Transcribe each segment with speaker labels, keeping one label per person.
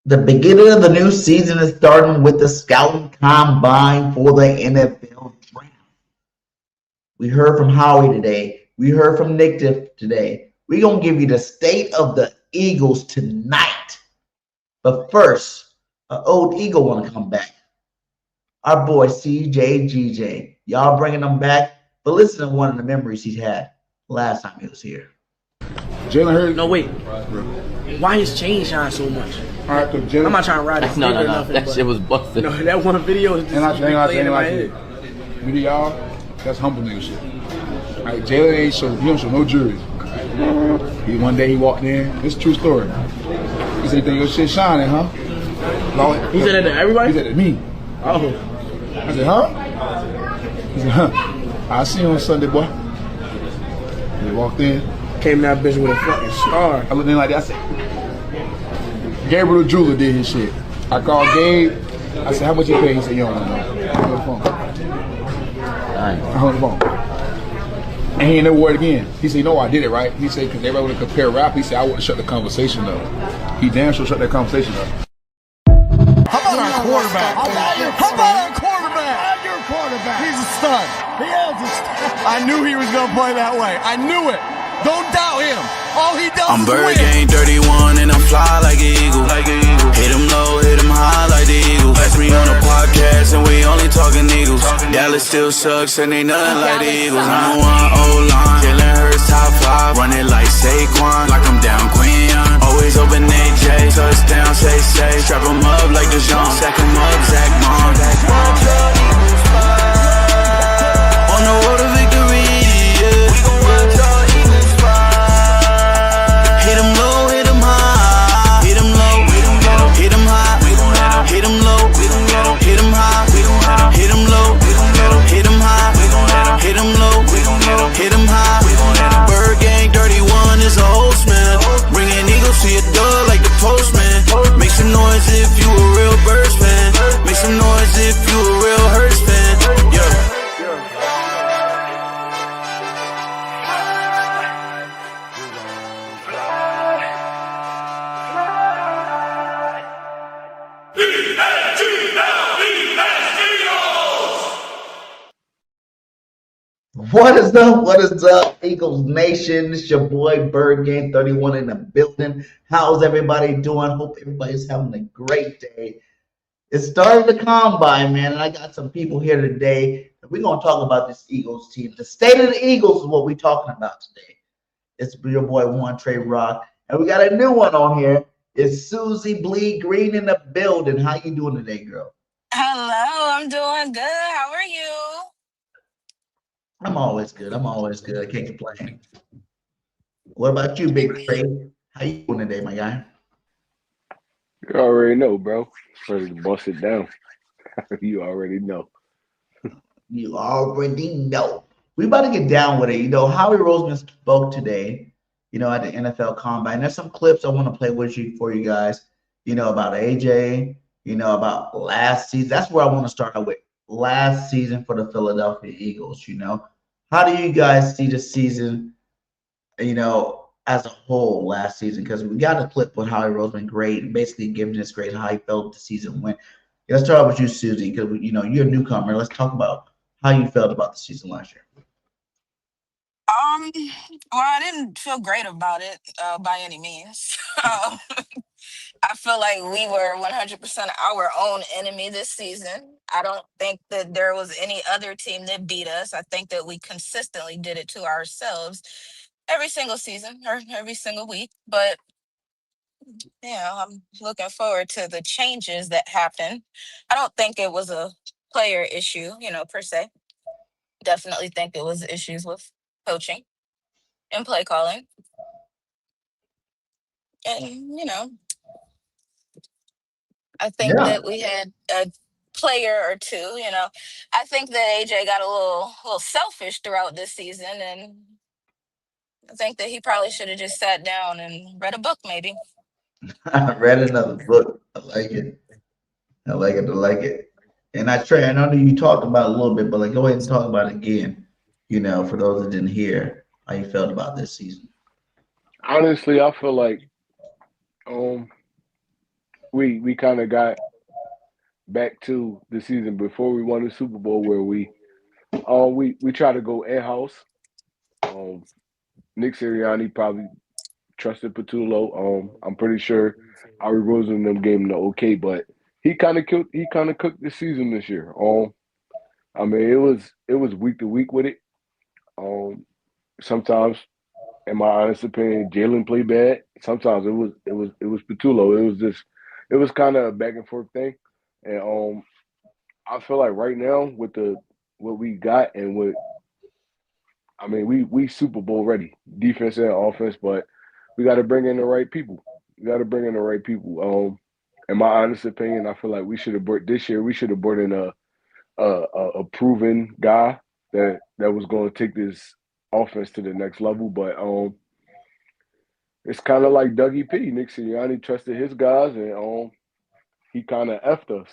Speaker 1: The beginning of the new season is starting with the scouting combine for the NFL draft. We heard from Howie today. We heard from Nick today. We're going to give you the state of the Eagles tonight. But first, an old Eagle want to come back. Our boy CJGJ. Y'all bringing him back. But listen to one of the memories he had last time he was here.
Speaker 2: Jalen Hurts.
Speaker 3: No, wait. Why his chain shine so much?
Speaker 2: All right, because Jalen.
Speaker 3: I'm not trying to ride it.
Speaker 4: No. That shit was busted.
Speaker 3: No, that one video is just playing in my head.
Speaker 2: Me to y'all, that's humble nigga shit. All right, Jalen ain't show. He don't show no juries. One day he walked in. It's a true story. He said, "You think your shit shining, huh?"
Speaker 3: He said that to everybody.
Speaker 2: He said it to me.
Speaker 3: Oh.
Speaker 2: I said, "Huh?" He said, "Huh." I see you on Sunday, boy. He walked in.
Speaker 3: Came that bitch with a fucking star.
Speaker 2: I looked in like that. I said, Gabriel the jeweler did his shit. I called Gabe. I said, how much you pay? He said, you don't want to know. I hung the phone. I hung the phone. And he ain't never word again. He said, you know I did it, right? He said, because everybody would compare rap. He said, I wouldn't shut the conversation up. He damn sure shut that conversation up.
Speaker 5: How about our quarterback? How about our quarterback? I'm your quarterback. He's a stud. He is a stud. I knew he was going to play that way. I knew it. Don't doubt him. All he does
Speaker 6: I'm
Speaker 5: is win.
Speaker 6: BirdGang 31 and I'm fly like an eagle. Hit him low, hit him high like the Eagles. That's me on a podcast and we only talking Eagles. Dallas still sucks and ain't nothing like the Eagles. I'm one O-line, Jalen Hurts top 5. Run it like Saquon, like I'm down Queen. Always open AJ, touchdown, say. Strap him up like the Jean, sack him up, Zach Bond. On the road to victory, yeah. We gon' run your Eagles fly. Hit him low, hit him high. Hit him low, hit him low, hit him high. We gon' hit him low, we gon' hit him high. We gon' hit him low, we gon' hit him high. We gon' hit him low, we gon' hit him high. BirdGang 31 is a host, man. Bringing Eagles to your door like the postman. Make some noise if you a real Birds fan. Make some noise if you a real Hurts fan. Yeah.
Speaker 1: What is up? What is up, Eagles Nation? It's your boy BirdGang 31 in the building. How's everybody doing? Hope everybody's having a great day. It started the combine, man, and I got some people here today. We're going to talk about this Eagles team. The state of the Eagles is what we're talking about today. It's your boy One Trey Rock, and we got a new one on here. It's Susie Bleed Green in the building. How you doing today, girl?
Speaker 7: Hello, I'm doing good. How are you?
Speaker 1: I'm always good. I can't complain. What about you, Big Trey? How you doing today, my guy?
Speaker 8: You already know, bro. Ready to bust it down. You already know.
Speaker 1: You already know. We about to get down with it. You know, Howie Roseman spoke today, you know, at the NFL Combine. There's some clips I want to play with you for you guys, you know, about AJ, you know, about last season. That's where I want to start out with. Last season for the Philadelphia Eagles, you know. How do you guys see the season, you know, as a whole last season? Because we got a clip with Howie Roseman, great, basically giving us great how he felt the season went. Let's start with you, Susie, because, you know, you're a newcomer. Let's talk about how you felt about the season last year.
Speaker 7: Well, I didn't feel great about it by any means. I feel like we were 100% our own enemy this season. I don't think that there was any other team that beat us. I think that we consistently did it to ourselves every single season or every single week. But, you know, I'm looking forward to the changes that happen. I don't think it was a player issue, you know, per se. Definitely think it was issues with coaching and play calling. And, you know, I think that we had a player or two, you know. I think that AJ got a little selfish throughout this season, and I think that he probably should have just sat down and read a book, maybe.
Speaker 1: I read another book. I like it. I like it. And I know you talked about it a little bit, but like go ahead and talk about it again, you know, for those that didn't hear how you felt about this season.
Speaker 8: Honestly, I feel like we kind of got back to the season before we won the Super Bowl where we try to go in house. Nick Sirianni probably trusted Patullo. I'm pretty sure Howie Roseman them gave him the okay, but he kind of cooked the season this year. I mean it was week to week with it. Sometimes, in my honest opinion, Jalen played bad. Sometimes it was Patullo. It was kind of a back and forth thing, and I feel like right now with the what we got and what I mean we Super Bowl ready, defense and offense, but we got to bring in the right people. We got to bring in the right people. In my honest opinion, I feel like we should have brought this year. We should have brought in a proven guy that was going to take this offense to the next level. But it's kind of like Dougie P. Nick Sirianni trusted his guys, and he kind of effed us.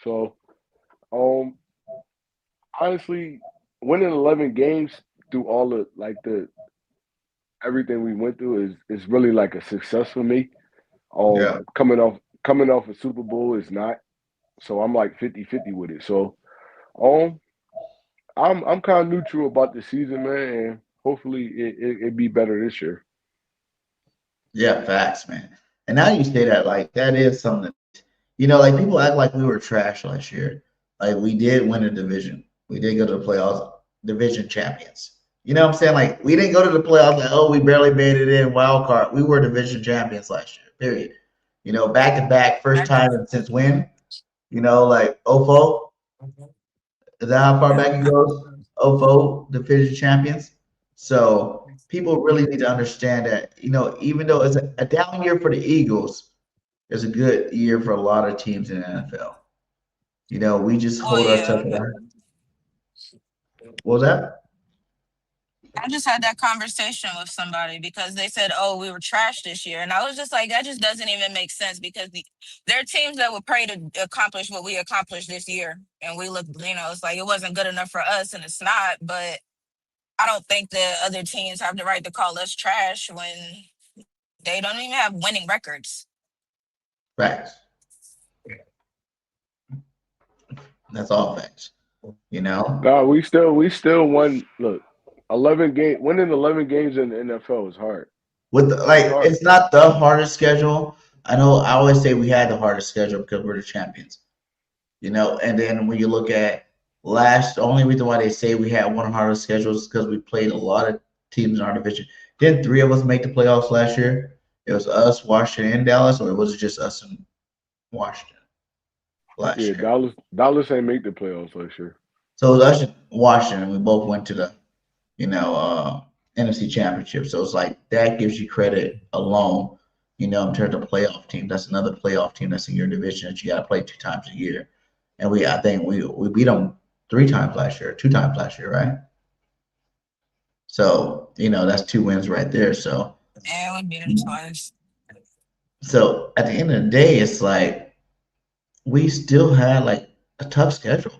Speaker 8: So um, honestly, winning 11 games through all the everything we went through is really like a success for me.
Speaker 1: Yeah.
Speaker 8: Coming off a Super Bowl is not. So I'm like 50-50 with it. So um I'm kind of neutral about the season, man, and hopefully it be better this year.
Speaker 1: Yeah, facts, man. And now you say that, like, that is something. Like people act like we were trash last year. Like we did win a division. We did go to the playoffs, division champions. You know what I'm saying? Like we didn't go to the playoffs like, oh, we barely made it in wild card. We were division champions last year. Period. Back to back, first time since when? Like '04. Is that how far back it goes? '04 division champions. So people really need to understand that, even though it's a down year for the Eagles, it's a good year for a lot of teams in the NFL. We just
Speaker 7: Oh
Speaker 1: hold ourselves
Speaker 7: yeah.
Speaker 1: to that. What was that?
Speaker 7: I just had that conversation with somebody because they said, "Oh, we were trash this year," and I was just like, "That just doesn't even make sense because there are teams that would pray to accomplish what we accomplished this year, and we look, it's like it wasn't good enough for us, and it's not." But I don't think that other teams have the right to call us trash when they don't even have winning records.
Speaker 1: Facts. That's all facts. You know?
Speaker 8: No, we still won. Look, winning 11 games in the NFL is hard. It's hard.
Speaker 1: It's not the hardest schedule. I know I always say we had the hardest schedule because we're the champions. And then when you look at the only reason why they say we had one of the hardest schedules is because we played a lot of teams in our division. Didn't three of us make the playoffs last year? It was us, Washington, and Dallas, or was it just us and Washington last
Speaker 8: Yeah,
Speaker 1: year?
Speaker 8: Dallas ain't make the playoffs last year.
Speaker 1: So it was us and Washington. We both went to the, NFC Championship. So it's like that gives you credit alone, in terms of playoff team. That's another playoff team that's in your division that you got to play 2 times a year. And I think we beat them 3 times last year, 2 times last year, right? So, that's 2 wins right there. So,
Speaker 7: And we beat them twice.
Speaker 1: so at the end of the day, it's like we still had like a tough schedule,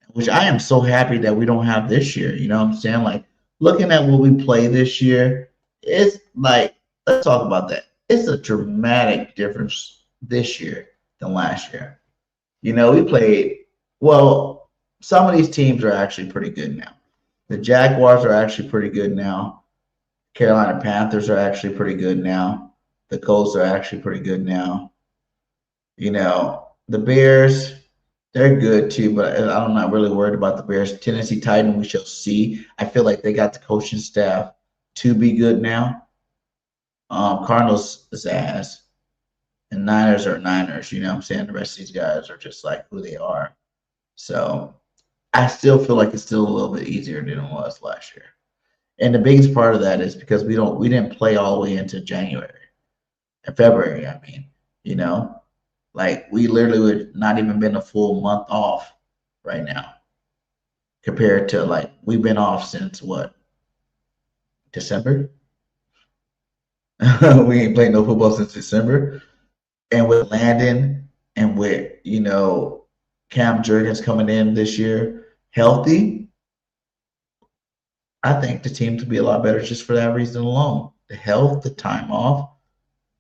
Speaker 1: which I am so happy that we don't have this year. You know what I'm saying? Like looking at what we play this year, it's like, let's talk about that. It's a dramatic difference this year than last year. We played, well, some of these teams are actually pretty good now. The Jaguars are actually pretty good now. Carolina Panthers are actually pretty good now. The Colts are actually pretty good now. The Bears, they're good too, but I'm not really worried about the Bears. Tennessee Titans, we shall see. I feel like they got the coaching staff to be good now. Cardinals is ass. And Niners are Niners, you know what I'm saying? The rest of these guys are just like who they are. So I still feel like it's still a little bit easier than it was last year. And the biggest part of that is because we didn't play all the way into January and February, I mean, like we literally would not even been a full month off right now compared to like we've been off since what? December? We ain't played no football since December. And with Landon and with, Cam Jurgens coming in this year healthy, I think the team could be a lot better just for that reason alone. The health, the time off.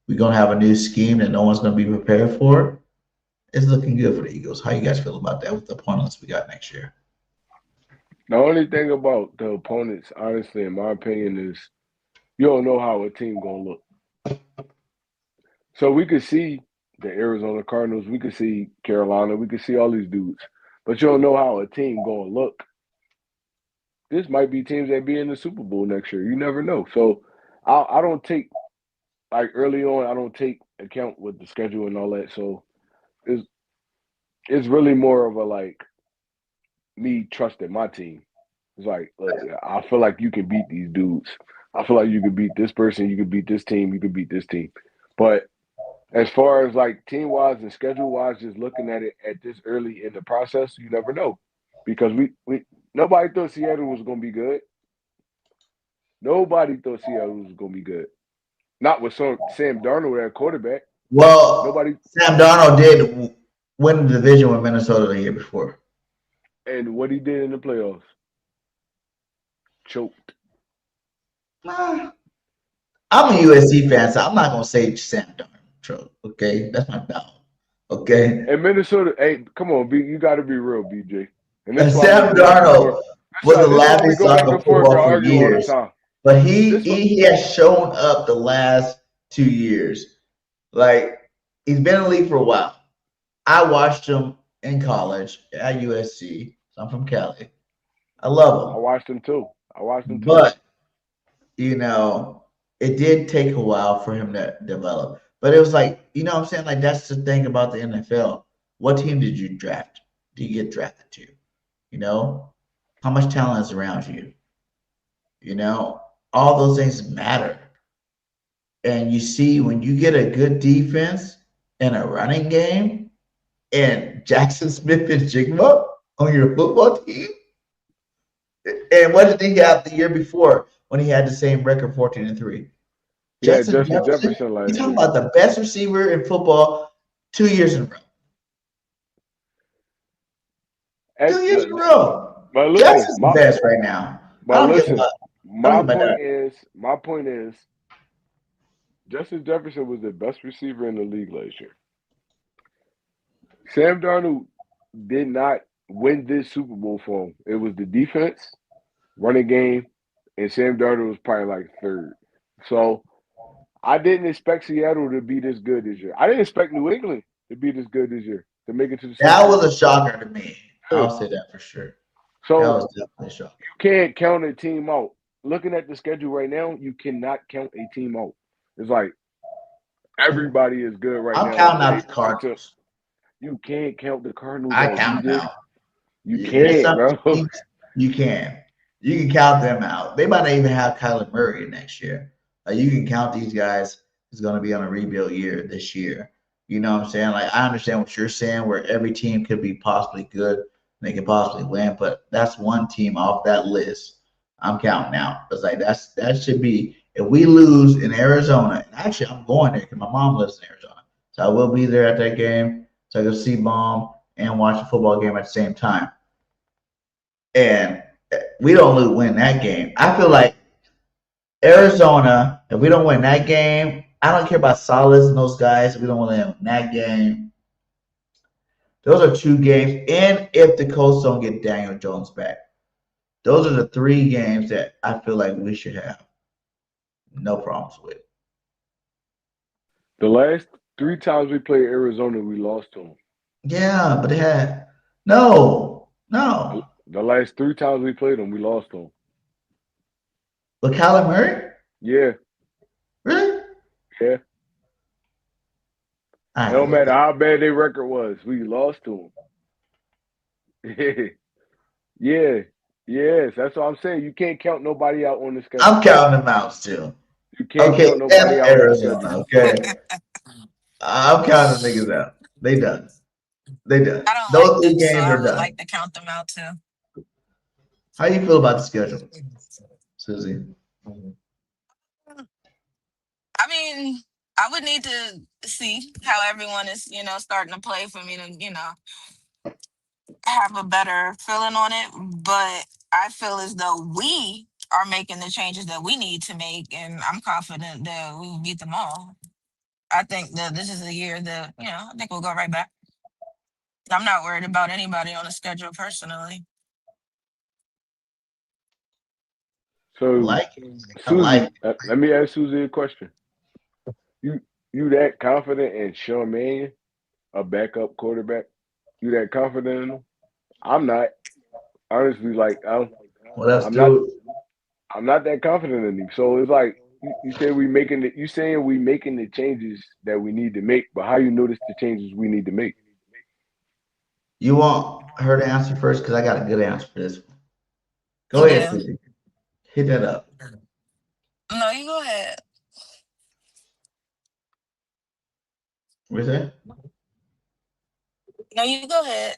Speaker 1: We're gonna have a new scheme that no one's gonna be prepared for. It's looking good for the Eagles. How you guys feel about that with the opponents we got next year?
Speaker 8: The only thing about the opponents, honestly, in my opinion, is you don't know how a team gonna look. So we could see the Arizona Cardinals, we could see Carolina, we could see all these dudes, but you don't know how a team gonna look. This might be teams that be in the Super Bowl next year. You never know. So I don't take like early on. I don't take account with the schedule and all that. So it's it's really more of a like me trusting my team. It's like look, I feel like you can beat these dudes. I feel like you can beat this person. You can beat this team. You can beat this team. But as far as like team wise and schedule wise, just looking at it at this early in the process, you never know because we nobody thought Seattle was going to be good. Nobody thought Seattle was going to be good. Not with Sam Darnold at quarterback.
Speaker 1: Well,
Speaker 8: Nobody.
Speaker 1: Sam Darnold did win the division with Minnesota the year before.
Speaker 8: And what he did in the playoffs, choked.
Speaker 1: Nah, I'm a USC fan, so I'm not gonna say Sam Darnold. Okay, that's my dog. Okay,
Speaker 8: And Minnesota, hey, come on, you got to be real, BJ. And this
Speaker 1: and
Speaker 8: is why we
Speaker 1: Sam
Speaker 8: go back and forth.
Speaker 1: Darnold was a
Speaker 8: This is why we
Speaker 1: laughing
Speaker 8: go
Speaker 1: stock
Speaker 8: back
Speaker 1: of
Speaker 8: and forth and
Speaker 1: football for
Speaker 8: argue all the
Speaker 1: years,
Speaker 8: time.
Speaker 1: but he
Speaker 8: This,
Speaker 1: he, he has shown up the last 2 years. Like he's been in the league for a while. I watched him in college at USC. So I'm from Cali. I love
Speaker 8: I
Speaker 1: him,
Speaker 8: watched him too. I watched him too.
Speaker 1: but you know, it did take a while for him to develop. But it was like, what I'm saying? Like, that's the thing about the NFL. What team did you draft? Do you get drafted to? You know, how much talent is around you? You know, all those things matter. And you see, when you get a good defense and a running game and Jackson Smith and Jigma on your football team, and what did he have the year before when he had the same record, 14-3?
Speaker 8: He had
Speaker 1: Justin
Speaker 8: Justin
Speaker 1: Jefferson,
Speaker 8: Jefferson
Speaker 1: you're
Speaker 8: last
Speaker 1: talking
Speaker 8: year.
Speaker 1: about the best receiver in football 2 years in a row. 2 years in a row.
Speaker 8: But listen,
Speaker 1: Jackson's the best right now. I
Speaker 8: but
Speaker 1: don't give
Speaker 8: listen,
Speaker 1: up. I don't
Speaker 8: my
Speaker 1: give a
Speaker 8: point
Speaker 1: that.
Speaker 8: is, my point is, Justin Jefferson was the best receiver in the league last year. Sam Darnold did not win this Super Bowl for him. It was the defense, running game, and Sam Darnold was probably like third. So I didn't expect Seattle to be this good this year. I didn't expect New England to be this good this year to make it to the Super
Speaker 1: That
Speaker 8: Bowl.
Speaker 1: was a shocker to me.
Speaker 8: Yeah.
Speaker 1: I'll say that for sure. That
Speaker 8: So
Speaker 1: was definitely a shocker.
Speaker 8: you can't count a team out. Looking at the schedule right now, you cannot count a team out. It's like everybody is good right
Speaker 1: I'm
Speaker 8: now.
Speaker 1: counting
Speaker 8: So
Speaker 1: out
Speaker 8: they
Speaker 1: the
Speaker 8: going to.
Speaker 1: Cardinals.
Speaker 8: You can't count the Cardinals
Speaker 1: I
Speaker 8: out,
Speaker 1: count them
Speaker 8: BJ.
Speaker 1: out.
Speaker 8: You
Speaker 1: There's
Speaker 8: can't,
Speaker 1: some
Speaker 8: bro.
Speaker 1: teams you can. You can count them out. They might not even have Kyler Murray next year. You can count these guys who's going to be on a rebuild year this year. You know what I'm saying? Like, I understand what you're saying, where every team could be possibly good, they could possibly win, but that's one team off that list I'm counting out. It's like that should be if we lose in Arizona. And actually, I'm going there because my mom lives in Arizona, so I will be there at that game, so I can see mom and watch the football game at the same time. And we don't win that game. I feel like Arizona, if we don't win that game, I don't care about Salas and those guys. If we don't win that game, those are two games. And if the Colts don't get Daniel Jones back, those are the three games that I feel like we should have no problems with.
Speaker 8: The last three times we played Arizona, we lost to them.
Speaker 1: Yeah, but they had no.
Speaker 8: The last three times we played them, we lost to them.
Speaker 1: But Kyler Murray,
Speaker 8: Yeah,
Speaker 1: really?
Speaker 8: yeah.
Speaker 1: I
Speaker 8: No
Speaker 1: don't look
Speaker 8: matter
Speaker 1: at.
Speaker 8: how bad their record was, we lost to them. Yeah, yes. That's what I'm saying. You can't count nobody out on the schedule.
Speaker 1: I'm counting them out still.
Speaker 8: You can't
Speaker 1: Okay,
Speaker 8: count nobody
Speaker 1: F
Speaker 8: out on the schedule.
Speaker 1: Arizona. Okay, I'm counting the niggas out. They done. They done.
Speaker 7: I don't like
Speaker 1: Those three
Speaker 7: them, so
Speaker 1: games
Speaker 7: I
Speaker 1: are
Speaker 7: would
Speaker 1: done.
Speaker 7: like to count them out too.
Speaker 1: How you feel about the schedule, Susie?
Speaker 7: I mean, I would need to see how everyone is, starting to play for me to, have a better feeling on it. But I feel as though we are making the changes that we need to make, and I'm confident that we will beat them all. I think that this is the year that, I think we'll go right back. I'm not worried about anybody on the schedule personally.
Speaker 1: I
Speaker 8: So,
Speaker 1: like it. I like
Speaker 8: Susie,
Speaker 1: it.
Speaker 8: let me ask Susie a question. You you that confident in Sean Mannion, a backup quarterback? You that confident in him? I'm not. Honestly, like
Speaker 1: What else,
Speaker 8: I'm not
Speaker 1: dude?
Speaker 8: I'm not that confident in him. So it's like you say we making the you saying we making the changes that we need to make, but how you notice the changes we need to make?
Speaker 1: You want her to answer first? Because I got a good answer for this one. Go ahead,
Speaker 7: Yeah.
Speaker 1: Susie. Hit that up.
Speaker 7: No, you go ahead.
Speaker 1: What's that?
Speaker 7: No, you go ahead.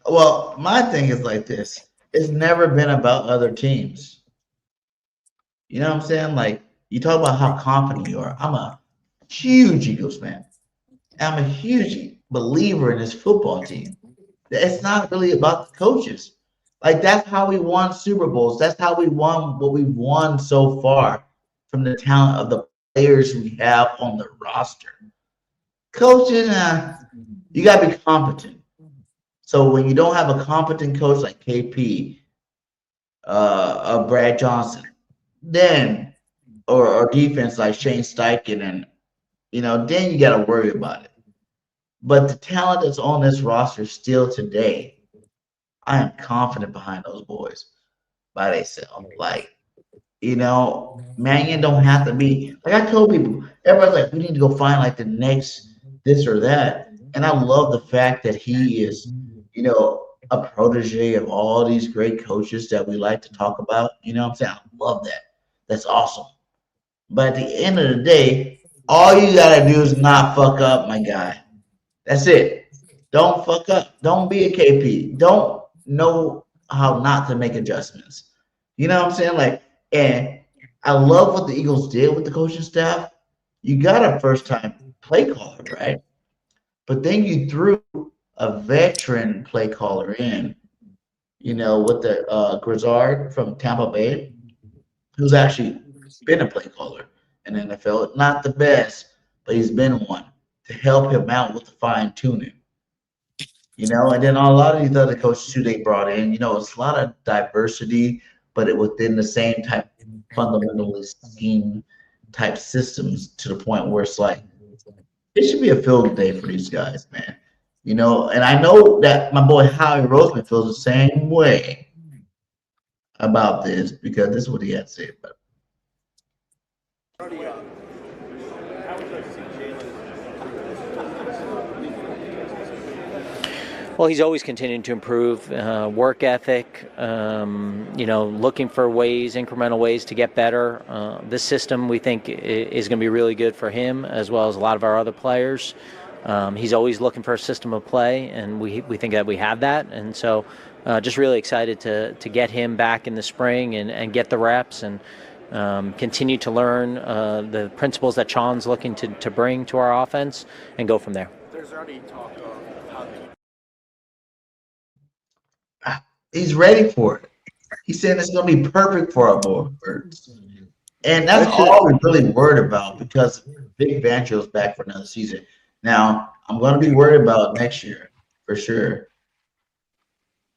Speaker 1: Well, my thing is like this. It's never been about other teams. You know what I'm saying? Like, you talk about how confident you are. I'm a huge Eagles fan. I'm a huge believer in this football team. It's not really about the coaches. Like, that's how we won Super Bowls. That's how we won what we've won so far from the talent of the players we have on the roster. Coaching, you got to be competent. So when you don't have a competent coach like KP, Brad Johnson, then or defense like Shane Steichen, and then you got to worry about it. But the talent that's on this roster still today, I am confident behind those boys by themselves. Like, Mannion don't have to be like I told people. Everybody's like, we need to go find like the next this or that, and I love the fact that he is, a protege of all these great coaches that we like to talk about. You know what I'm saying? I love that. That's awesome. But at the end of the day, all you gotta do is not fuck up, my guy. That's it. Don't fuck up. Don't be a KP. Don't know how not to make adjustments. You know what I'm saying? Like, and I love what the Eagles did with the coaching staff. You got a first time play caller, right? But then you threw a veteran play caller in, with the Grizzard from Tampa Bay, who's actually been a play caller in the NFL. Not the best, but he's been one to help him out with the fine tuning. And then a lot of these other coaches who they brought in, it's a lot of diversity, but within the same type fundamentalist scheme type systems to the point where it's like it should be a field day for these guys, man. And I know that my boy Howie Roseman feels the same way about this because this is what he had to say about it.
Speaker 4: Well, he's always continuing to improve work ethic, looking for ways, incremental ways to get better. This system, we think, is going to be really good for him as well as a lot of our other players. He's always looking for a system of play, and we think that we have that. And so just really excited to get him back in the spring and get the reps and continue to learn the principles that Sean's looking to bring to our offense and go from there.
Speaker 3: There's already talk of how
Speaker 1: He's ready for it. He said it's going to be perfect for our Birds. And that's
Speaker 8: That shit.
Speaker 1: all we're really worried about because Big Banjo's back for another season. Now, I'm going to be worried about next year for sure.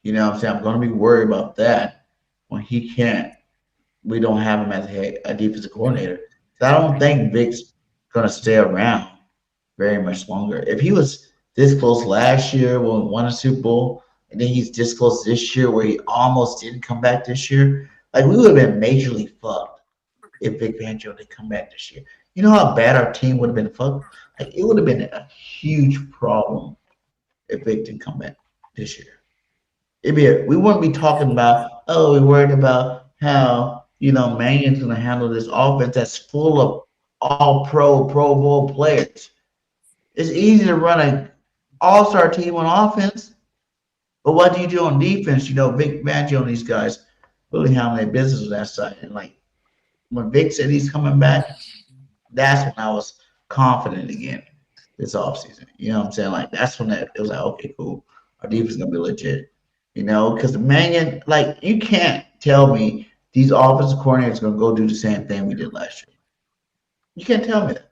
Speaker 1: You know what I'm saying? I'm going to be worried about that when we don't have him as a defensive coordinator. So I don't think Vic's going to stay around very much longer. If he was this close last year when we won a Super Bowl, and then he's this close this year where he almost didn't come back this year, like we would have been majorly fucked if Vic Fangio didn't come back this year. You know how bad our team would have been fucked? Like it would have been a huge problem if Vic didn't come back this year. We wouldn't be talking about, we're worried about how, Mannion's going to handle this offense that's full of all Pro Bowl players. It's easy to run an all-star team on offense, but what do you do on defense? Vic Fangio and these guys really handle their business on that side. And like when Vic said he's coming back, that's when I was confident again this offseason. You know what I'm saying? Like that's when it was like, okay, cool. Our defense is gonna be legit. Because the Mannion, like you can't tell me these offensive coordinators are gonna go do the same thing we did last year. You can't tell me that.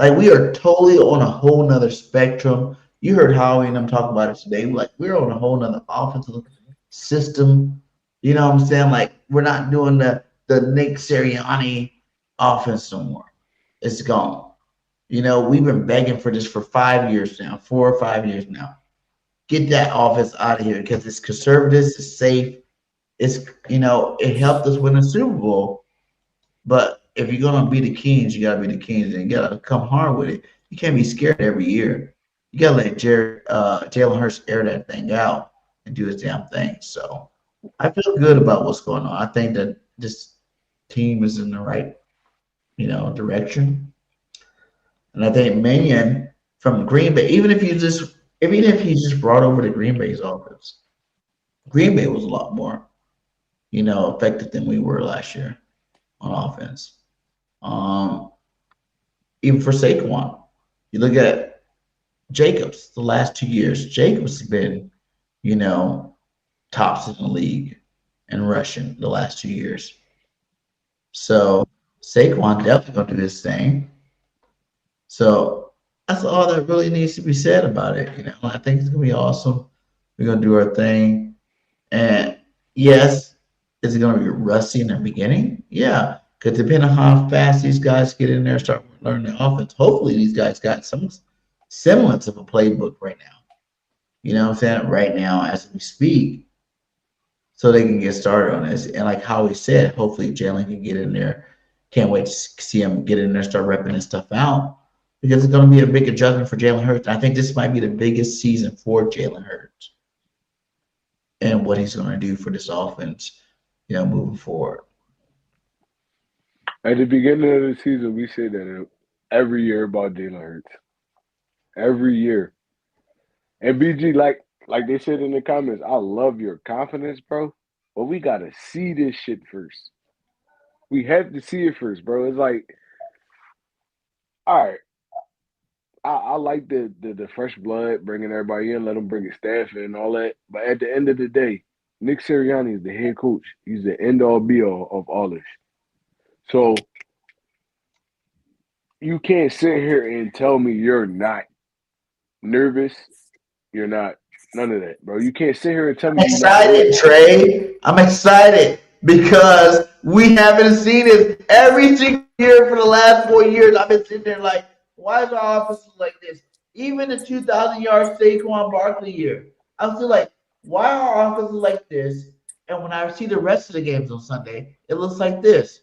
Speaker 1: Like we are totally on a whole nother spectrum. You heard Howie and them talk about it today. Like we're on a whole nother offensive system. You know what I'm saying? Like we're not doing the Nick Sirianni offense no more. It's gone. You know, we've been begging for this for 5 years now, 4 or 5 years now. Get that offense out of here because it's conservative, it's safe. It's it helped us win a Super Bowl. But if you're gonna be the Kings, you gotta be the Kings, and you gotta come hard with it. You can't be scared every year. You gotta let Jalen Hurts air that thing out and do his damn thing. So I feel good about what's going on. I think that this team is in the right, direction. And I think Mannion from Green Bay, even if he just brought over the Green Bay's offense, Green Bay was a lot more, effective than we were last year on offense. Um, Even for Saquon, you look at Jacobs the last 2 years. Jacobs has been, you know, tops in the league in rushing the last 2 years. So Saquon definitely gonna do his thing. So that's all that really needs to be said about it. I think it's gonna be awesome. We're gonna do our thing. And yes, is it going to be rusty in the beginning? Yeah, because depending on how fast these guys get in there and start learning the offense, hopefully these guys got some semblance of a playbook right now. You know what I'm saying? Right now, as we speak, so they can get started on this. And like Howie said, hopefully Jalen can get in there. Can't wait to see him get in there, start repping this stuff out because it's going to be a big adjustment for Jalen Hurts. I think this might be the biggest season for Jalen Hurts and what he's going to do for this offense, moving forward.
Speaker 8: At the beginning of the season, we said that every year about Jalen Hurts. Every year. And BG, like they said in the comments, I love your confidence, bro. But we gotta see this shit first. We have to see it first, bro. It's like, all right, I like the fresh blood, bringing everybody in, let them bring his staff in and all that. But at the end of the day, Nick Sirianni is the head coach. He's the end all be all of all this. So you can't sit here and tell me you're not nervous. You're not none of that, bro. You can't sit here and tell
Speaker 1: I'm
Speaker 8: me you're not
Speaker 1: excited,
Speaker 8: worried.
Speaker 1: Trey. I'm excited because we haven't seen it every single year for the last 4 years. I've been sitting there like, why is our offense like this? Even the 2,000-yard Saquon Barkley year, I'm still like, why are our offenses like this? And when I see the rest of the games on Sunday, it looks like this.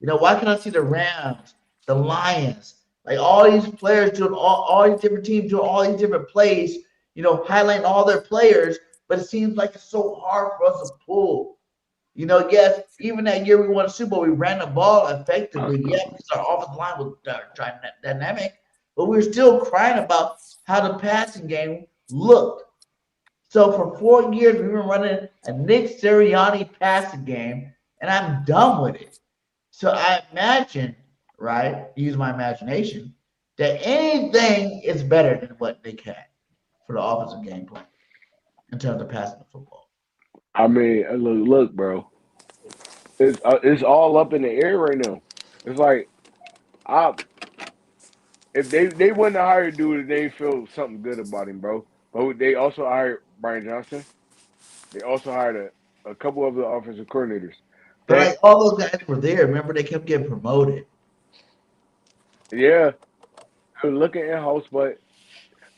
Speaker 1: Why can I see the Rams, the Lions, like all these players doing all these different teams doing all these different plays, highlighting all their players, but it seems like it's so hard for us to pull. Yes, even that year we won a Super Bowl, we ran the ball effectively, yeah, because our offensive line was dynamic, but we were still crying about how the passing game looked. So for 4 years, we've been running a Nick Sirianni passing game, and I'm done with it. So I imagine, right, use my imagination, that anything is better than what Nick had for the offensive game plan in terms of passing the football.
Speaker 8: I mean, look, bro. It's all up in the air right now. It's like I if they wouldn't have hired dude, they feel something good about him, bro. But they also hired Brian Johnson. They also hired a couple of the offensive coordinators.
Speaker 1: But
Speaker 8: That
Speaker 1: like all those guys were there. Remember, they kept getting promoted.
Speaker 8: yeah, they're looking in house, but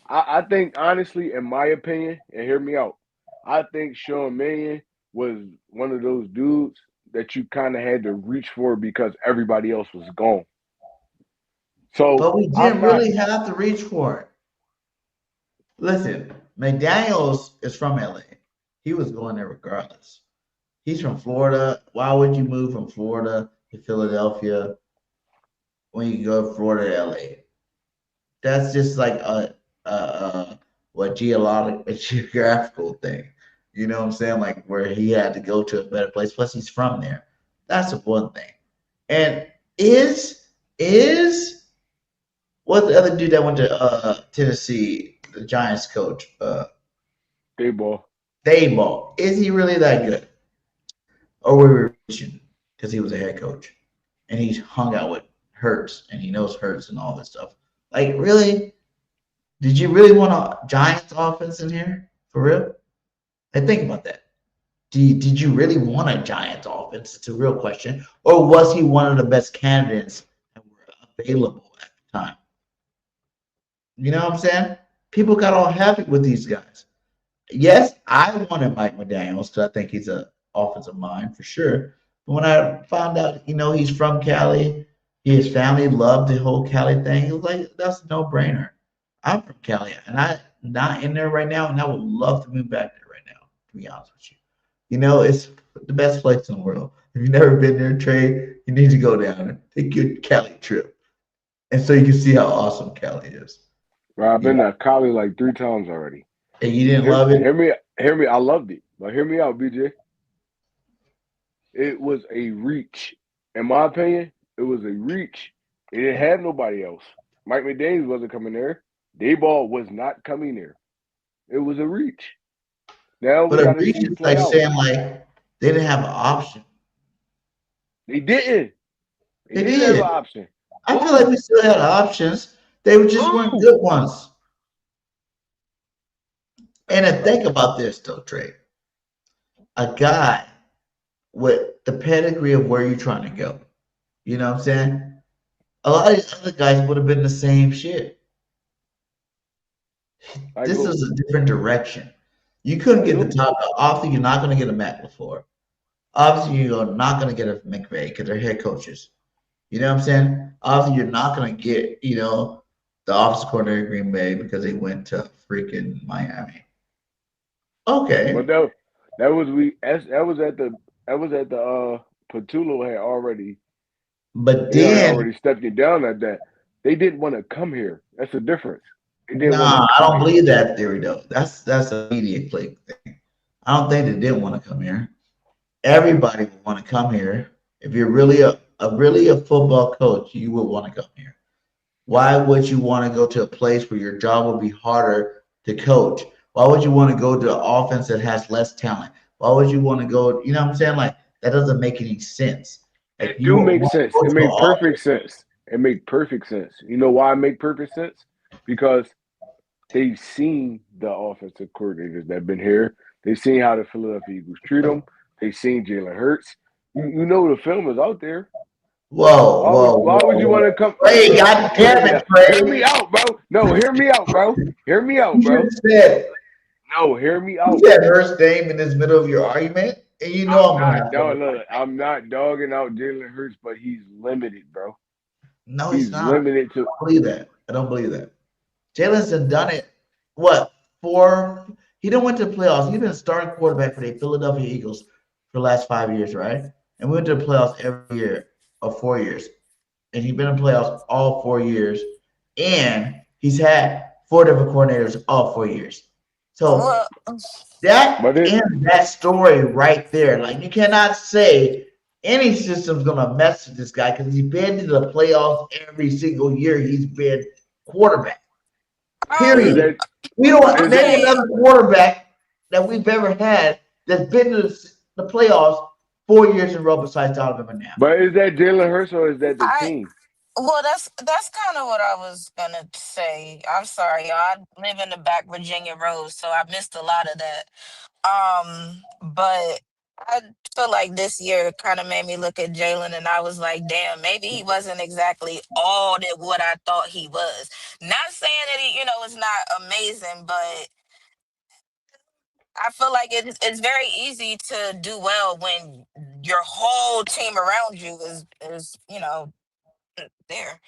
Speaker 8: I think honestly, in my opinion, and hear me out, I think Sean Mannion was one of those dudes that you kind of had to reach for because everybody else was gone. So
Speaker 1: But we
Speaker 8: I'm
Speaker 1: didn't
Speaker 8: not.
Speaker 1: really have to reach for it. Listen, McDaniels is from LA. He was going there regardless. He's from Florida. Why would you move from Florida to Philadelphia when you go from Florida to LA? That's just like a what a geographical thing. You know what I'm saying? Like where he had to go to a better place. Plus, he's from there. That's the one thing. And is what's the other dude that went to Tennessee, the Giants coach?
Speaker 8: They ball.
Speaker 1: Dayball. Is he really that good? Or were we reaching because he was a head coach and he hung out with Hurts and he knows Hurts and all this stuff? Like, really? Did you really want a Giants offense in here? For real? And think about that. Did you really want a Giants offense? It's a real question. Or was he one of the best candidates that were available at the time? You know what I'm saying? People got all happy with these guys. Yes, I wanted Mike McDaniels because I think he's an offensive mind for sure. But when I found out, he's from Cali, his family loved the whole Cali thing. It was like that's a no-brainer. I'm from Cali, and I'm not in there right now, and I would love to move back there right now. To be honest with you, it's the best place in the world. If you've never been there, Trey, you need to go down and take your Cali trip, and so you can see how awesome Cali is.
Speaker 8: Bro, I've been
Speaker 1: Yeah,
Speaker 8: to Cali like 3 times already.
Speaker 1: and you didn't
Speaker 8: Hear,
Speaker 1: love it,
Speaker 8: hear me, hear me. I loved it, but hear me out, BJ. It was a reach. In my opinion, it was a reach. It didn't have nobody else. Mike McDaniels wasn't coming there. Dayball was not coming there. It was a reach. Now
Speaker 1: but
Speaker 8: we
Speaker 1: a
Speaker 8: got to
Speaker 1: reach
Speaker 8: see
Speaker 1: is
Speaker 8: it play
Speaker 1: like
Speaker 8: out.
Speaker 1: saying like they didn't have an option.
Speaker 8: They didn't. They
Speaker 1: They
Speaker 8: didn't have an
Speaker 1: did.
Speaker 8: option.
Speaker 1: I feel like
Speaker 8: Who?
Speaker 1: we still had options. They just weren't
Speaker 8: Who?
Speaker 1: good ones. And to think about this though, Trey, a guy with the pedigree of where you're trying to go. You know what I'm saying? A lot of these other guys would have been the same shit.
Speaker 8: I
Speaker 1: This
Speaker 8: go.
Speaker 1: is a different direction. You couldn't
Speaker 8: I
Speaker 1: get the
Speaker 8: go.
Speaker 1: top. Obviously, you're not going to get a Matt LaFleur. Obviously, you're not going to get a McVay because they're head coaches. You know what I'm saying? Obviously, you're not going to get, the offensive coordinator of Green Bay because they went to freaking Miami.
Speaker 8: But
Speaker 1: Okay.
Speaker 8: that was we. That was at the Patulo had already.
Speaker 1: But
Speaker 8: They had
Speaker 1: then,
Speaker 8: already stepped you down at that. They didn't want to come here. That's the difference. They didn't want to
Speaker 1: nah, I
Speaker 8: come
Speaker 1: don't
Speaker 8: here.
Speaker 1: believe that theory, though. That's a media click thing. I don't think they didn't want to come here. Everybody would want to come here. If you're really a football coach, you would want to come here. Why would you want to go to a place where your job will be harder to coach? Why would you want to go to an offense that has less talent? Why would you want to go? You know what I'm saying? Like that doesn't make any sense. Like
Speaker 8: It
Speaker 1: you
Speaker 8: do
Speaker 1: want
Speaker 8: make
Speaker 1: to
Speaker 8: sense.
Speaker 1: go
Speaker 8: It
Speaker 1: to an
Speaker 8: made perfect
Speaker 1: offense,
Speaker 8: sense. It made perfect sense. You know why it make perfect sense? Because they've seen the offensive coordinators that have been here. They've seen how the Philadelphia Eagles treat them. They've seen Jalen Hurts. You know the film is out there.
Speaker 1: whoa,
Speaker 8: Why would
Speaker 1: whoa,
Speaker 8: why would
Speaker 1: whoa,
Speaker 8: you want to
Speaker 1: whoa.
Speaker 8: come?
Speaker 1: Hey,
Speaker 8: Bro,
Speaker 1: God
Speaker 8: hear
Speaker 1: damn
Speaker 8: me
Speaker 1: it,
Speaker 8: out. Hear me
Speaker 1: Trey.
Speaker 8: out, bro. No, hear me out, bro. Hear me out,
Speaker 1: You
Speaker 8: bro.
Speaker 1: just said
Speaker 8: No, hear me
Speaker 1: you
Speaker 8: out.
Speaker 1: said Hurst name in this middle of your argument, and you know
Speaker 8: I'm
Speaker 1: I'm gonna
Speaker 8: not
Speaker 1: have to
Speaker 8: dog.
Speaker 1: fight
Speaker 8: Look,
Speaker 1: back.
Speaker 8: I'm not dogging out Jalen Hurts, but he's limited, bro.
Speaker 1: No, he's
Speaker 8: He's
Speaker 1: not.
Speaker 8: limited to.
Speaker 1: I don't believe that. I don't believe that. Jalen's done it. What four? He didn't went to the playoffs. He's been a starting quarterback for the Philadelphia Eagles for the last 5 years, right? And we went to the playoffs every year of 4 years, and he's been in playoffs all 4 years, and he's had four different coordinators all 4 years. So
Speaker 7: Well,
Speaker 1: that
Speaker 8: But it,
Speaker 1: ends that story right there. Like you cannot say any system's gonna mess with this guy because he's been to the playoffs every single year he's been quarterback.
Speaker 8: but is
Speaker 1: Period.
Speaker 8: that
Speaker 1: We don't
Speaker 8: is that
Speaker 1: name
Speaker 7: okay.
Speaker 1: another quarterback that we've ever had that's been to the playoffs 4 years in a row besides Donovan McNabb.
Speaker 8: but is that Jalen Hurts or is that the
Speaker 7: I
Speaker 8: team?
Speaker 7: Well, that's kind of what I was gonna say. I'm sorry, y'all. I live in the back Virginia road, so I missed a lot of that. But I feel like this year kind of made me look at Jalen, and I was like, damn, maybe he wasn't exactly all that what I thought he was. Not saying that he, is not amazing, but I feel like it's very easy to do well when your whole team around you is there.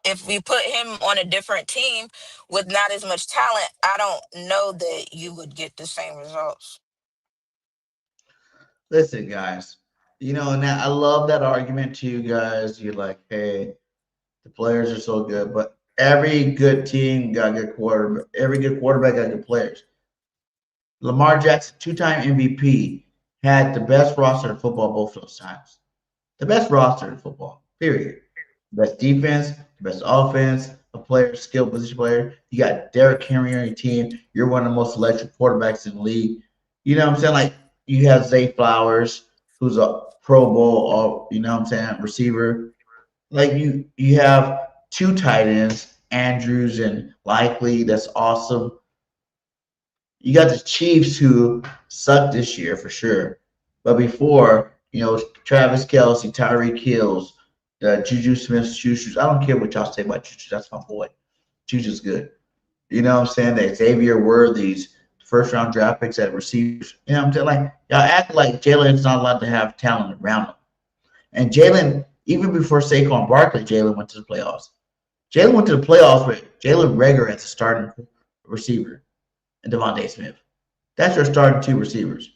Speaker 7: If we put him on a different team with not as much talent, I don't know that you would get the same results.
Speaker 1: Listen, guys, and I love that argument to you guys. You're like, hey, the players are so good, but every good team got good quarterback. Every good quarterback got good players. Lamar Jackson, two-time MVP, had the best roster in football both those times. The best roster in football, period. Best defense, the best offense, a player, skill position player. You got Derrick Henry on your team. You're one of the most electric quarterbacks in the league. You know what I'm saying? Like you have Zay Flowers, who's a Pro Bowl, or you know what I'm saying, receiver. Like you have two tight ends Andrews and Likely. That's awesome. You got the Chiefs who sucked this year for sure. But before, Travis Kelsey, Tyreek Hills, Juju Smith Schuster. I don't care what y'all say about Juju. That's my boy. Juju's good. You know what I'm saying? That Xavier Worthy's first round draft picks at receivers. You know what I'm saying? Like, y'all act like Jalen's not allowed to have talent around him. And Jalen, even before Saquon Barkley, Jalen went to the playoffs. Jalen went to the playoffs with Jalen Reagor as a starting receiver and Devontae Smith. That's your starting two receivers.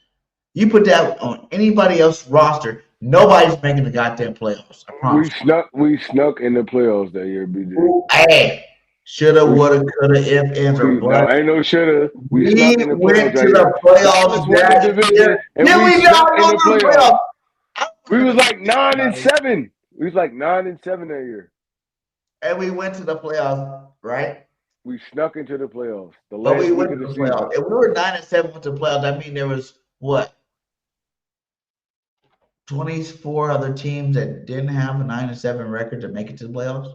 Speaker 1: You put that on anybody else's roster, nobody's making the goddamn playoffs. I promise.
Speaker 8: We snuck in the playoffs that year, BJ.
Speaker 1: Hey, shoulda, woulda, coulda, if, ands, or
Speaker 8: No,
Speaker 1: buts.
Speaker 8: ain't no shoulda. We
Speaker 1: We
Speaker 8: snuck in the
Speaker 1: went
Speaker 8: playoffs
Speaker 1: to
Speaker 8: that year.
Speaker 1: the playoffs
Speaker 8: Dallas won the
Speaker 1: last
Speaker 8: division,
Speaker 1: year.
Speaker 8: and
Speaker 1: Then
Speaker 8: we
Speaker 1: we
Speaker 8: snuck
Speaker 1: got
Speaker 8: in the
Speaker 1: to the
Speaker 8: playoffs.
Speaker 1: playoffs.
Speaker 8: We was like 9-7. We was like 9-7 that year.
Speaker 1: And we went to the playoffs, right?
Speaker 8: We snuck into the playoffs. The
Speaker 1: But
Speaker 8: last
Speaker 1: we
Speaker 8: week
Speaker 1: went
Speaker 8: of
Speaker 1: to
Speaker 8: the
Speaker 1: the
Speaker 8: season.
Speaker 1: playoffs. If we were 9-7 went to the playoffs, that means there was what? 24 other teams that didn't have a 9-7 record to make it to the playoffs.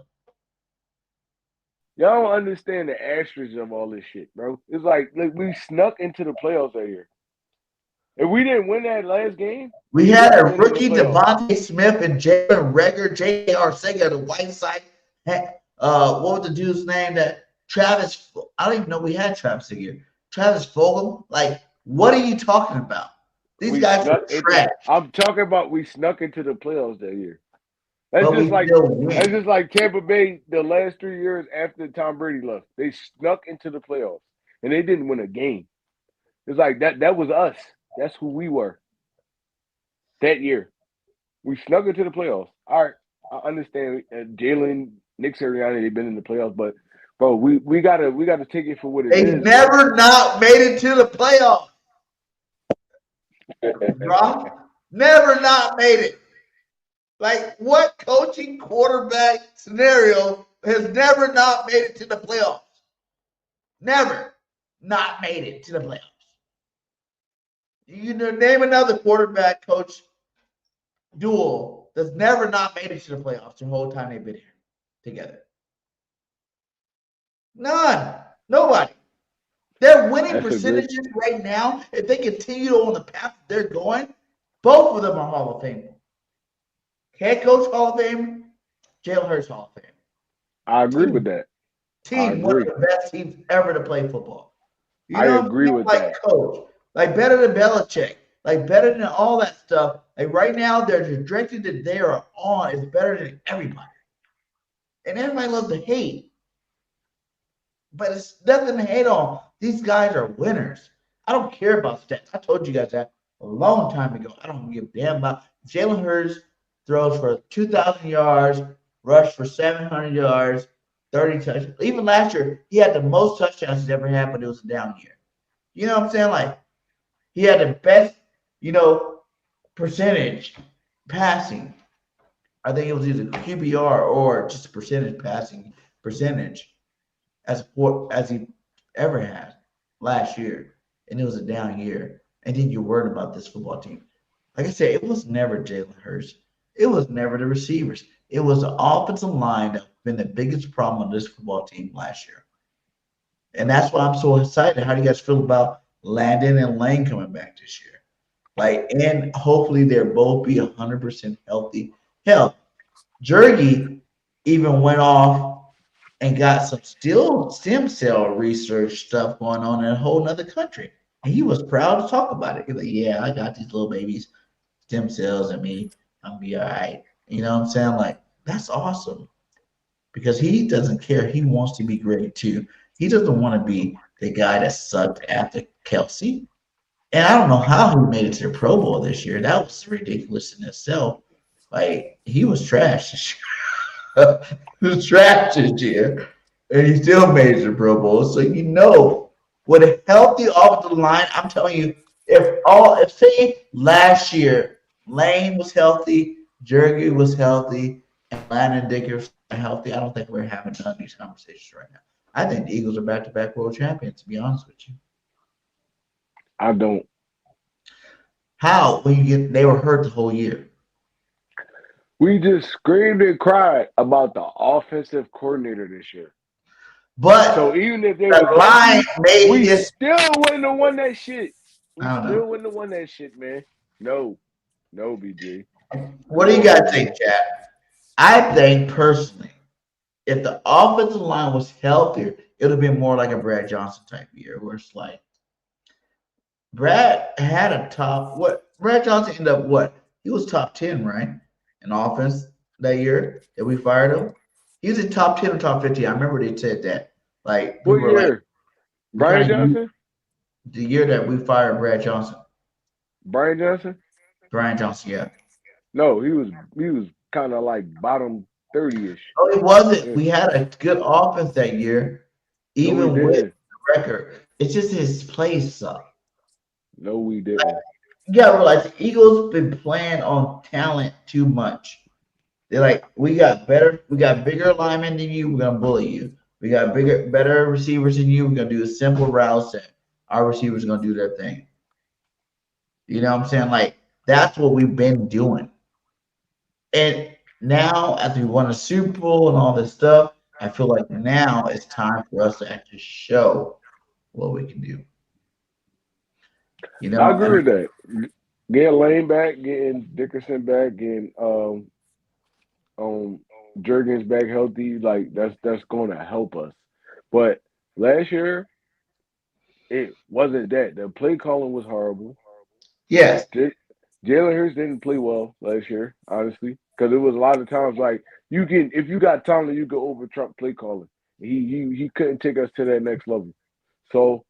Speaker 8: Y'all don't understand the asterisk of all this shit, bro. It's like we snuck into the playoffs that year. If we didn't win that last game,
Speaker 1: We had a
Speaker 8: would've been in
Speaker 1: rookie,
Speaker 8: the playoffs.
Speaker 1: Devontae Smith and Jalen Reagor, J.R. Sega, the white side. What was the dude's name? That Travis. I don't even know we had Travis here. Travis Fogel. Like, what are you talking about? These guys are trash.
Speaker 8: I'm talking about we snuck into the playoffs that year. That's
Speaker 1: But
Speaker 8: just
Speaker 1: we still win.
Speaker 8: that's just like Tampa Bay the last 3 years after Tom Brady left. They snuck into the playoffs and they didn't win a game. It's like that was us. That's who we were that year. We snuck into the playoffs. All right, I understand. Jalen, Nick Sirianni, they've been in the playoffs, but bro, we gotta take it for what it
Speaker 1: They
Speaker 8: is.
Speaker 1: never not made it to the playoffs. Bro, never not made it. Like, what coaching quarterback scenario has never not made it to the playoffs? Never not made it to the playoffs. You name another quarterback coach duel that's never not made it to the playoffs the whole time they've been here together. None. Nobody. Their winning percentages right now, if they continue on the path they're going, both of them are Hall of Fame. Head coach Hall of Fame, Jalen Hurts Hall of Fame.
Speaker 8: I agree with that.
Speaker 1: Team, one of the best teams ever to play football. You know
Speaker 8: I agree with
Speaker 1: like
Speaker 8: that.
Speaker 1: Coach, like better than Belichick, like better than all that stuff. Like right now, their trajectory that they are on is better than everybody. And everybody loves to hate. But it's nothing to hate on. These guys are winners. I don't care about stats. I told you guys that a long time ago. I don't give a damn about Jalen Hurts throws for 2,000 yards, rushed for 700 yards, 30 touchdowns. Even last year, he had the most touchdowns he's ever had, but it was a down year. You know what I'm saying? Like, he had the best, percentage passing. I think it was either QBR or just a percentage passing percentage as he ever had last year. And it was a down year. And then you're worried about this football team. Like I said, it was never Jalen Hurts. It was never the receivers. It was the offensive line that's been the biggest problem on this football team last year. And that's why I'm so excited. How do you guys feel about Landon and Lane coming back this year? Like, and hopefully they'll both be 100% healthy. Hell, Jergy even went off and got some stem cell research stuff going on in a whole nother country. And he was proud to talk about it. He's like, yeah, I got these little babies, stem cells in me. I'm be all right. You know what I'm saying? Like, that's awesome. Because he doesn't care. He wants to be great too. He doesn't want to be the guy that sucked after Kelsey. And I don't know how he made it to the Pro Bowl this year. That was ridiculous in itself. Like, he was trash this year. He was trash this year. And he still made it to the Pro Bowl. So with a healthy offensive line, I'm telling you, if say last year Lane was healthy, Jergy was healthy, and Landon Dickerson was healthy, I don't think we're having none of these conversations right now. I think the Eagles are back-to-back world champions, to be honest with you.
Speaker 8: I don't.
Speaker 1: How? They were hurt the whole year.
Speaker 8: We just screamed and cried about the offensive coordinator this year.
Speaker 1: But
Speaker 8: So even if they
Speaker 1: the
Speaker 8: was
Speaker 1: line
Speaker 8: healthy,
Speaker 1: made
Speaker 8: we
Speaker 1: this.
Speaker 8: still wouldn't have won that shit. We
Speaker 1: I don't
Speaker 8: still
Speaker 1: know.
Speaker 8: wouldn't have won that shit, man. No, BJ.
Speaker 1: What
Speaker 8: Come
Speaker 1: do you
Speaker 8: on,
Speaker 1: guys
Speaker 8: BJ.
Speaker 1: think, Chad? I think personally, if the offensive line was healthier, it would have been more like a Brad Johnson type year, where it's like Brad had a top. What Brad Johnson ended up what? He was top 10, right, in offense that year that we fired him. He was in top 10 or top 50. I remember they said that. Like
Speaker 8: What
Speaker 1: people were like,
Speaker 8: year?
Speaker 1: we
Speaker 8: Brian
Speaker 1: kind of
Speaker 8: Johnson?
Speaker 1: the year that we fired Brad Johnson,
Speaker 8: Brian Johnson?
Speaker 1: Brian Johnson. Yeah.
Speaker 8: No, he was kind of like bottom 30-ish.
Speaker 1: Oh, it wasn't.
Speaker 8: Yeah.
Speaker 1: We had a good offense that year,
Speaker 8: No, we
Speaker 1: even with
Speaker 8: didn't.
Speaker 1: the record. It's just his play sucked.
Speaker 8: No, we didn't.
Speaker 1: You gotta realize the Eagles been playing on talent too much. They're like, we got bigger linemen than you, we're gonna bully you. We got better receivers than you, we're gonna do a simple route set. Our receivers are gonna do their thing. You know what I'm saying? Like, that's what we've been doing. And now, as we won a Super Bowl and all this stuff, I feel like now it's time for us to actually show what we can do. You
Speaker 8: I
Speaker 1: know,
Speaker 8: agree with that. Getting Lane back, getting Dickerson back, getting Jurgens back healthy, like that's going to help us. But last year, it wasn't that. The play calling was horrible.
Speaker 1: yes,
Speaker 8: Jalen Hurts didn't play well last year, honestly, because it was a lot of times like you can, if you got talent, you can over Trump play calling. He couldn't take us to that next level. So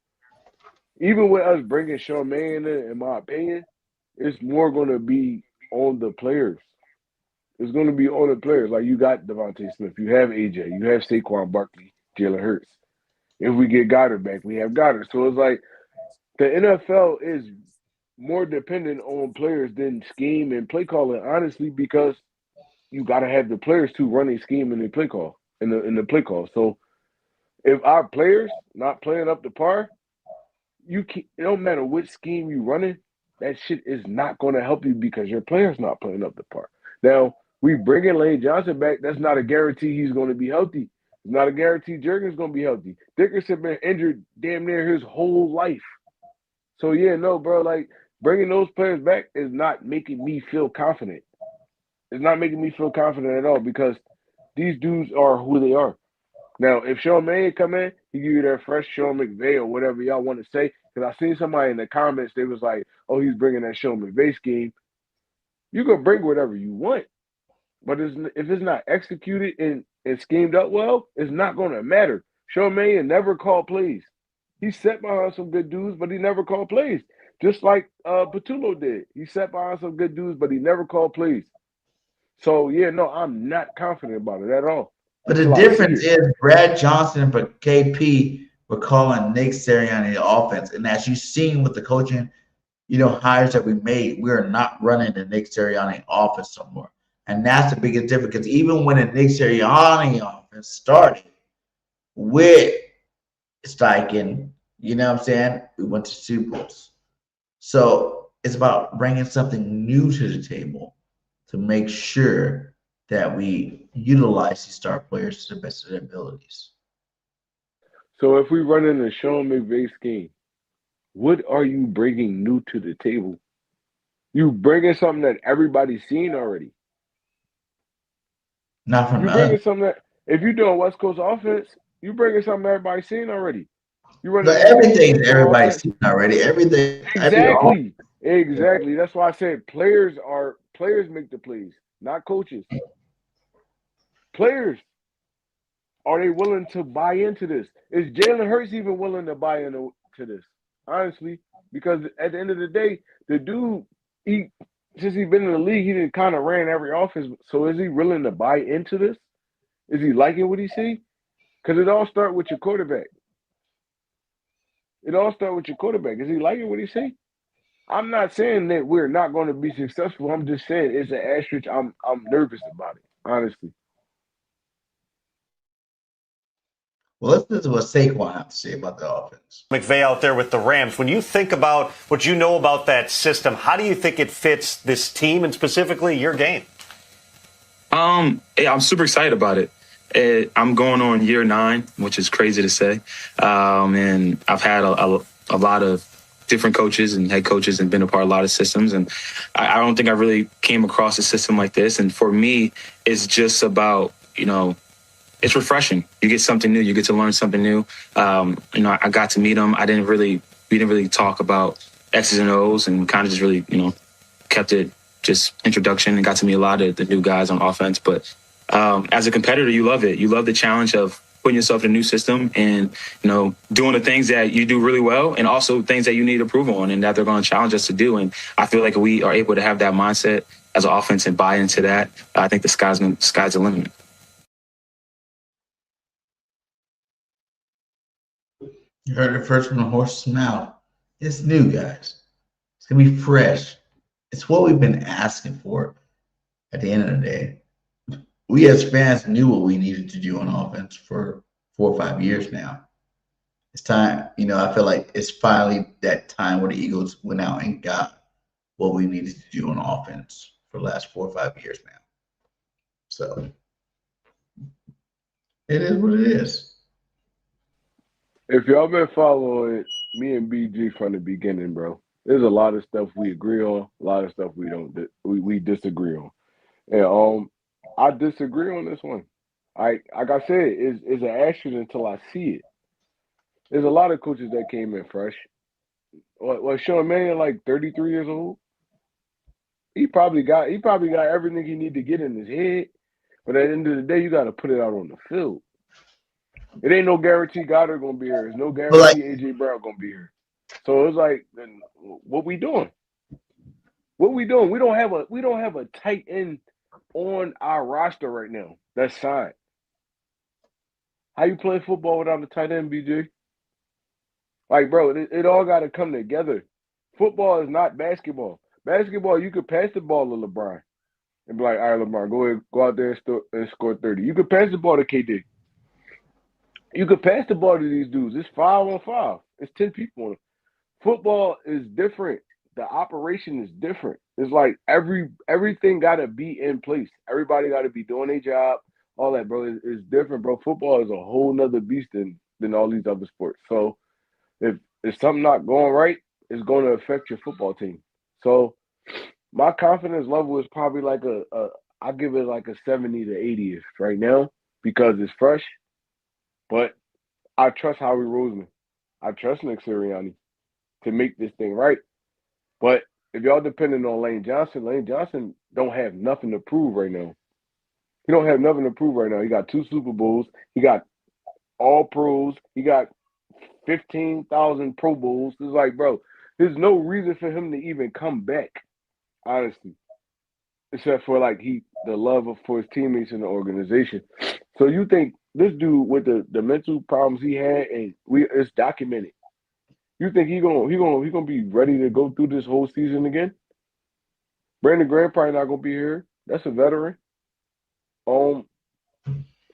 Speaker 8: even with us bringing Sean May in my opinion, it's more going to be on the players. It's going to be on the players. Like you got Devontae Smith, you have AJ, you have Saquon Barkley, Jalen Hurts. If we get Goddard back, we have Goddard. So it's like the NFL is more dependent on players than scheme and play calling, honestly, because you got to have the players to run a scheme in the play call in the play call. So if our players not playing up to par, it don't matter which scheme you running, that shit is not going to help you because your player's not playing up to par. Now we bringing Lane Johnson back. That's not a guarantee he's going to be healthy. It's not a guarantee Jurgens going to be healthy. Dickerson been injured damn near his whole life. So yeah, no, bro, like bringing those players back is not making me feel confident. It's not making me feel confident at all because these dudes are who they are. Now, if Sean May come in, he give you that fresh Sean McVay or whatever y'all want to say. Because I seen somebody in the comments, they was like, "Oh, he's bringing that Sean McVay scheme." You can bring whatever you want, but if it's not executed and schemed up well, it's not going to matter. Sean May never called plays. He sat behind some good dudes, but he never called plays. Just like Patullo did. He sat behind some good dudes, but he never called plays. So, yeah, no, I'm not confident about it at all.
Speaker 1: but the difference is Brad Johnson and KP were calling Nick Sirianni the offense, and as you've seen with the coaching, hires that we made, we are not running the Nick Sirianni offense no more, and that's the biggest difference. Because even when the Nick Sirianni offense started with Steichen, you know what I'm saying, we went to Super Bowls. So it's about bringing something new to the table to make sure that we utilize these star players to the best of their abilities.
Speaker 8: So if we run in the Sean McVay scheme, what are you bringing new to the table? You bringing something that everybody's seen already.
Speaker 1: Not from
Speaker 8: you
Speaker 1: us.
Speaker 8: bringing something that if you're doing West Coast offense, you bringing something everybody's seen already. You running
Speaker 1: But everything everybody's seen already. Everything.
Speaker 8: Exactly. That's why I said players make the plays, not coaches. Players. Are they willing to buy into this? Is Jalen Hurts even willing to buy into this? Honestly, because at the end of the day, the dude, since he's been in the league, he didn't kind of ran every offense. So is he willing to buy into this? Is he liking what he see? Because it all starts with your quarterback. Is he liking what he see? I'm not saying that we're not going to be successful. I'm just saying it's an asterisk. I'm nervous about it, honestly.
Speaker 1: Well, let's listen to what Saquon has to say about the offense.
Speaker 9: McVay out there with the Rams. When you think about what you know about that system, how do you think it fits this team and specifically your game?
Speaker 10: Yeah, I'm super excited about it. I'm going on year 9, which is crazy to say. And I've had a lot of different coaches and head coaches and been a part of a lot of systems. And I don't think I really came across a system like this. And for me, it's just about, it's refreshing. You get something new. You get to learn something new. I got to meet him. We didn't really talk about X's and O's, and kind of just really, kept it just introduction, and got to meet a lot of the new guys on offense. But as a competitor, you love it. You love the challenge of putting yourself in a new system and, doing the things that you do really well, and also things that you need approval on and that they're going to challenge us to do. And I feel like we are able to have that mindset as an offense and buy into that. I think the sky's the limit.
Speaker 1: You heard it first from the horse's mouth. It's new, guys. It's going to be fresh. It's what we've been asking for at the end of the day. We as fans knew what we needed to do on offense for 4 or 5 years now. It's time, I feel like it's finally that time where the Eagles went out and got what we needed to do on offense for the last 4 or 5 years now. So it is what it is.
Speaker 8: If y'all been following me and BG from the beginning, bro, there's a lot of stuff we agree on, a lot of stuff we disagree on. And I disagree on this one. Like I said, it's an action until I see it. There's a lot of coaches that came in fresh. What Sean Mannion, like 33 years old? He probably got everything he need to get in his head. But at the end of the day, you got to put it out on the field. It ain't no guarantee Goddard gonna be here. There's no guarantee AJ Brown gonna be here. So it's like, then what we doing? What we doing? We don't have a tight end on our roster right now that's signed. How you play football without a tight end, BJ? Like, bro, it all got to come together. Football is not basketball. Basketball, you could pass the ball to LeBron and be like, all right, LeBron, go out there and score 30. You could pass the ball to KD. You could pass the ball to these dudes. It's 5-on-5. It's 10 people on it. Football is different. The operation is different. It's like everything got to be in place. Everybody got to be doing their job. All that, bro, is different, bro. Football is a whole nother beast than all these other sports. So if something not going right, it's going to affect your football team. So my confidence level is probably like I give it like a 70 to 80 right now because it's fresh. But I trust Howie Roseman. I trust Nick Sirianni to make this thing right. But if y'all depending on Lane Johnson don't have nothing to prove right now. He don't have nothing to prove right now. He got 2 Super Bowls. He got all pros. He got 15,000 Pro Bowls. It's like, bro, there's no reason for him to even come back, honestly, except for like the love for his teammates in the organization. So you think this dude with the mental problems he had, and it's documented. You think he gonna be ready to go through this whole season again? Brandon Graham probably not gonna be here. That's a veteran.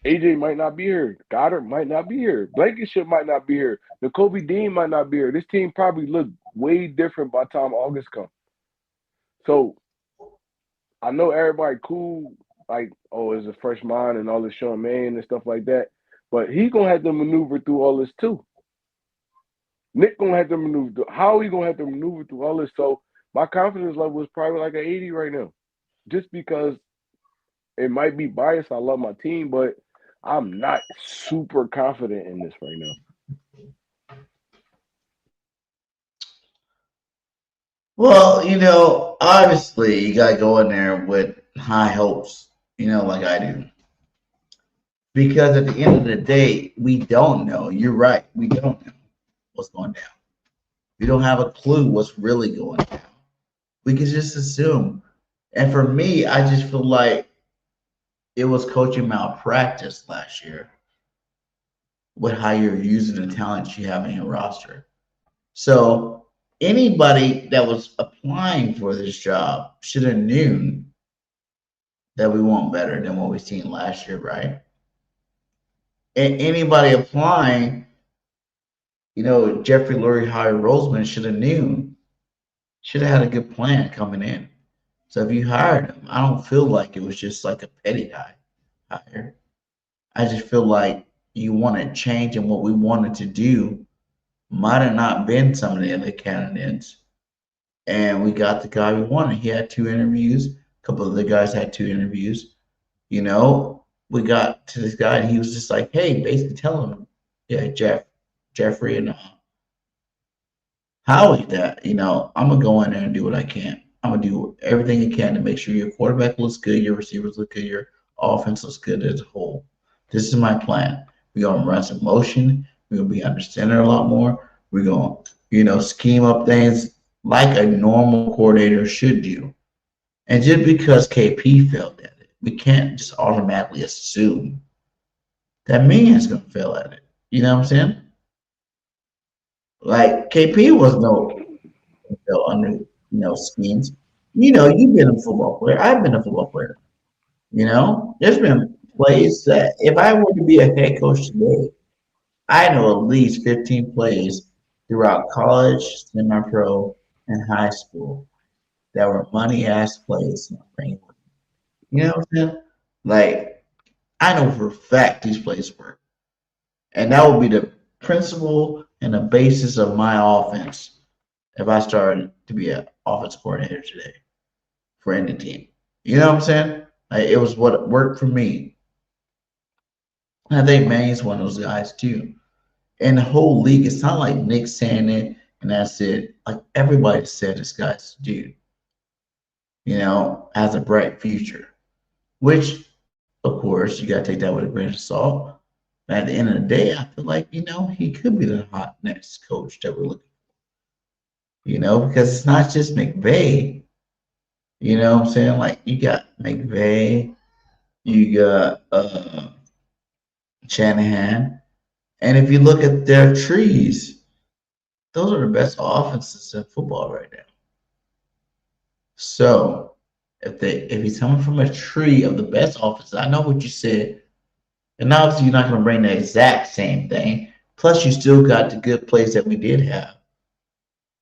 Speaker 8: AJ might not be here. Goddard might not be here. Blankenship might not be here. N'Kobe Dean might not be here. This team probably look way different by the time August comes. So I know everybody cool, like, it's a fresh mind and all this Sean Mannion and stuff like that. But he gonna have to maneuver through all this too. Nick gonna have to maneuver. Howie gonna have to maneuver through all this. So my confidence level is probably like an 80 right now, just because it might be biased. I love my team, but I'm not super confident in this right now.
Speaker 1: Well, obviously you gotta go in there with high hopes, like I do. Because at the end of the day, we don't know. You're right. We don't know what's going down. We don't have a clue what's really going down. We can just assume. And for me, I just feel like it was coaching malpractice last year with how you're using the talent you have in your roster. So anybody that was applying for this job should have known that we want better than what we've seen last year, right? And anybody applying, Jeffrey Lurie, Howie Roseman should have known, should have had a good plan coming in. So if you hired him, I don't feel like it was just like a petty hire. I just feel like you want to change, and what we wanted to do might have not been some of the other candidates. And we got the guy we wanted. He had 2 interviews. A couple of the guys had 2 interviews. We got to this guy, and he was just like, "Hey," basically telling him, "Yeah, Jeffrey, and Howie, that I'm gonna go in there and do what I can. I'm gonna do everything I can to make sure your quarterback looks good, your receivers look good, your offense looks good as a whole. This is my plan. We're gonna run some motion. We're gonna be understanding a lot more. We're gonna, scheme up things like a normal coordinator should do. And just because KP failed at it, we can't just automatically assume that Mannion's gonna fail at it. You know what I'm saying? Like KP was no under schemes. You've been a football player. I've been a football player. There's been plays that if I were to be a head coach today, I know at least 15 plays throughout college, semi-pro, and high school that were money ass plays. You know what I'm saying? Like I know for a fact these plays work, and that would be the principle and the basis of my offense if I started to be an offense coordinator today for any team. You know what I'm saying? Like, it was what worked for me. And I think Mannion's one of those guys too. And the whole league, it's not like Nick saying it and that's it. Like everybody said this guy's dude, has a bright future. Which, of course, you gotta take that with a grain of salt. But at the end of the day, I feel like, he could be the hot next coach that we're looking for. Because it's not just McVay. You know what I'm saying? Like you got McVay, you got Shanahan, and if you look at their trees, those are the best offenses in football right now. So if he's coming from a tree of the best offenses, I know what you said, and obviously you're not going to bring the exact same thing. Plus, you still got the good plays that we did have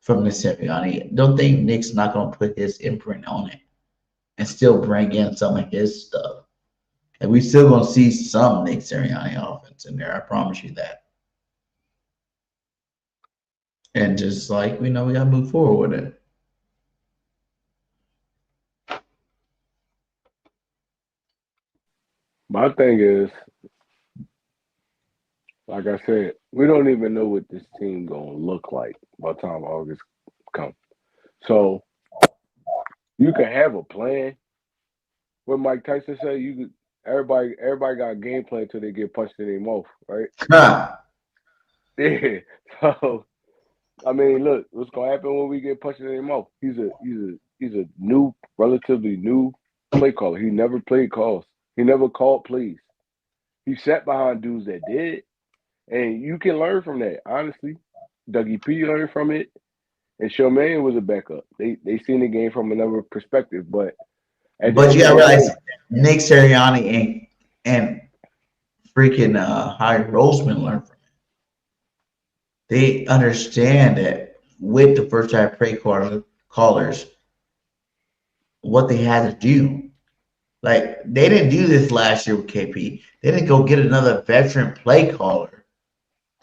Speaker 1: from the Sirianni. Don't think Nick's not going to put his imprint on it and still bring in some of his stuff. And we still going to see some Nick Sirianni offense in there. I promise you that. And just like we got to move forward with it.
Speaker 8: My thing is, like I said, we don't even know what this team gonna look like by the time August comes. So you can have a plan. What Mike Tyson said, you could everybody got a game plan until they get punched in their mouth, right? Yeah. So I mean, look, what's gonna happen when we get punched in their mouth? He's a new, relatively new play caller. He never played calls. He never called plays. He sat behind dudes that did, and you can learn from that. Honestly, Dougie P learned from it, and Showman was a backup. They seen the game from another perspective, but
Speaker 1: you gotta realize Nick Sirianni and freaking Howie Roseman learned from it. They understand that with the first time play callers, what they had to do. Like they didn't do this last year with KP. They didn't go get another veteran play caller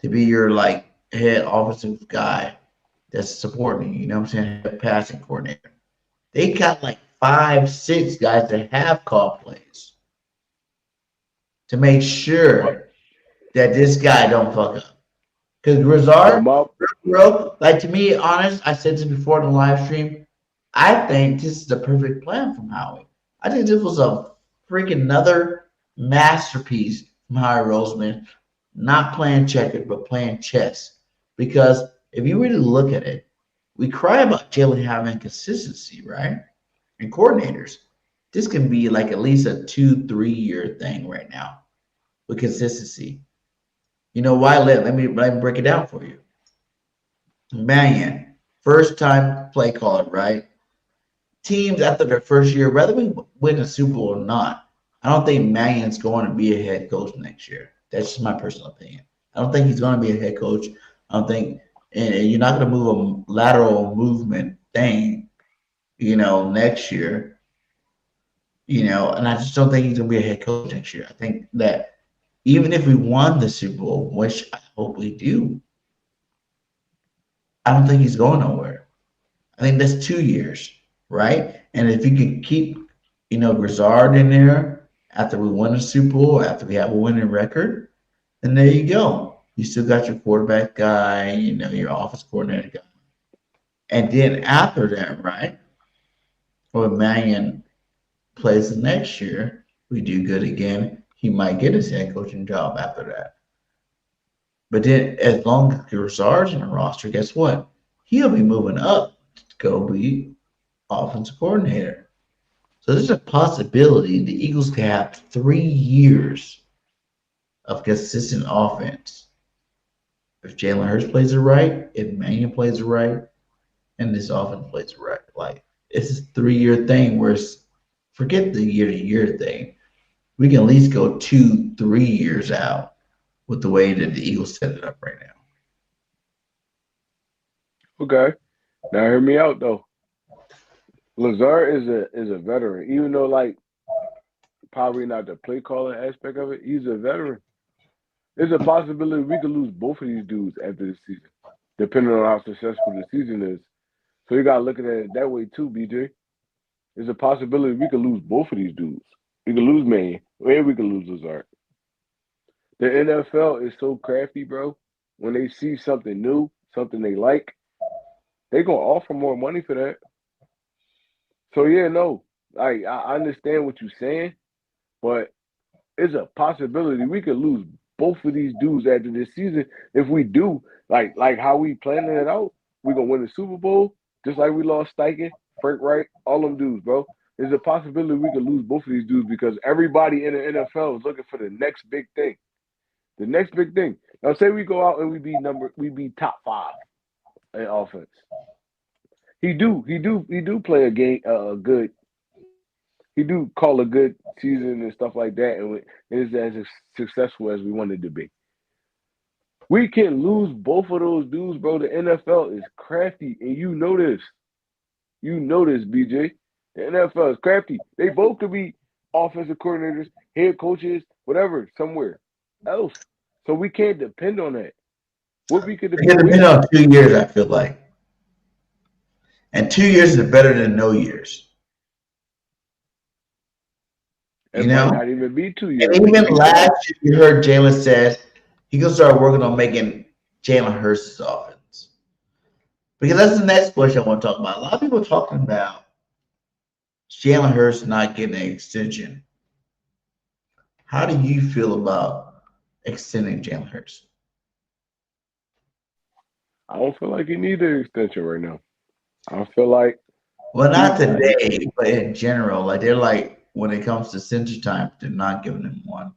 Speaker 1: to be your head offensive guy that's supporting you. You know what I'm saying? Head passing coordinator. They got 5, 6 guys that have called plays to make sure that this guy don't fuck up. Because Grizzard, bro, to me, honest, I said this before in the live stream. I think this is the perfect plan from Howie. I think this was a freaking another masterpiece from Howie Roseman, not playing checkers, but playing chess. Because if you really look at it, we cry about Jalen having consistency, right? And coordinators. This can be at least a 2-3 year thing right now with consistency. You know why? Let me break it down for you. Mannion, first time play caller, right? Teams after their first year, whether we win a Super Bowl or not, I don't think Mannion's going to be a head coach next year. That's just my personal opinion. I don't think he's going to be a head coach. I don't think, and you're not going to move a lateral movement thing, next year. And I just don't think he's going to be a head coach next year. I think that even if we won the Super Bowl, which I hope we do, I don't think he's going nowhere. I think that's 2 years, right? And if you could keep, Grizzard in there after we win a Super Bowl, after we have a winning record, then there you go. You still got your quarterback guy, your office coordinator guy. And then after that, right, when Mannion plays the next year, we do good again. He might get his head coaching job after that. But then, as long as Grizzard's in the roster, guess what? He'll be moving up to go be offensive coordinator. So there's a possibility the Eagles could have 3 years of consistent offense. If Jalen Hurts plays it right, if Mannion plays it right, and this offense plays it right. Like, it's a 3 year thing where forget the year-to-year thing. We can at least go 2-3 years out with the way that the Eagles set it up right now.
Speaker 8: Okay. Now hear me out though. Lazard is a veteran, even though like probably not the play calling aspect of it. He's a veteran. There's a possibility we could lose both of these dudes after this season, depending on how successful the season is. So you gotta look at it that way too, BJ. There's a possibility we could lose both of these dudes. We could lose Mannion, and we could lose Lazard. The NFL is so crafty, bro. When they see something new, something they like, they're gonna offer more money for that. So yeah, no, I understand what you're saying, but it's a possibility we could lose both of these dudes after this season. If we do, like how we planning it out, we're gonna win the Super Bowl, just like we lost Steichen, Frank Wright, all them dudes, bro. There's a possibility we could lose both of these dudes because everybody in the NFL is looking for the next big thing. The next big thing. Now, say we go out and we be top 5 in offense. He do play a game, good. He do call a good season and stuff like that, and is as successful as we wanted to be. We can lose both of those dudes, bro. The NFL is crafty, and you know this. You know this, BJ. The NFL is crafty. They both could be offensive coordinators, head coaches, whatever, somewhere else. So we can't depend on that. What we could
Speaker 1: depend on 2 years, I feel like. And 2 years is better than no years.
Speaker 8: It might not even be 2 years.
Speaker 1: And even last year, you heard Jalen said he's going to start working on making Jalen Hurts' offense. Because that's the next question I want to talk about. A lot of people are talking about Jalen Hurts not getting an extension. How do you feel about extending Jalen Hurts?
Speaker 8: I don't feel like he needs an extension right now. I feel like,
Speaker 1: well, not today, but in general, like they're like when it comes to center time, they're not giving him one.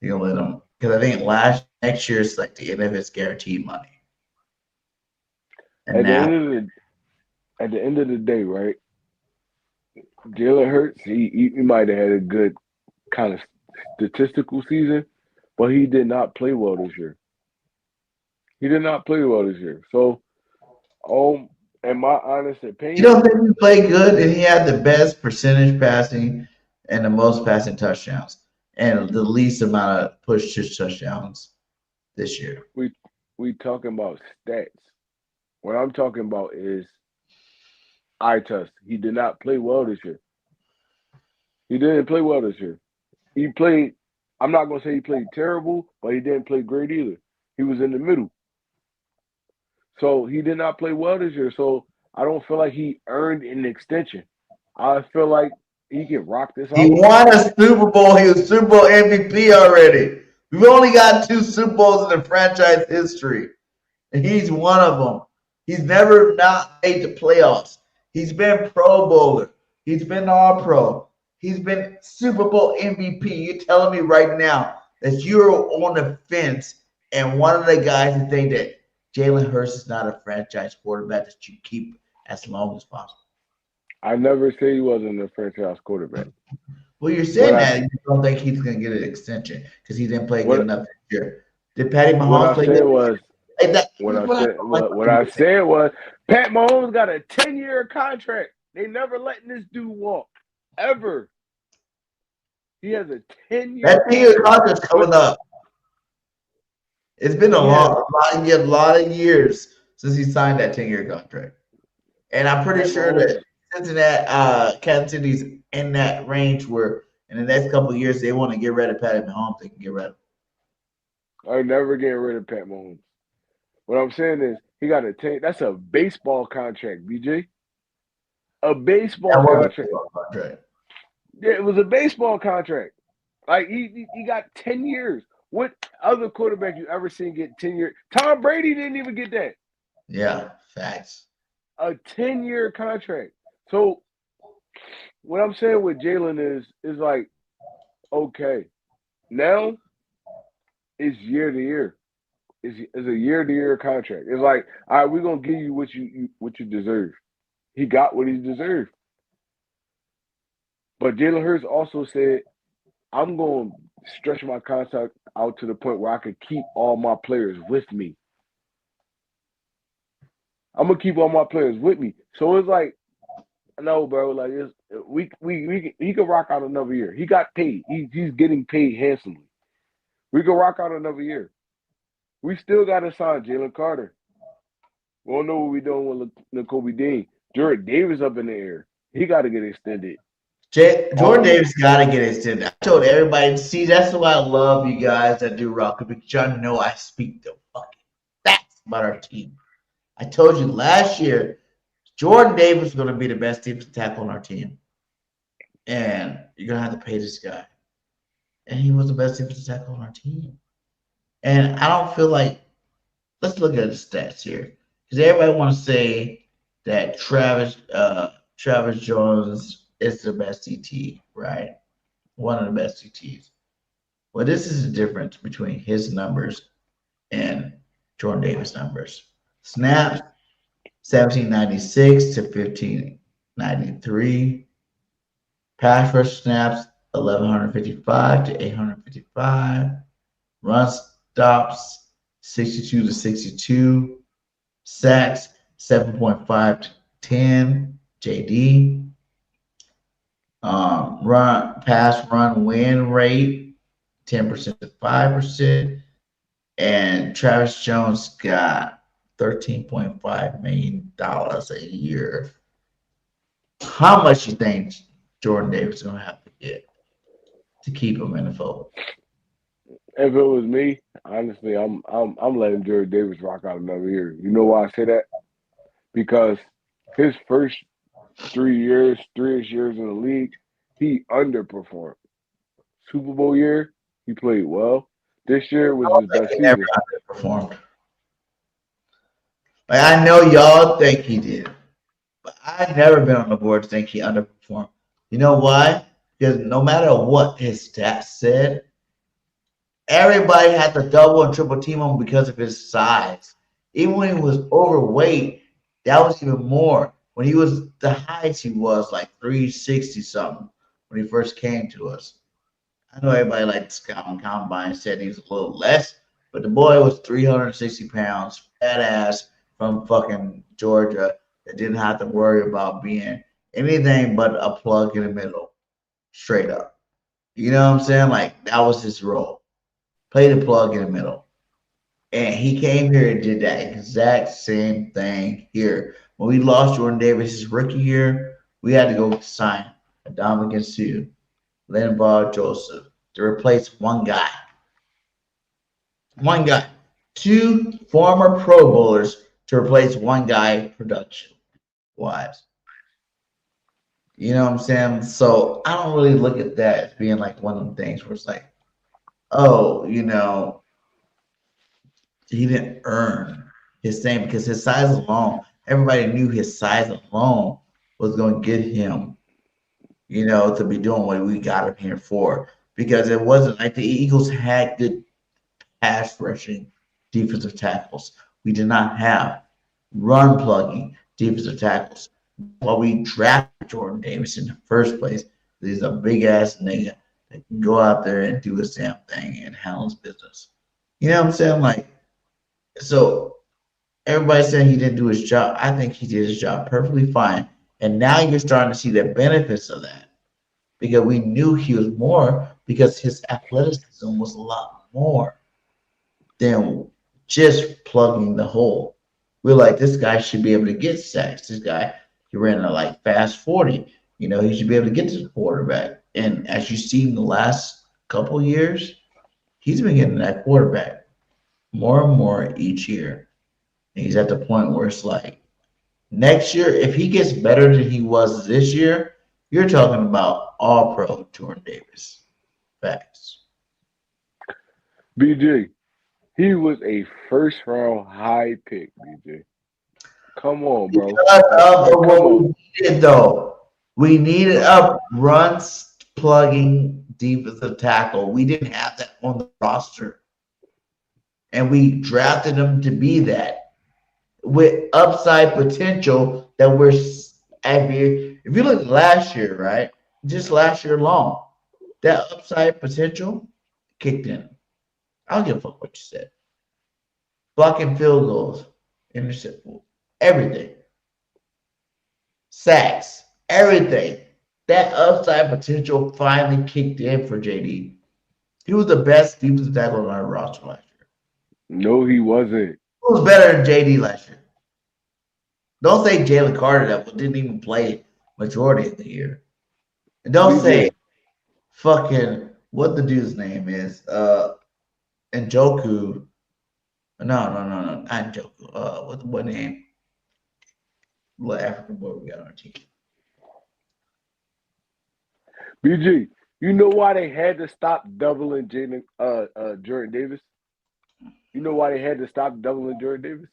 Speaker 1: They'll let him because I think next year is like the end of his guaranteed money. And
Speaker 8: at the end of the day, right? Jalen Hurts, he might have had a good kind of statistical season, but he did not play well this year. He did not play well this year. So, in my honest opinion,
Speaker 1: you don't think he played good and he had the best percentage passing and the most passing touchdowns and the least amount of push touchdowns this year.
Speaker 8: We talking about stats. What I'm talking about is eye test. He did not play well this year. He didn't play well this year. He played, I'm not going to say he played terrible, but he didn't play great either. He was in the middle. So he did not play well this year. So I don't feel like he earned an extension. I feel like he can rock this out.
Speaker 1: He won a Super Bowl. He was Super Bowl MVP already. We've only got 2 Super Bowls in the franchise history. And he's one of them. He's never not made the playoffs. He's been Pro Bowler. He's been All-Pro. He's been Super Bowl MVP. You're telling me right now that you're on the fence and one of the guys that think that Jalen Hurts is not a franchise quarterback that you keep as long as possible.
Speaker 8: I never say he wasn't a franchise quarterback.
Speaker 1: Well, you're saying that you don't think he's going to get an extension because he didn't play good enough this year. Did Patty Mahomes play good?
Speaker 8: What I said was Pat Mahomes got a 10-year contract. They never letting this dude walk ever. He has a 10-year.
Speaker 1: That 10-year contract's coming up. It's been a
Speaker 8: Yeah,
Speaker 1: lot of years since he signed that 10-year contract. And I'm pretty
Speaker 8: Pat
Speaker 1: sure
Speaker 8: Mahomes.
Speaker 1: that Cincinnati, Kansas City's in that range where in the next couple of years they want to get rid of Patty Mahomes, they can get rid of him.
Speaker 8: I'm never getting rid of Pat Mahomes. What I'm saying is he got a 10. That's a baseball contract, BJ. A
Speaker 1: That
Speaker 8: baseball
Speaker 1: was a
Speaker 8: contract.
Speaker 1: football contract.
Speaker 8: Yeah, it was a baseball contract. Like he got 10 years. What other quarterback you ever seen get 10 years? Tom Brady didn't even get that.
Speaker 1: Yeah, facts.
Speaker 8: A 10-year contract. So what I'm saying with Jalen is like, okay, now it's year to year. It's a year to year contract. It's like, all right, we're gonna give you what you deserve. He got what he deserved. But Jalen Hurts also said, I'm going to stretch my contract out to the point where I can keep all my players with me. I'm going to keep all my players with me. So it's like, no, bro, like he could rock out another year. He got paid. He's getting paid handsomely. We could rock out another year. We still got to sign Jalen Carter. We don't know what we're doing with N'Kobe Dean. Jordan Davis up in the air. He got to get extended.
Speaker 1: Jordan Davis got to get extended. I told everybody, see, that's why I love you guys that do rock because y'all know I speak the fucking facts about our team. I told you last year, Jordan Davis was going to be the best defensive tackle on our team. And you're going to have to pay this guy. And he was the best defensive tackle on our team. And I don't feel like, let's look at the stats here. Because everybody want to say that Travis Jones is the best CT, right? One of the best CTs. Well, this is the difference between his numbers and Jordan Davis' numbers. Snaps, 1796 to 1593. Pass rush snaps, 1155 to 855. Run stops, 62 to 62. Sacks, 7.5 to 10. JD. Run win rate, 10% to 5%. And Travis Jones got $13.5 million a year. How much you think Jordan Davis is going to have to get to keep him in the fold?
Speaker 8: If it was me, honestly, I'm letting Jordan Davis rock out another year. You know why I say that? Because his first 3-ish years in the league, he underperformed. Super Bowl year, he played well. This year was his best
Speaker 1: He never
Speaker 8: season.
Speaker 1: underperformed. Like, I know y'all think he did, but I've never been on the board to think he underperformed. You know why? Because no matter what his stats said, everybody had to double and triple team him because of his size. Even when he was overweight, that was even more. When he was the highest, he was like 360 something when he first came to us. I know everybody like Scout and Combine said he was a little less, but the boy was 360 pounds, fat ass from fucking Georgia that didn't have to worry about being anything but a plug in the middle, straight up. You know what I'm saying? Like that was his role. Play the plug in the middle. And he came here and did that exact same thing here. When we lost Jordan Davis' rookie year, we had to go sign Dominican Sue, Linval Joseph to replace one guy. One guy. Two former Pro Bowlers to replace one guy production wise. You know what I'm saying? So I don't really look at that as being like one of the things where it's like, oh, he didn't earn his thing because his size alone, everybody knew his size alone was going to get him, to be doing what we got him here for. Because it wasn't like the Eagles had good pass rushing defensive tackles. We did not have run plugging defensive tackles. While we drafted Jordan Davis in the first place, he's a big ass nigga that can go out there and do his damn thing and handle his business. You know what I'm saying? Like, so everybody saying he didn't do his job. I think he did his job perfectly fine. And now you're starting to see the benefits of that because we knew he was more because his athleticism was a lot more than just plugging the hole. We're like, this guy should be able to get sacks. This guy, he ran a like fast 40. You know, he should be able to get to the quarterback. And as you see in the last couple years, he's been getting that quarterback more and more each year. And he's at the point where it's like, next year, if he gets better than he was this year, you're talking about all pro Jordan Davis. Facts.
Speaker 8: BG, he was a first round high pick, BG. Come on, bro.
Speaker 1: Because of what we needed, though. We needed a runs plugging defensive tackle. We didn't have that on the roster. And we drafted him to be that with upside potential that we're, if you look last year, right? Just last year long, that upside potential kicked in. I don't give a fuck what you said. Blocking field goals, intercept, everything. Sacks, everything. That upside potential finally kicked in for JD. He was the best defensive tackle on our roster last year.
Speaker 8: No, he wasn't.
Speaker 1: He was better than JD last year. Don't say Jalen Carter that didn't even play majority of the year. And don't say fucking what the dude's name is. Njoku. No, not Njoku. What name? What African boy we got on our team?
Speaker 8: BG, you know why they had to stop doubling Jordan Davis? You know why they had to stop doubling Jordan Davis?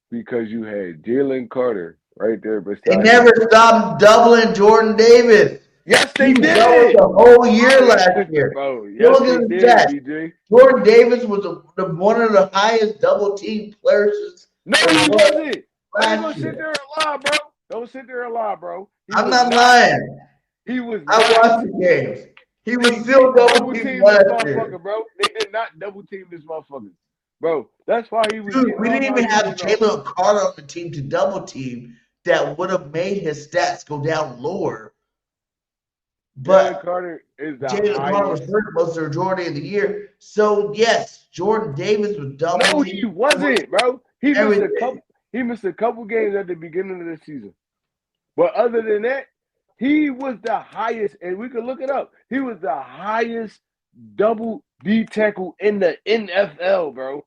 Speaker 8: Because you had Jalen Carter right there beside
Speaker 1: They never stopped doubling Jordan Davis.
Speaker 8: Yes, they did.
Speaker 1: The whole year last year.
Speaker 8: Bro, yes, they did, BG.
Speaker 1: Jordan Davis was one of the highest double team players.
Speaker 8: No, he wasn't. Don't sit there and lie, bro. Don't sit there and lie, bro.
Speaker 1: I'm not lying.
Speaker 8: He was.
Speaker 1: I watched the games. He was still double team last year,
Speaker 8: bro. They did not double team this motherfucker, bro. That's why he was.
Speaker 1: Dude, we didn't even have Jalen Carter on the team to double team. That would have made his stats go down lower. But
Speaker 8: Jalen Carter is the
Speaker 1: Jalen Carter was hurt most of the majority of the year. So yes, Jordan Davis was double.
Speaker 8: No, he wasn't, bro. He missed a couple games at the beginning of the season. But other than that, he was the highest, and we could look it up. He was the highest double D tackle in the NFL, bro.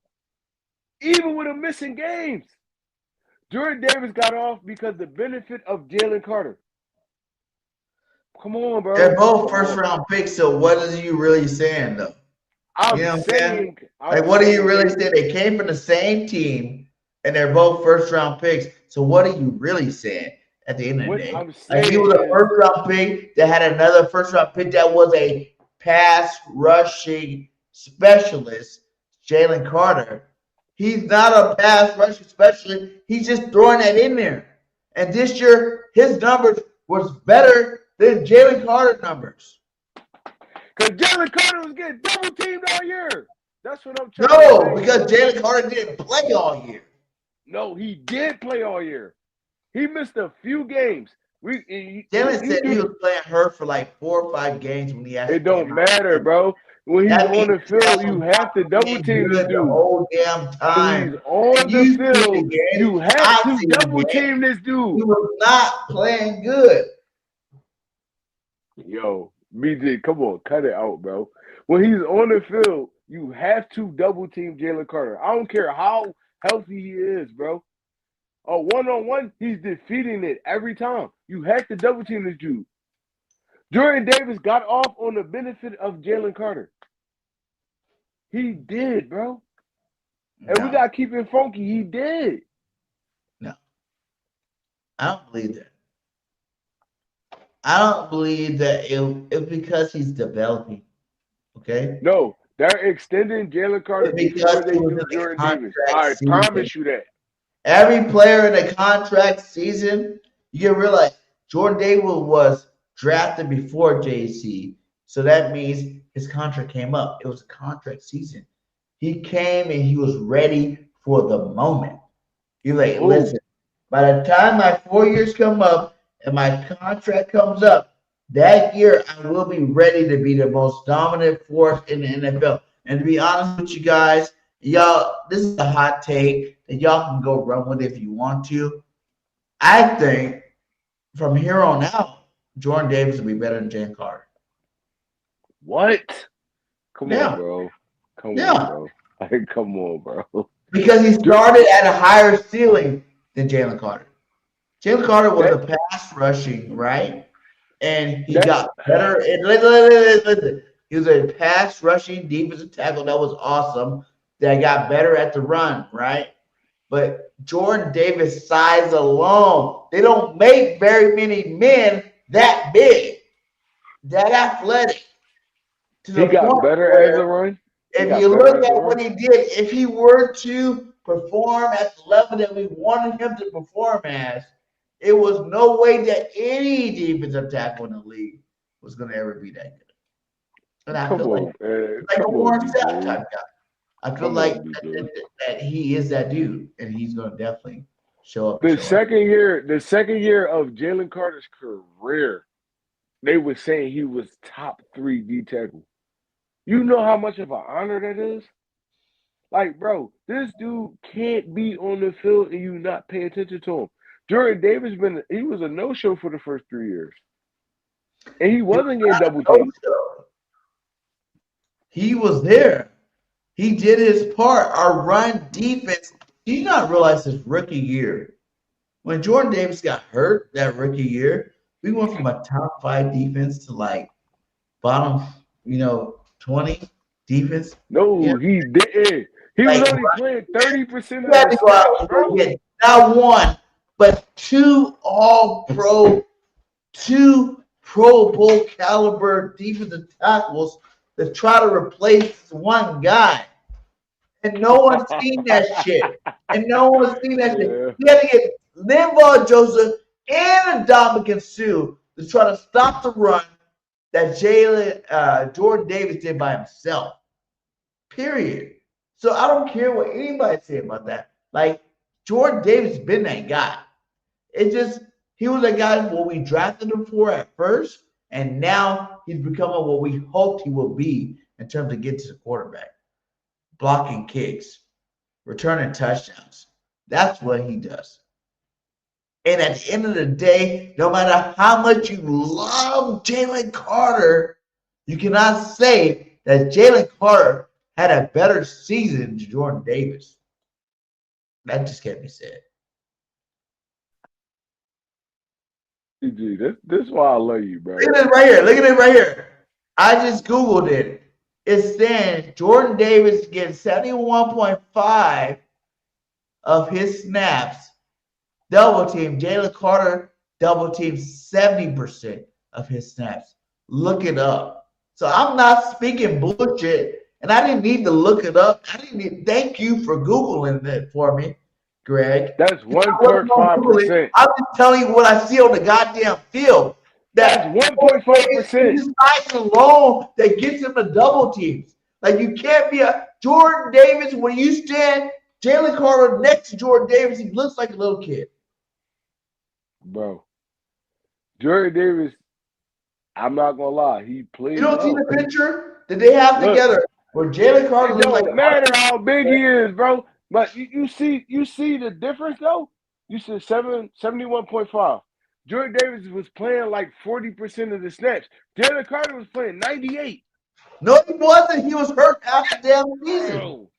Speaker 8: Even with him missing games. Jordan Davis got off because the benefit of Jalen Carter. Come on, bro.
Speaker 1: They're both first round picks, so what are you really saying, though? You know what I'm saying? Like, what are you really saying? They came from the same team, and they're both first round picks. So what are you really saying at the end of the day? Like, he was a first round pick that had another first round pick that was a pass rushing specialist, Jalen Carter. He's not a pass rushing specialist. He's just throwing that in there. And this year, his numbers was better than Jalen Carter numbers.
Speaker 8: Because Jalen Carter was getting double teamed all year. That's what I'm trying to say.
Speaker 1: No, because Jalen Carter didn't play all year.
Speaker 8: No, he did play all year. He missed a few games.
Speaker 1: Jalen said he was playing hurt for like 4 or 5 games when he actually.
Speaker 8: It don't matter, bro. When he's on the field, you have to double team this dude.
Speaker 1: The whole damn time.
Speaker 8: When he's on the field, you have to double team this dude.
Speaker 1: He was not playing good.
Speaker 8: Yo, BJ, come on, cut it out, bro. When he's on the field, you have to double team Jalen Carter. I don't care how healthy he is, bro. A one-on-one, he's defeating it every time. You have to double team this dude. Jordan Davis got off on the benefit of Jalen Carter. He did, bro. And we got to keep it funky. He did.
Speaker 1: No. I don't believe that. I don't believe that it's because he's developing. Okay?
Speaker 8: No, they're extending Jalen Carter before they do Jordan Davis. I promise you that.
Speaker 1: Every player in the contract season, you realize Jordan Davis was drafted before JC. So that means his contract came up. It was a contract season. He came and he was ready for the moment. He's like, listen, by the time my 4 years come up and my contract comes up, that year I will be ready to be the most dominant force in the NFL. And to be honest with you guys, y'all, this is a hot take that y'all can go run with if you want to. I think from here on out, Jordan Davis will be better than Jalen Carter.
Speaker 8: What? Come on,
Speaker 1: Yeah,
Speaker 8: bro. Come on,
Speaker 1: yeah.
Speaker 8: bro. Like, come on, bro.
Speaker 1: Because he started at a higher ceiling than Jalen Carter. Jalen Carter was
Speaker 8: That
Speaker 1: a pass rushing, right? And he
Speaker 8: that
Speaker 1: got better. Listen. He was a pass rushing defensive tackle that was awesome. That got better at the run, right? But Jordan Davis' size alone, they don't make very many men that big, that athletic, to
Speaker 8: he
Speaker 1: the
Speaker 8: got
Speaker 1: point
Speaker 8: better as a
Speaker 1: where
Speaker 8: run. He
Speaker 1: if
Speaker 8: got
Speaker 1: you
Speaker 8: better
Speaker 1: look
Speaker 8: as a
Speaker 1: at what
Speaker 8: run.
Speaker 1: he did, if he were to perform at the level that we wanted him to perform as, it was no way that any defensive tackle in the league was going to ever be that good. And I
Speaker 8: Come
Speaker 1: feel like
Speaker 8: on, man.
Speaker 1: like a
Speaker 8: Come on,
Speaker 1: Warren Sapp
Speaker 8: DJ.
Speaker 1: type guy. I feel
Speaker 8: Come
Speaker 1: like
Speaker 8: on, DJ.
Speaker 1: that he is that dude, and he's going to definitely show up and
Speaker 8: The
Speaker 1: show out.
Speaker 8: second year of Jalen Carter's career, they were saying he was top 3 D tackle. You know how much of an honor that is? Like, bro, this dude can't be on the field and you not pay attention to him. Jordan Davis he was a no-show for the first 3 years. And he
Speaker 1: He was
Speaker 8: wasn't getting
Speaker 1: not
Speaker 8: double
Speaker 1: a
Speaker 8: teamed.
Speaker 1: no-show. He was there. He did his part. Our run defense. Do you not realize his rookie year? When Jordan Davis got hurt that rookie year, we went from a top 5 defense to like bottom, 20 defense. You know,
Speaker 8: No, he didn't. He was
Speaker 1: like
Speaker 8: only playing 30%
Speaker 1: you
Speaker 8: of
Speaker 1: had
Speaker 8: the
Speaker 1: to go out
Speaker 8: snaps,
Speaker 1: and go
Speaker 8: bro.
Speaker 1: get not one, but 2 all-pro, 2 Pro Bowl caliber defensive tackles to try to replace one guy. And no one's seen that shit. And no one's seen that shit.
Speaker 8: Yeah.
Speaker 1: We had to get Linval Joseph and Dominican Sue to try to stop the run that Jordan Davis did by himself. Period. So I don't care what anybody say about that. Like Jordan Davis been that guy. It just he was a guy what we drafted him for at first, and now he's becoming what we hoped he will be in terms of getting to the quarterback, blocking kicks, returning touchdowns. That's what he does. And at the end of the day, no matter how much you love Jalen Carter, you cannot say that Jalen Carter had a better season than Jordan Davis. That just can't be said.
Speaker 8: DG, this is why I love you, bro.
Speaker 1: Look at this right here. Look at it right here. I just Googled it. It's saying Jordan Davis gets 71.5 of his snaps double team. Jalen Carter double team 70% of his snaps. Look it up. So I'm not speaking bullshit, and I didn't need to look it up. Thank you for Googling it for me, Greg.
Speaker 8: That's
Speaker 1: I wasn't gonna Google it.
Speaker 8: 1.5%.
Speaker 1: I'm just telling you what I see on the goddamn field.
Speaker 8: That's
Speaker 1: That
Speaker 8: 1.5%.
Speaker 1: his size alone that gets him the double teams. Like you can't be a Jordan Davis when you stand Jalen Carter next to Jordan Davis. He looks like a little kid.
Speaker 8: Bro. Jordan Davis, I'm not gonna lie, he played
Speaker 1: You don't see
Speaker 8: well.
Speaker 1: the picture that they have
Speaker 8: Look,
Speaker 1: together where Jalen Carter
Speaker 8: it
Speaker 1: looks like
Speaker 8: don't matter how big he is, bro. But you see the difference though? You said 71.5. Jordan Davis was playing like 40% of the snaps. Jalen Carter was playing 98.
Speaker 1: No, he wasn't. He was hurt half the damn season.
Speaker 8: Bro,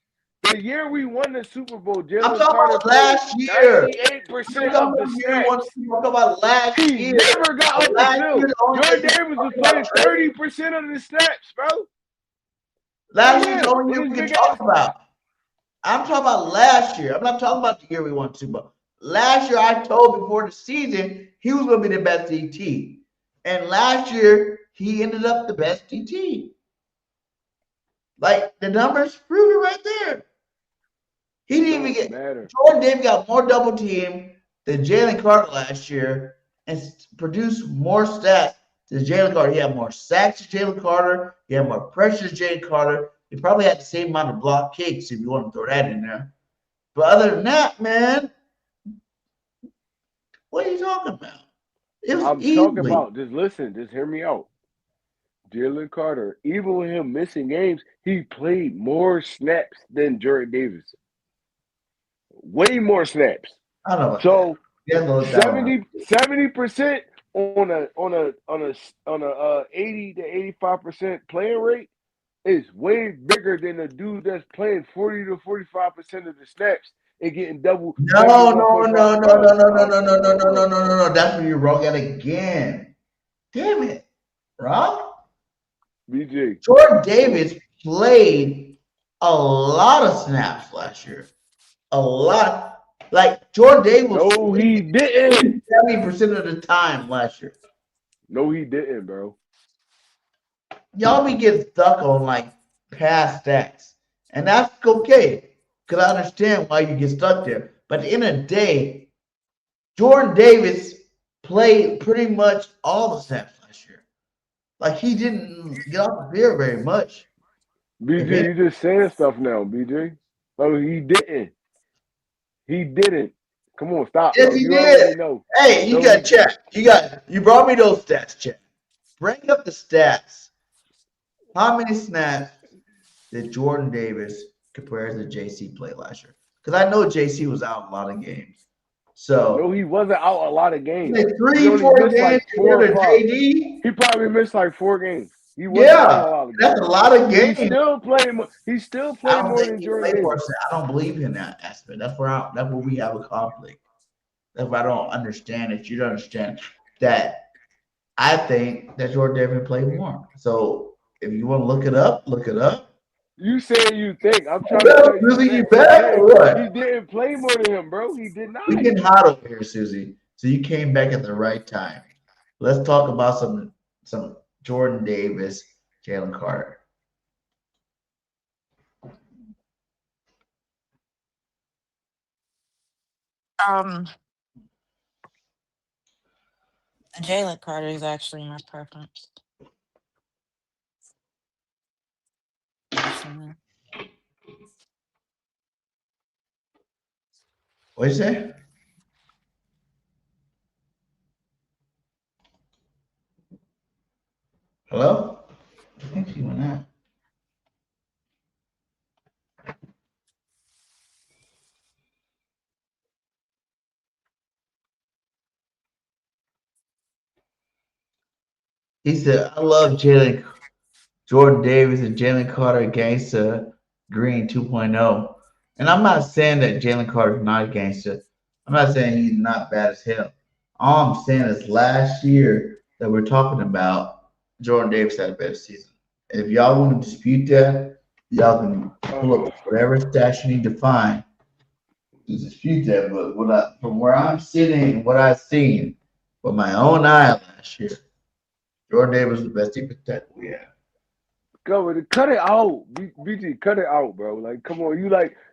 Speaker 8: the year we won the Super Bowl,
Speaker 1: I'm
Speaker 8: Jalen
Speaker 1: talking
Speaker 8: Carter
Speaker 1: about last
Speaker 8: played
Speaker 1: year.
Speaker 8: 98% of the snaps.
Speaker 1: I'm talking about last
Speaker 8: He
Speaker 1: year.
Speaker 8: never got off the
Speaker 1: Last
Speaker 8: field.
Speaker 1: year, the only
Speaker 8: Jordan
Speaker 1: thing
Speaker 8: Davis was
Speaker 1: we
Speaker 8: playing
Speaker 1: talking about
Speaker 8: 30% of the snaps, bro.
Speaker 1: last year's the
Speaker 8: Yeah,
Speaker 1: only
Speaker 8: with
Speaker 1: year
Speaker 8: his
Speaker 1: we can
Speaker 8: big
Speaker 1: talk
Speaker 8: ass.
Speaker 1: about. I'm talking about last year. I'm not talking about the year we won the Super Bowl. Last year, I told before the season he was going to be the best DT. And last year, he ended up the best DT. Like, the numbers prove it right there. He didn't even get
Speaker 8: Matter.
Speaker 1: Jordan Davis got more double team than Jalen Carter last year and produced more stats than Jalen Carter. He had more sacks than Jalen Carter. He had more pressure than Jalen Carter. He probably had the same amount of block kicks if you want to throw that in there. But other than that, man, what are you talking about? It was
Speaker 8: I'm
Speaker 1: easily.
Speaker 8: talking about, just listen, just hear me out. Jalen Carter, even with him missing games, he played more snaps than Jordan Davis. Way more snaps.
Speaker 1: I don't know about that.
Speaker 8: So
Speaker 1: Yeah, look that one up.
Speaker 8: 70% on a 80 to 85% playing rate is way bigger than a dude that's playing 40 to 45% of the snaps and getting double
Speaker 1: No, no, no, no, no, no, no, no, no, no, no, no, no, no, no. That's where you're wrong at again. Damn it, Rob.
Speaker 8: BJ.
Speaker 1: Jordan Davis played a lot of snaps last year. A lot. Like Jordan Davis
Speaker 8: No, he didn't.
Speaker 1: 70% of the time last year.
Speaker 8: No, he didn't, bro.
Speaker 1: Y'all be getting stuck on like past stats. And that's okay. Because I understand why you get stuck there. But at the end of the day, Jordan Davis played pretty much all the snaps last year. Like he didn't get off the field very much.
Speaker 8: BJ, you just saying stuff now, BJ. No, he didn't. He didn't. Come on, stop,
Speaker 1: Yes,
Speaker 8: bro.
Speaker 1: he
Speaker 8: You already
Speaker 1: did.
Speaker 8: know.
Speaker 1: Hey, you
Speaker 8: No,
Speaker 1: got check. You brought me those stats, check. Bring up the stats. How many snaps did Jordan Davis compare to JC play last year? Because I know JC was out a lot of games. So
Speaker 8: no, he wasn't out a lot of games.
Speaker 1: like
Speaker 8: He only
Speaker 1: 4
Speaker 8: missed
Speaker 1: games
Speaker 8: like 4 or
Speaker 1: compared to
Speaker 8: 5.
Speaker 1: JD.
Speaker 8: He probably missed like 4 games. He wasn't out
Speaker 1: Yeah,
Speaker 8: a lot of
Speaker 1: that's
Speaker 8: games.
Speaker 1: a lot of
Speaker 8: He
Speaker 1: games.
Speaker 8: still played more. He still
Speaker 1: I
Speaker 8: played
Speaker 1: don't
Speaker 8: more
Speaker 1: think
Speaker 8: than
Speaker 1: he
Speaker 8: Jordan
Speaker 1: played for
Speaker 8: Davis.
Speaker 1: us. I don't believe in that aspect. That's where we have a conflict. That's why I don't understand it. You don't understand that I think that Jordan Davis played more. So if you want to look it up, look it up.
Speaker 8: You say you think. I'm trying to
Speaker 1: Well,
Speaker 8: tell you
Speaker 1: Susie, you
Speaker 8: facts.
Speaker 1: bet or what?
Speaker 8: He didn't play more than him, bro. He did not.
Speaker 1: We getting hot over here, Susie. So you came back at the right time. Let's talk about some Jordan Davis, Jalen Carter.
Speaker 7: Um, Jalen Carter is actually my preference. Personally.
Speaker 1: What you say? Hello? I think she went out. He said, I love Jordan Davis and Jalen Carter gangsta Green 2.0. And I'm not saying that Jalen Carter is not a gangster. I'm not saying he's not bad as hell. All I'm saying is last year that we're talking about, Jordan Davis had a better season. And if y'all want to dispute that, y'all can pull up whatever stats you need to find to dispute that. But from where I'm sitting and what I've seen with my own eye last year, Jordan Davis was the best defensive tackle we have.
Speaker 8: Cut it out. BG, cut it out, bro. Like, come on.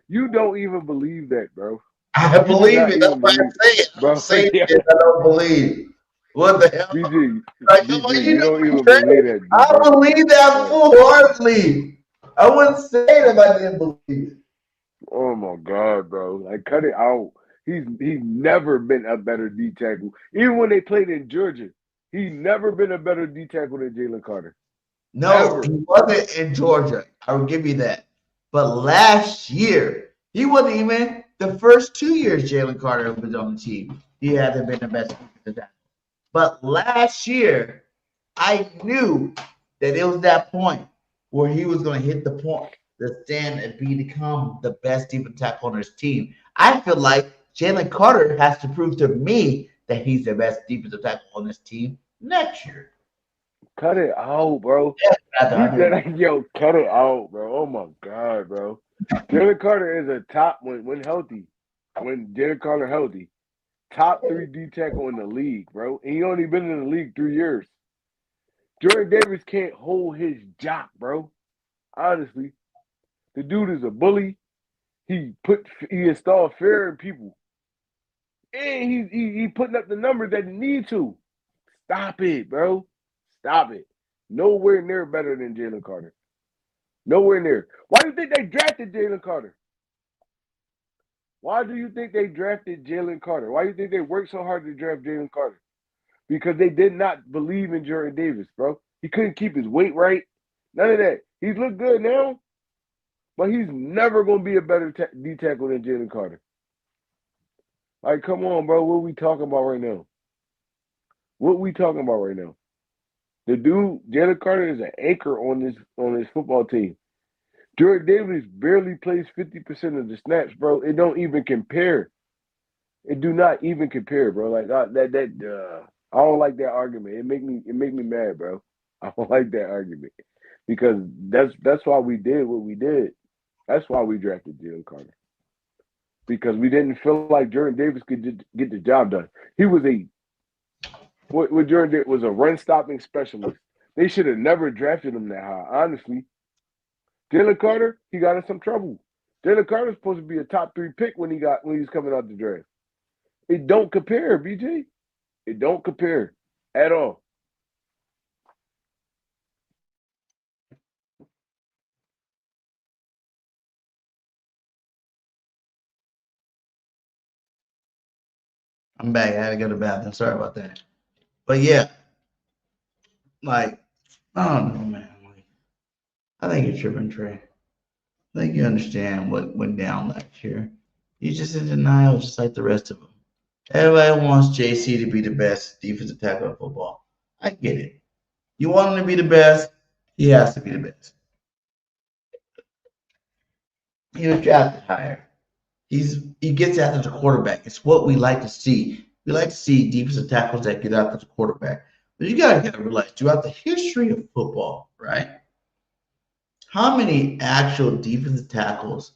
Speaker 8: You don't even believe that, bro.
Speaker 1: I
Speaker 8: You do
Speaker 1: believe
Speaker 8: not
Speaker 1: it. That's
Speaker 8: even
Speaker 1: why I
Speaker 8: believe
Speaker 1: say it. I
Speaker 8: bro.
Speaker 1: don't say
Speaker 8: Yeah.
Speaker 1: it. I don't believe. What the hell?
Speaker 8: BG,
Speaker 1: Like, come on, you
Speaker 8: you
Speaker 1: know
Speaker 8: don't
Speaker 1: me,
Speaker 8: even
Speaker 1: Trey.
Speaker 8: believe that,
Speaker 1: I
Speaker 8: BJ.
Speaker 1: believe that
Speaker 8: Like,
Speaker 1: full-heartedly. I wouldn't say it if I didn't believe it.
Speaker 8: oh my God, bro. Like, cut it out. He's never been a better D tackle. Even when they played in Georgia, he's never been a better D tackle than Jalen Carter.
Speaker 1: No,
Speaker 8: Ever.
Speaker 1: he wasn't in Georgia. I will give you that. But last year, he wasn't even the first 2 years Jalen Carter was on the team. He hasn't been the best defensive tackle. But last year, I knew that it was that point where he was going to hit the point, the stand, and become the best defensive tackle on his team. I feel like Jalen Carter has to prove to me that he's the best defensive tackle on this team next year.
Speaker 8: Cut it out, bro. Yo, cut it out, bro. Oh my God, bro. Jalen Carter is a top when healthy. When Jalen Carter healthy, top 3 D tackle in the league, bro. And he only been in the league 3 years. Jordan Davis can't hold his jock, bro. Honestly, the dude is a bully. He installed fear in people, and he putting up the numbers that he need to. Stop it, bro. Stop it. Nowhere near better than Jalen Carter. Nowhere near. Why do you think they drafted Jalen Carter? Why do you think they drafted Jalen Carter? Why do you think they worked so hard to draft Jalen Carter? Because they did not believe in Jordan Davis, bro. He couldn't keep his weight right. None of that. He's looked good now, but he's never going to be a better D tackle than Jalen Carter. Like, come on, bro. What are we talking about right now? What we talking about right now? The dude, Jalen Carter, is an anchor on this football team. Jordan Davis barely plays 50% of the snaps, bro. It don't even compare. It do not even compare, bro. Like I don't like that argument. It make me mad, bro. I don't like that argument because that's why we did what we did. That's why we drafted Jalen Carter because we didn't feel like Jordan Davis could get the job done. He was what Jordan did was a run stopping specialist. They should have never drafted him that high, honestly. Jalen Carter, he got in some trouble. Jalen Carter's supposed to be a top 3 pick when he's coming out the draft. It don't compare, BJ. It don't compare at all.
Speaker 1: I'm back. I had to go to the bathroom. Sorry about that. But yeah, like, I don't know, man. Like, I think you're tripping, Trey. I think you understand what went down last year. You're just in denial, just like the rest of them. Everybody wants JC to be the best defensive tackle in football. I get it. You want him to be the best, he has to be the best. He was drafted higher. He gets after the quarterback. It's what we like to see. We like to see defensive tackles that get after the quarterback. But you gotta realize throughout the history of football, right? How many actual defensive tackles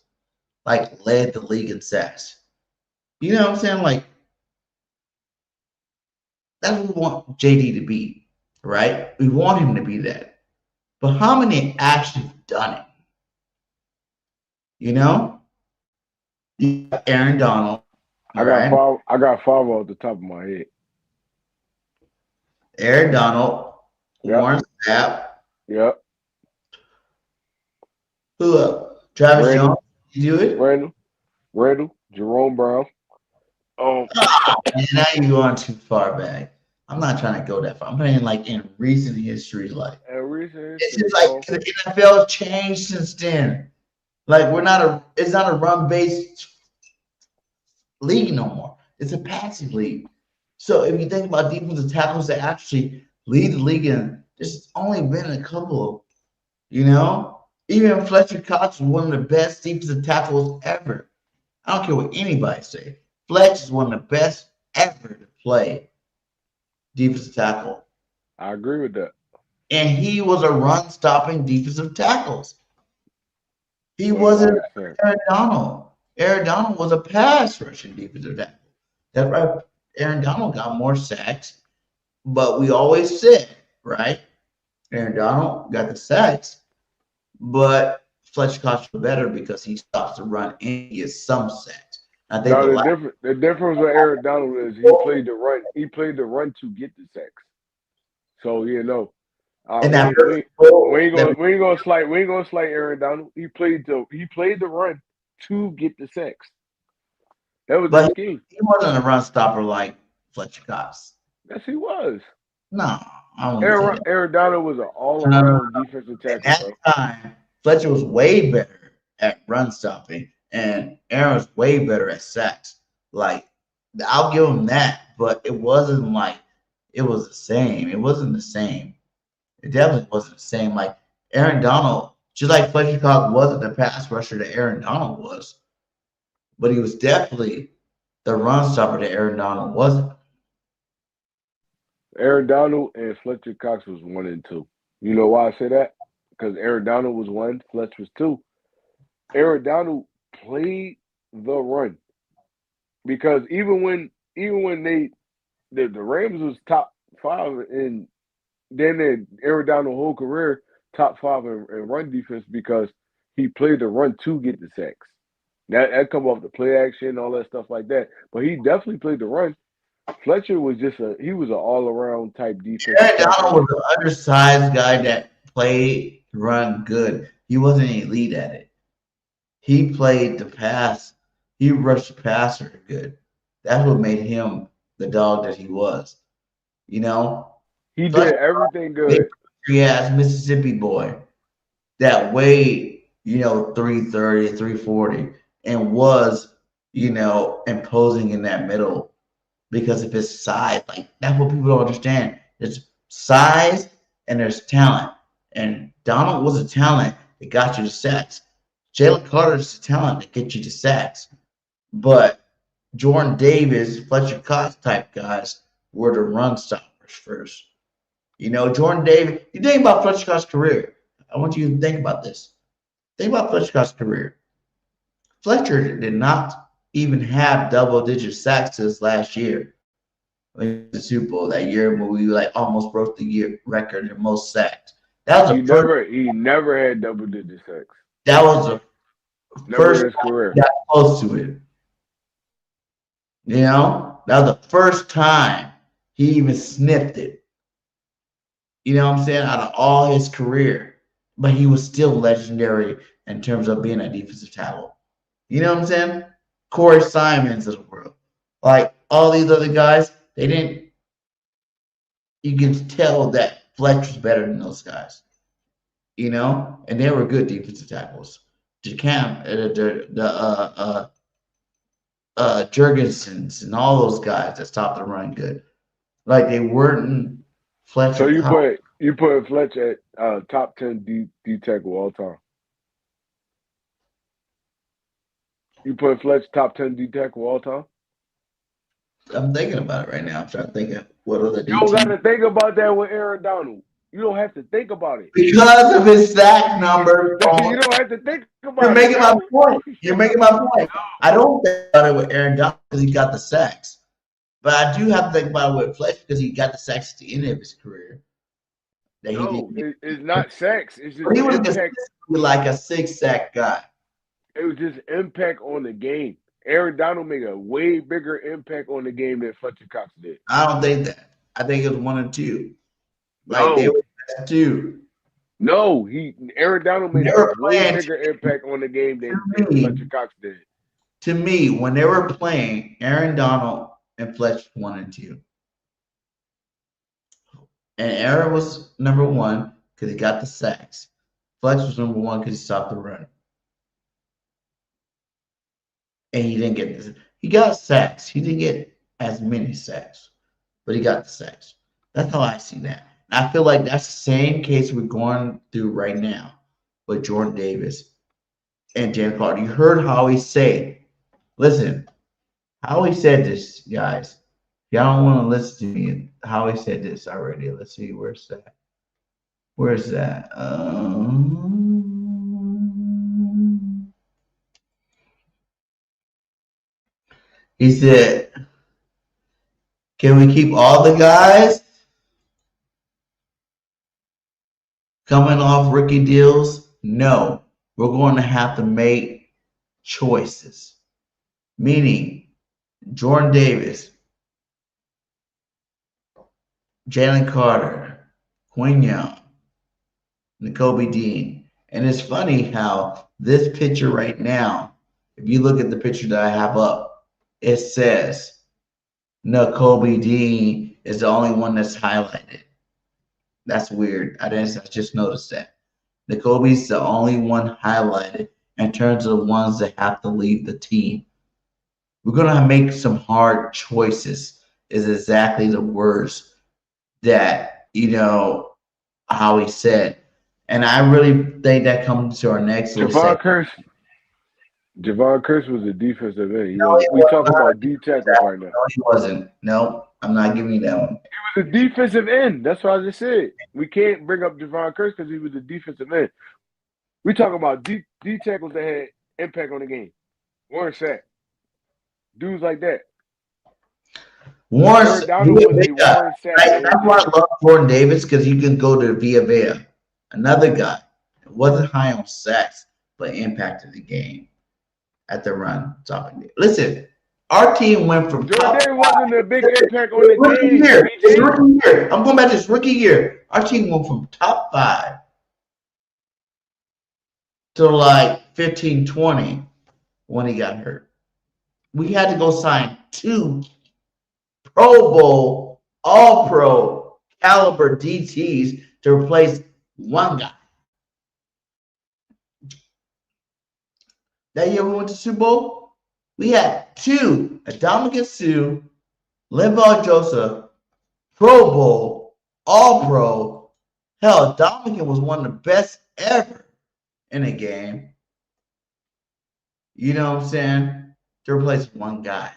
Speaker 1: like led the league in sacks? You know what I'm saying? Like that's what we want JD to be, right? We want him to be that. But how many actually done it? You know? You got Aaron Donald.
Speaker 8: I got five off the top of my head.
Speaker 1: Aaron Donald,
Speaker 8: Yep.
Speaker 1: Warren Sapp.
Speaker 8: Yep.
Speaker 1: Who Travis
Speaker 8: Randall.
Speaker 1: Jones? You do it?
Speaker 8: Randall, Jerome Brown.
Speaker 1: And now you're going too far back. I'm not trying to go that far. I'm playing like in recent history, like it's just like the NFL changed since then. Like it's not a run-based league no more. It's a passive league. So if you think about defensive tackles that actually lead the league, and there's only been a couple, you know? Even Fletcher Cox was one of the best defensive tackles ever. I don't care what anybody say. Fletch is one of the best ever to play defensive tackle.
Speaker 8: I agree with that.
Speaker 1: And he was a run-stopping defensive tackle. He wasn't Aaron Donald. Aaron Donald was a pass-rushing defensive tackle. That's right. Aaron Donald got more sacks, but we always said, right? Aaron Donald got the sacks, but Fletcher Cox was better because he stops the run and he gets some sacks. I think
Speaker 8: the difference with Aaron Donald is he played the run. He played the run to get the sacks. So we ain't gonna slight Aaron Donald. He played the run to get the sacks. That was the scheme.
Speaker 1: He wasn't a run stopper like Fletcher Cox.
Speaker 8: Yes, he was.
Speaker 1: No,
Speaker 8: Aaron Donald was an all-around defensive tackle.
Speaker 1: At the time, Fletcher was way better at run stopping, and Aaron was way better at sacks. Like, I'll give him that, but it wasn't like it was the same. It wasn't the same. It definitely wasn't the same. Like Aaron Donald, just like Fletcher Cox wasn't the pass rusher that Aaron Donald was, but he was definitely the run stopper that Aaron Donald wasn't.
Speaker 8: Aaron Donald and Fletcher Cox was 1 and 2. You know why I say that? Because Aaron Donald was 1, Fletcher was 2. Aaron Donald played the run because even when the Rams was top 5 and then Aaron Donald's whole career top 5 in run defense because he played the run to get the sacks. That come off the play action, all that stuff like that. But he definitely played the run. Fletcher was he was an all-around type defense.
Speaker 1: Aaron Donald was an undersized guy that played the run good. He wasn't elite at it. He played the pass. He rushed the passer good. That's what made him the dog that he was. You know?
Speaker 8: He did everything good.
Speaker 1: ass Mississippi boy that weighed, 330, 340, and was, imposing in that middle because of his size. Like, that's what people don't understand. There's size and there's talent. And Donald was a talent that got you to sacks. Jalen Carter's a talent that gets you to sacks. But Jordan Davis, Fletcher Cox type guys were the run stoppers first. Jordan Davis, you think about Fletcher Cox's career. I want you to think about this. Think about Fletcher Cox's career. Fletcher did not even have double-digit sacks this last year. In the Super Bowl that year when we almost broke the year record in most sacks. That was
Speaker 8: He never had double-digit sacks.
Speaker 1: That was the first
Speaker 8: in his career.
Speaker 1: Got close to it. That was the first time he even sniffed it. You know what I'm saying? Out of all his career. But he was still legendary in terms of being a defensive tackle. You know what I'm saying? Corey Simons of the world. Like all these other guys, they didn't. You can tell that Fletcher's better than those guys. And they were good defensive tackles. Jurgensons and all those guys that stopped the run good. Like they weren't Fletcher.
Speaker 8: So you put Fletcher at top 10 D tackle all time. You put Fletcher top 10 D tackle all time.
Speaker 1: I'm thinking about it right now. I'm trying to think of what other.
Speaker 8: You don't got to think about that with Aaron Donald. You don't have to think about it
Speaker 1: because of his sack number.
Speaker 8: You don't have to think about it.
Speaker 1: You're making my point. You're making my point. I don't think about it with Aaron Donald because he got the sacks, but I do have to think about it with Fletcher because he got the sacks at the end of his career.
Speaker 8: It's not sacks. It's just
Speaker 1: he was
Speaker 8: impact.
Speaker 1: Like a 6-sack guy.
Speaker 8: It was just impact on the game. Aaron Donald made a way bigger impact on the game than Fletcher Cox did.
Speaker 1: I don't think that. I think it was 1 and 2. Like they were 2.
Speaker 8: No, Aaron Donald made a way bigger impact on the game than Fletcher Cox did.
Speaker 1: To me, when they were playing, Aaron Donald and Fletcher 1 and 2. And Aaron was number 1 because he got the sacks. Fletcher was number 1 because he stopped the run. And he didn't get this. He got sacks. He didn't get as many sacks, but he got the sacks. That's how I see that. And I feel like that's the same case we're going through right now with Jordan Davis and Jalen Carter. You heard Howie say, listen, Howie said this, guys. Y'all don't want to listen to me. Howie said this already. Let's see, where's that? Where's that? He said, can we keep all the guys coming off rookie deals? No. We're going to have to make choices. Meaning, Jordan Davis, Jalen Carter, Quinn Young, Nakobe Dean. And it's funny how this picture right now, if you look at the picture that I have up, it says Nakobe Dean is the only one that's highlighted. That's weird. I just noticed that. Nakobe's the only one highlighted in terms of the ones that have to leave the team. We're going to make some hard choices is exactly the words that, Howie said. And I really think that comes to our next
Speaker 8: Javon Curse was a defensive end. We talking about D tackle right now.
Speaker 1: No, he wasn't. No, I'm not giving you that one.
Speaker 8: He was a defensive end. That's what I just said. We can't bring up Javon Curse because he was a defensive end. We talking about D tackles that had impact on the game. Warren Sapp. Dudes like that.
Speaker 1: Warren Sapp. That's why I love Jordan Davis because you can go to Villa. Another guy. It wasn't high on sacks, but impacted the game. At the run, listen. Our team went from
Speaker 8: Jordan wasn't a big impact on the
Speaker 1: game. Rookie year. I'm going back to this rookie year. Our team went from top 5 to like 15, 20 when he got hurt. We had to go sign 2 Pro Bowl, All-Pro caliber DTs to replace one guy. That year we went to Super Bowl, we had two, Adamika Sue, Linval Joseph, Pro Bowl, All Pro. Hell, Dominican was one of the best ever in a game. You know what I'm saying? To replace one guy.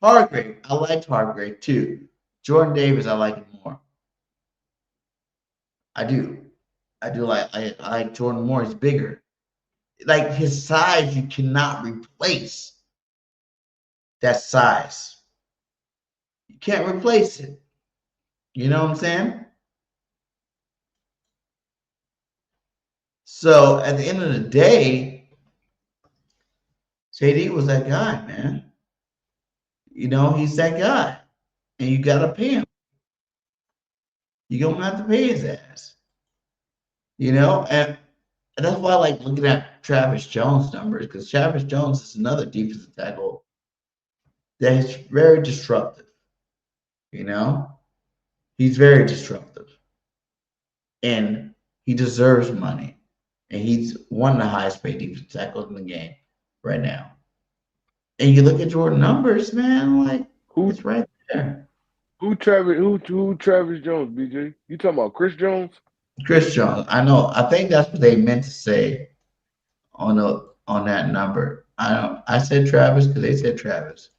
Speaker 1: Hargrave, I liked Hargrave too. Jordan Davis, I like him more. I do. I like Jordan more. He's bigger. Like his size, you cannot replace that size. You can't replace it. You know what I'm saying? So at the end of the day, JD was that guy, man. You know, he's that guy. And you got to pay him. You don't have to pay his ass. You know, and that's why I like looking at Travis Jones' numbers, because Travis Jones is another defensive tackle that is very disruptive. You know, he's very disruptive. And he deserves money. And he's one of the highest paid defensive tackles in the game right now. And you look at Jordan numbers, man, like it's right there.
Speaker 8: Who Travis Jones, BJ? You talking about Chris Jones?
Speaker 1: Chris Jones. I know. I think that's what they meant to say on that number. I said Travis because they said Travis.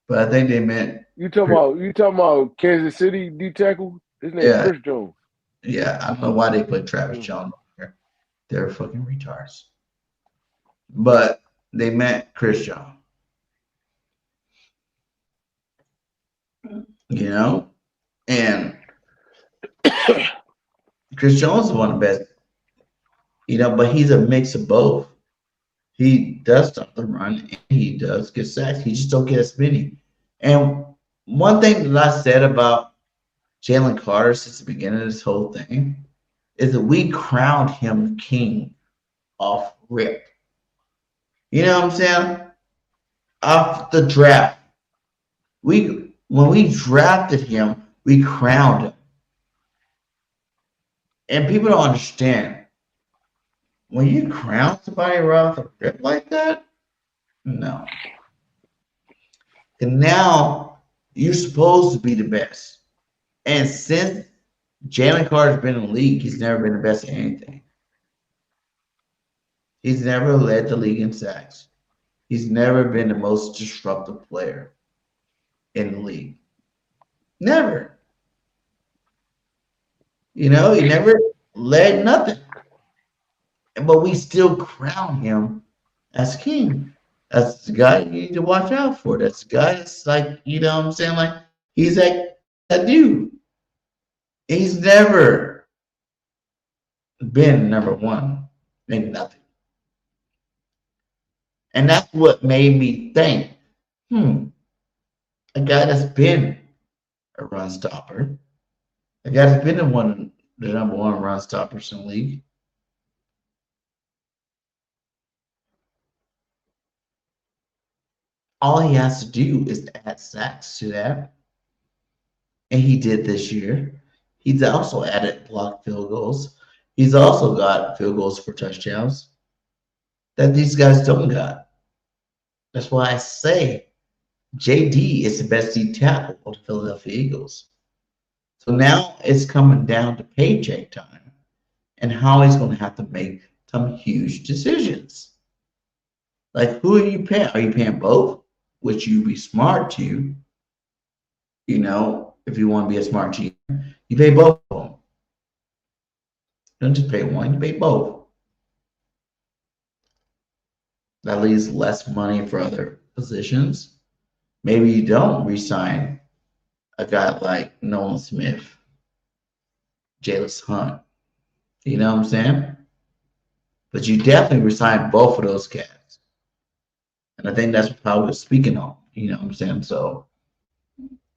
Speaker 1: But I think they meant
Speaker 8: you talking about Kansas City D tackle? His name is Chris Jones.
Speaker 1: Yeah, I don't know why they put Travis Jones on there. They're fucking retards. But they meant Chris Jones. You know? And Chris Jones is one of the best. You know, but he's a mix of both. He does stop the run and he does get sacks. He just don't get as many. And one thing that I said about Jalen Carter since the beginning of this whole thing is that we crowned him king off rip. You know what I'm saying? Off the draft. When we drafted him, we crowned him. And people don't understand. When you crown somebody off the rip like that, no. And now you're supposed to be the best. And since Jalen Carter's been in the league, he's never been the best at anything. He's never led the league in sacks. He's never been the most disruptive player in the league. Never. You know, he never led nothing. But we still crown him as king. That's the guy you need to watch out for. That's the guy that's like, you know what I'm saying? Like, he's that dude. He's never been number one in nothing. And that's what made me think, a guy that's been a run stopper, a guy that's been the number one run stoppers in the league, all he has to do is add sacks to that. And he did this year. He's also added blocked field goals. He's also got field goals for touchdowns that these guys don't got. That's why I say JD is the best D tackle of the Philadelphia Eagles. So now it's coming down to paycheck time and how he's going to have to make some huge decisions. Like, who are you paying? Are you paying both? Which you'd be smart to, you know, if you want to be a smart GM. You pay both of them. You don't just pay one, you pay both. That leaves less money for other positions. Maybe you don't re-sign a guy like Nolan Smith, Jalis Hunt. You know what I'm saying? But you definitely re-sign both of those cats. And I think that's how we're speaking on. You know what I'm saying? So,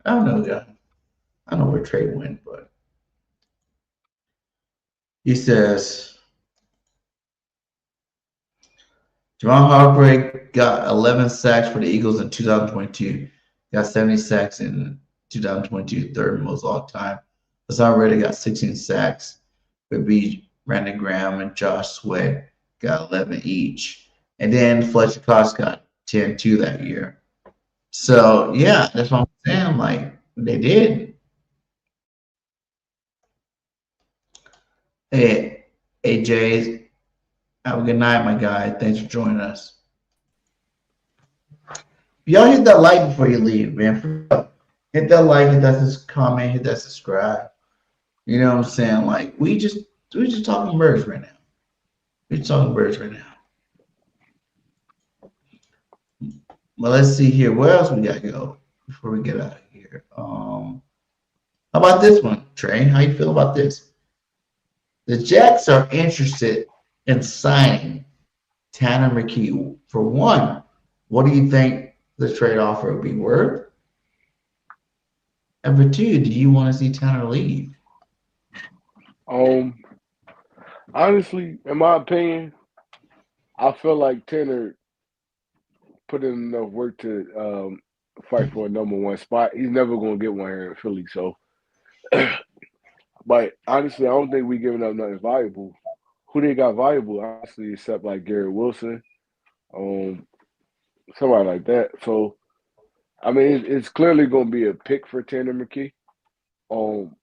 Speaker 1: I don't know, guys. I don't know where Trey went, but he says Javon Hargrave got 11 sacks for the Eagles in 2022. Got 70 sacks in 2022, third most all time has already got 16 sacks. But B. Brandon Graham and Josh Sweat got 11 each. And then Fletcher Cox got 10 too that year. So, yeah, that's what I'm saying. Like, they did. Hey, AJ, have a good night, my guy. Thanks for joining us. Y'all hit that like before you leave, man. Hit that like, hit that comment, hit that subscribe. You know what I'm saying? Like we just talking birds right now. We're talking birds right now. Well, let's see here. Where else we gotta go before we get out of here? How about this one, Trey? How you feel about this? The Jacks are interested in signing Tanner McKee. For one, what do you think the trade offer would be worth? And for two, do you want to see Tanner leave?
Speaker 8: Honestly, in my opinion, I feel like Tanner put in enough work to fight for a #1 spot. He's never going to get one here in Philly. So, but honestly, I don't think we giving up nothing valuable. Who they got valuable, honestly, except like Garrett Wilson, um, somebody like that. So, I mean, it's clearly going to be a pick for Tanner McKee. Um,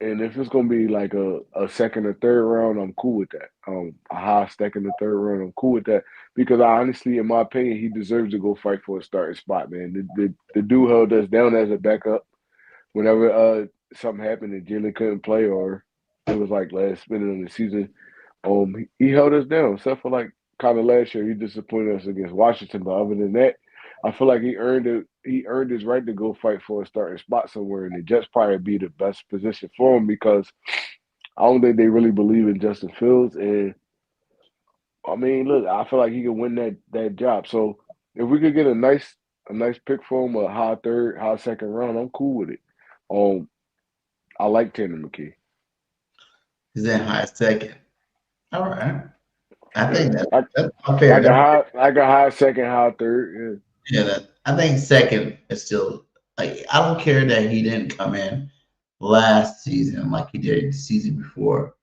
Speaker 8: and if it's going to be like a second or third round, I'm cool with that. A high second or third round, I'm cool with that because I honestly, in my opinion, he deserves to go fight for a starting spot, man. The dude held us down as a backup whenever something happened and Jalen couldn't play or it was like last minute of the season. He held us down, except for like kind of last year. He disappointed us against Washington, but other than that, I feel like he earned it. He earned his right to go fight for a starting spot somewhere, and the Jets probably be the best position for him because I don't think they really believe in Justin Fields. And I mean, look, I feel like he could win that job. So if we could get a nice pick for him, a high third, high second round, I'm cool with it. I like Tanner McKee.
Speaker 1: He's in high second. All right. I
Speaker 8: Yeah,
Speaker 1: think
Speaker 8: like
Speaker 1: that's fair.
Speaker 8: like a high second, high third.
Speaker 1: I think second is still like I don't care that he didn't come in last season like he did the season before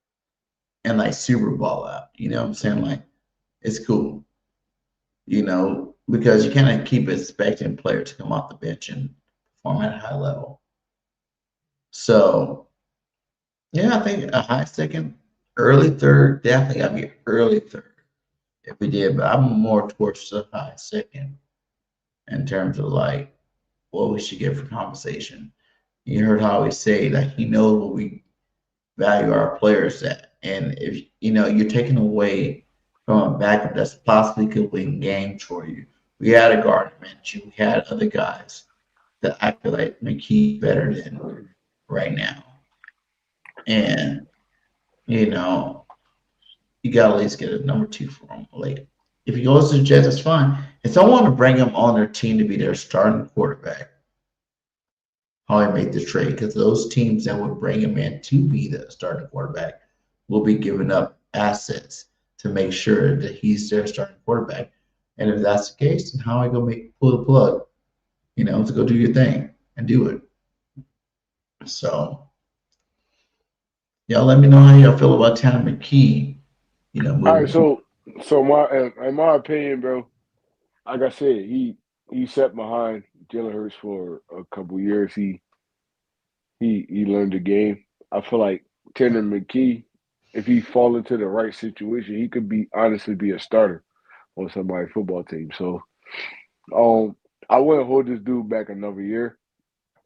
Speaker 1: and like Super Bowl out. You know what I'm saying? Like it's cool. Because you kind of keep expecting players to come off the bench and perform at a high level. So yeah, I think a high second, early third, definitely gotta be early third if we did, but I'm more towards the high second in terms of like what we should get for compensation. You heard Howie say that he knows what we value our players at. And if you're taking away from a backup that's possibly could win games for you. We had a guard mention, we had other guys that I feel like McKee better than right now. And you gotta at least get a #2 for him. Like if he goes to the Jets, that's fine. If someone to bring him on their team to be their starting quarterback, probably make the trade because those teams that would bring him in to be the starting quarterback will be giving up assets to make sure that he's their starting quarterback. And if that's the case, then how I go pull the plug, to go do your thing and do it. So y'all let me know how y'all feel about Tanner McKee,
Speaker 8: All
Speaker 1: moving
Speaker 8: right, so in my opinion, bro, like I said, he sat behind Jalen Hurts for a couple years. He learned the game. I feel like Tanner McKee, if he fall into the right situation, he could honestly be a starter on somebody's football team. So I wouldn't hold this dude back another year.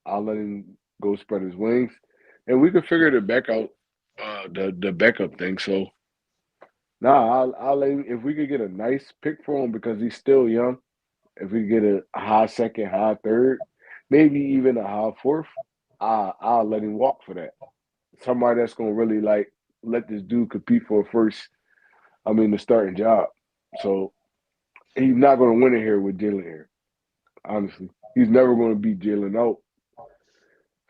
Speaker 8: I'll let him go spread his wings, and we could figure the back out the backup thing. So I'll let him if we could get a nice pick for him because he's still young. If we get a high second, high third, maybe even a high fourth, I'll let him walk for that. Somebody that's gonna really like let this dude compete for the starting job. So he's not gonna win it here with Jalen here. Honestly, he's never gonna beat Jalen out.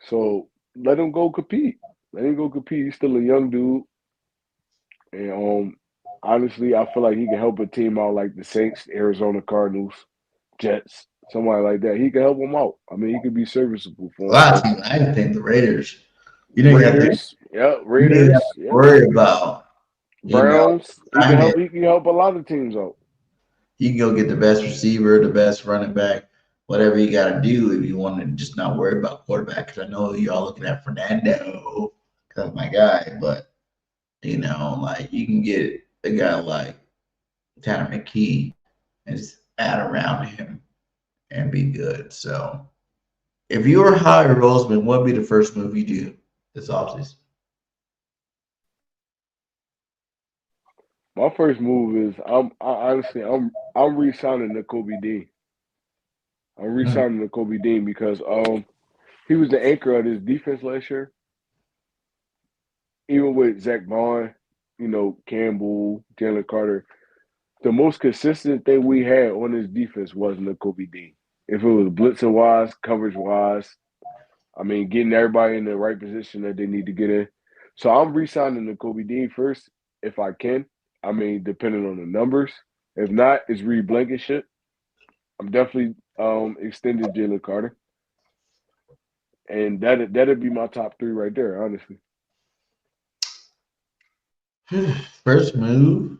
Speaker 8: So let him go compete. Let him go compete. He's still a young dude, and honestly, I feel like he can help a team out like the Saints, Arizona Cardinals, Jets, somebody like that. He can help them out. I mean, he could be serviceable
Speaker 1: a
Speaker 8: for them.
Speaker 1: lot
Speaker 8: So
Speaker 1: of teams. I think the Raiders You don't have to.
Speaker 8: Raiders. Yep.
Speaker 1: You don't even have
Speaker 8: Raiders.
Speaker 1: to
Speaker 8: Yep.
Speaker 1: worry about, you know,
Speaker 8: Browns. He can help.
Speaker 1: assignment.
Speaker 8: He can help a lot of teams out.
Speaker 1: You can go get the best receiver, the best running back, whatever you got to do if you want to just not worry about quarterback. Because I know y'all looking at Fernando, because my guy, but like you can get a guy like Tanner McKee and just add around him and be good. So if you were Howie Roseman, what would be the first move you do this offseason?
Speaker 8: My first move is I'm re-signing the Kobe Dean. I'm re-signing the Kobe Dean because he was the anchor of this defense last year. Even with Zach Bond, Campbell, Jalen Carter, the most consistent thing we had on this defense was Kobe Dean. If it was blitzing wise, coverage wise, getting everybody in the right position that they need to get in. So I'm re-signing the Kobe Dean first if I can. Depending on the numbers. If not, it's Reed Blankenship. I'm definitely extended Jalen Carter. And that'd be my top three right there, honestly.
Speaker 1: First move.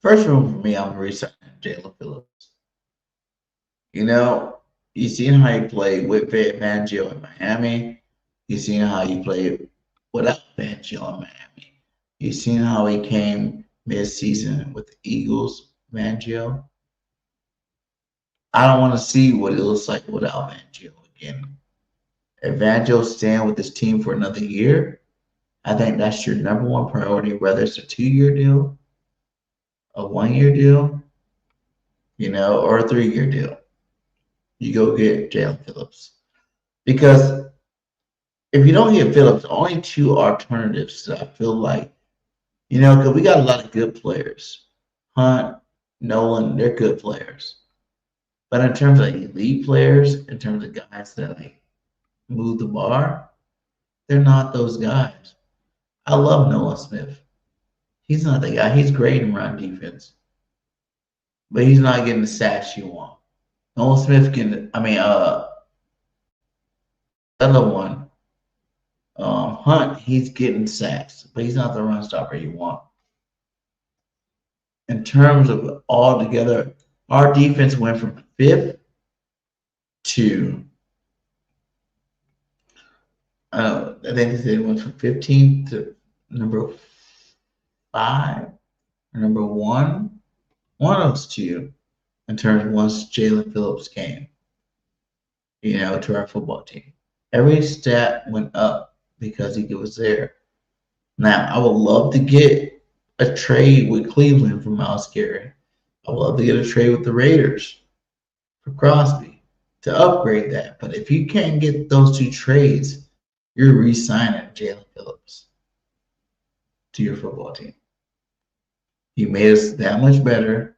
Speaker 1: First move for me, I'm re-signing Jalen Phillips. You seen how he played with Fangio in Miami. You seen how he played without Fangio in Miami. You seen how he came mid-season with the Eagles, Fangio. I don't want to see what it looks like without Fangio again. If Fangio's staying with this team for another year, I think that's your number one priority, whether it's a 2-year deal, a 1-year deal, or a 3-year deal. You go get Jalen Phillips. Because if you don't get Phillips, only two alternatives that I feel like, because we got a lot of good players. Hunt, Nolan, they're good players. But in terms of elite players, in terms of guys that move the bar, they're not those guys. I love Nolan Smith. He's not the guy. He's great in run defense. But he's not getting the sacks you want. Nolan Smith can, other one, Hunt, he's getting sacks, but he's not the run stopper you want. In terms of all together, our defense went from 5th to, I think it went from 15 to number 5 or number 1. One of those two in terms of once Jalen Phillips came, to our football team. Every stat went up because he was there. Now, I would love to get a trade with Cleveland for Myles Garrett. I would love to get a trade with the Raiders for Crosby to upgrade that. But if you can't get those two trades, you're re-signing Jalen Phillips to your football team. He made us that much better.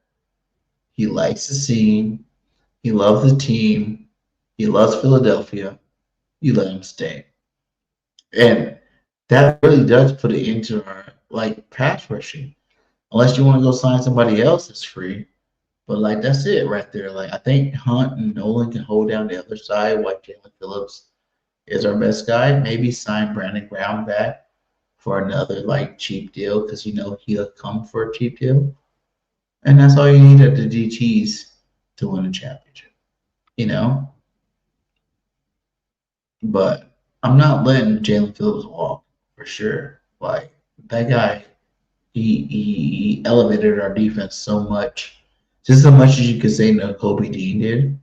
Speaker 1: He likes the scene. He loves the team. He loves Philadelphia. You let him stay. And that really does put it into our pass rushing. Unless you want to go sign somebody else that's free. But that's it right there. I think Hunt and Nolan can hold down the other side while Jalen Phillips is our best guy. Maybe sign Brandon Brown back for another cheap deal because he'll come for a cheap deal. And that's all you need at the DTs to win a championship. But I'm not letting Jalen Phillips walk for sure. That guy, he elevated our defense so much. Just as much as you could say no Kobe Dean did,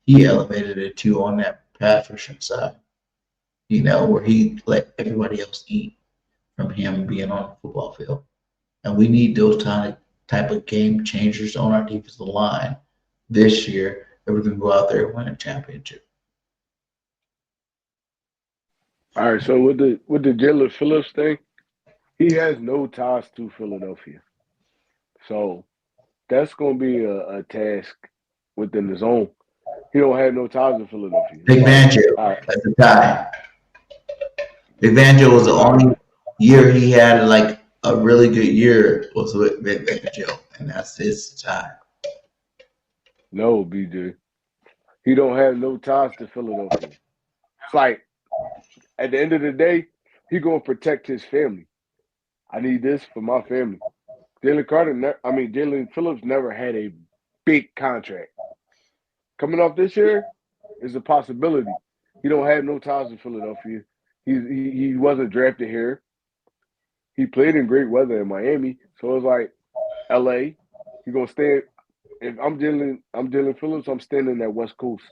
Speaker 1: he elevated it too on that pass rushing side. Where he let everybody else eat from him being on the football field. And we need those type of game changers on our defensive line this year if we're going to go out there and win a championship.
Speaker 8: All right, so with the Jalen Phillips thing, he has no ties to Philadelphia. So that's going to be a task within his own. He don't have no ties to Philadelphia.
Speaker 1: Big Fangio at the time. Big Fangio was the only year he had a really good year was with Big Fangio, and that's his time.
Speaker 8: No, BJ. He don't have no ties to Philadelphia. His it's like at the end of the day, he gonna protect his family. I need this for my family. Jalen Phillips never had a big contract. Coming off this year is a possibility. He don't have no ties to Philadelphia. He wasn't drafted here. He played in great weather in Miami, so it's like L.A. He gonna stay. If I'm Jalen Phillips. I'm staying in that West Coast.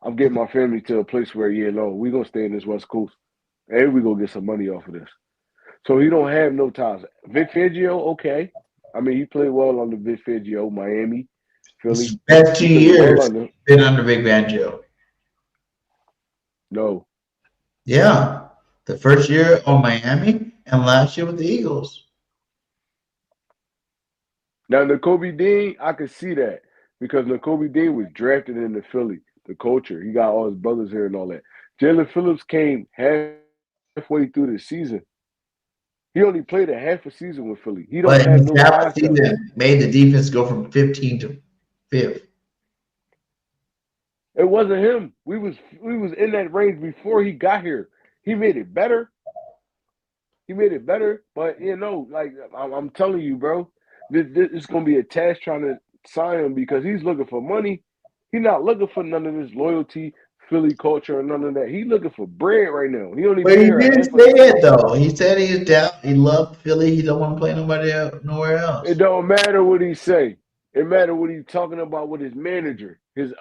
Speaker 8: I'm getting my family to a place where we gonna stay in this West Coast, and we gonna get some money off of this. So he don't have no ties. Vic Fangio, okay. I mean, he played well under Vic Fangio, Miami, Philly.
Speaker 1: His best 2
Speaker 8: He played well
Speaker 1: years
Speaker 8: under.
Speaker 1: been under Big Banjo.
Speaker 8: No,
Speaker 1: Yeah, the first year on Miami and last year with the Eagles.
Speaker 8: now Nakobe Dean, I could see that because Nakobe Dean was drafted into Philly, the culture. He got all his brothers here and all that. Jalen Phillips came halfway through the season. He only played a half a season with Philly. He don't
Speaker 1: But in
Speaker 8: have
Speaker 1: his
Speaker 8: no
Speaker 1: half a
Speaker 8: ties to us.
Speaker 1: season, made the defense go from 15 to 5th.
Speaker 8: It wasn't him. We was in that range before he got here. He made it better. But like I'm telling you, bro, this is gonna be a task trying to sign him because he's looking for money. He's not looking for none of this loyalty, Philly culture, or none of that. He's looking for bread right now. He only
Speaker 1: But
Speaker 8: been
Speaker 1: he
Speaker 8: here a
Speaker 1: didn't
Speaker 8: half a
Speaker 1: say
Speaker 8: season.
Speaker 1: it though. He said he's down. He loved Philly. He don't want to play nobody else, nowhere
Speaker 8: It
Speaker 1: else.
Speaker 8: don't matter what he say. It matter what he's talking about with his manager, his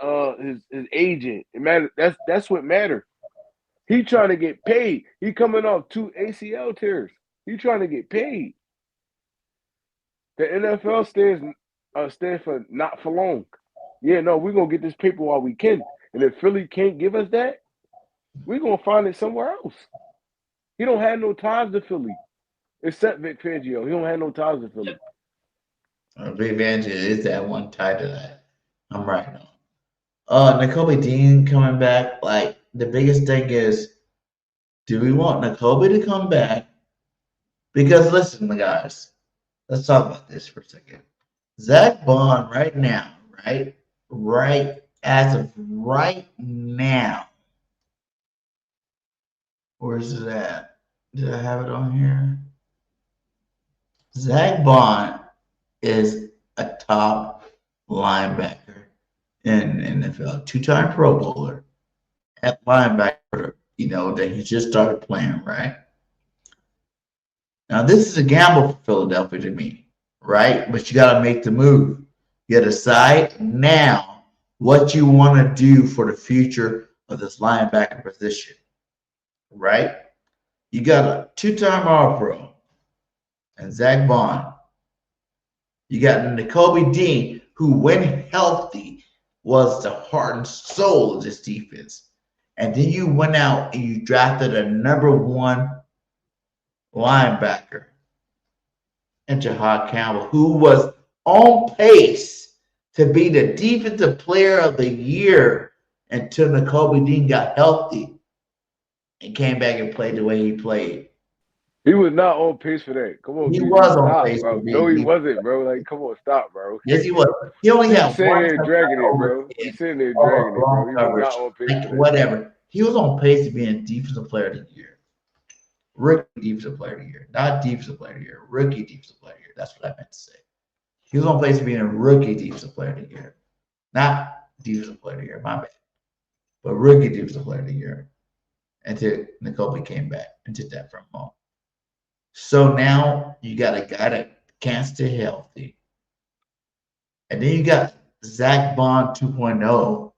Speaker 8: agent. It matter. That's what matter. He trying to get paid. He coming off 2 ACL tears. He trying to get paid. The NFL stands for not for long. Yeah, no, we're gonna get this paper while we can. And if Philly can't give us that, we're gonna find it somewhere else. He don't have no ties to Philly. Except Vic Fangio. He don't have no ties to Philly.
Speaker 1: Big Banjo is that one tied to that. I'm right now. Nakobe Dean coming back. Like the biggest thing is, do we want Nakobe to come back? Because listen, guys, let's talk about this for a second. Zach Bond right now, right as of right now. Where's it at? Did I have it on here? Zach Bond is a top linebacker in NFL, two-time Pro Bowler at linebacker. That he just started playing, right? Now this is a gamble for Philadelphia to me, right? But you got to make the move. You got to decide now what you want to do for the future of this linebacker position, right? You got a two-time All-Pro and Zach Bond. You got Nakobe Dean, who, when healthy, was the heart and soul of this defense. And then you went out and you drafted a #1 linebacker and Jahad Campbell, who was on pace to be the defensive player of the year until Nakobe Dean got healthy and came back and played the way he played.
Speaker 8: He was not on pace for that. Come on,
Speaker 1: He
Speaker 8: BG.
Speaker 1: was on
Speaker 8: Stop,
Speaker 1: pace
Speaker 8: bro.
Speaker 1: for
Speaker 8: No,
Speaker 1: being
Speaker 8: he
Speaker 1: defensive.
Speaker 8: wasn't, bro. Like, come on, stop, bro.
Speaker 1: Yes, he was. He only
Speaker 8: You
Speaker 1: had
Speaker 8: sitting
Speaker 1: one
Speaker 8: here dragging it,
Speaker 1: over
Speaker 8: bro. You sitting there
Speaker 1: over
Speaker 8: dragging it, bro.
Speaker 1: blown
Speaker 8: He was
Speaker 1: coverage,
Speaker 8: not on pace
Speaker 1: like
Speaker 8: for that.
Speaker 1: whatever. He was on pace to being defensive player of the year. Rookie defensive player of the year. Not defensive player of the year. Rookie defensive player of the year. That's what I meant to say. He was on pace to being a rookie defensive player of the year. Not defensive player of the year, my bad. But rookie defensive player of the year. Until Nakobe came back and did that from home. So now you got a guy that can't stay healthy. And then you got Zach Bond 2.0,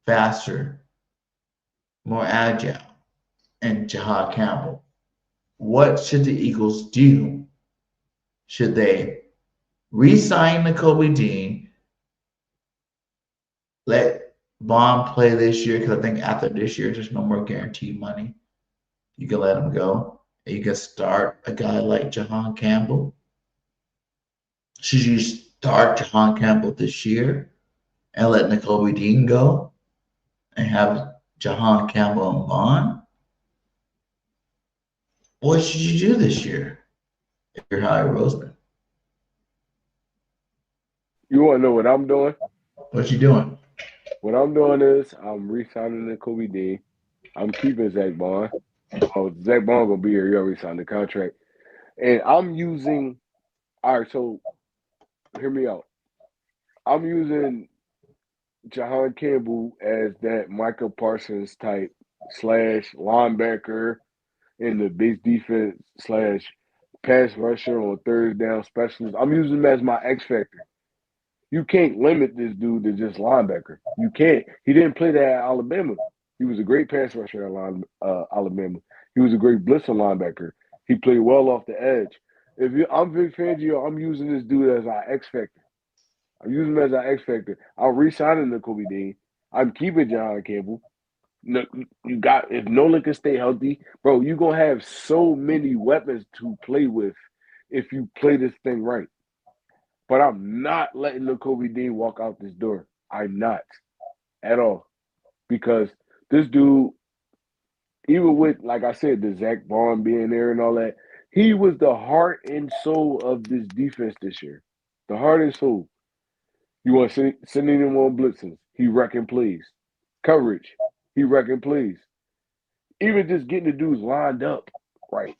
Speaker 1: faster, more agile, and Jahad Campbell. What should the Eagles do? Should they re-sign Nakobe Dean, let Bond play this year? Because I think after this year, there's no more guaranteed money. You can let him go. And you can start a guy like Jahad Campbell. Should you start Jahad Campbell this year and let Nakobe Dean go and have Jahad Campbell and Bond? What should you do this year if you're Howie Roseman?
Speaker 8: You want to know what I'm doing?
Speaker 1: What you doing?
Speaker 8: What I'm doing is I'm re-signing the Kobe Dean. I'm keeping Zach Bond. Oh, Zach Bond gonna be here. He already signed the contract, and I'm using. All right, so hear me out. I'm using Jahan Campbell as that Michael Parsons type slash linebacker in the base defense slash pass rusher on third down specialist. I'm using him as my X factor. You can't limit this dude to just linebacker. You can't. He didn't play that at Alabama. He was a great pass rusher at Alabama. He was a great blitzing linebacker. He played well off the edge. I'm Vic Fangio, I'm using this dude as our X factor. I'm using him as our X factor. I'm re-signing the Kobe Dean. I'm keeping John Campbell. No, you got if Nolan can stay healthy, bro, you're gonna have so many weapons to play with if you play this thing right. But I'm not letting the Kobe Dean walk out this door. I'm not at all. Because this dude, even with, like I said, the Zach Bond being there and all that, he was the heart and soul of this defense this year. The heart and soul. You want to sending him on blitzes. He wrecking plays. Coverage. He wrecking plays. Even just getting the dudes lined up right.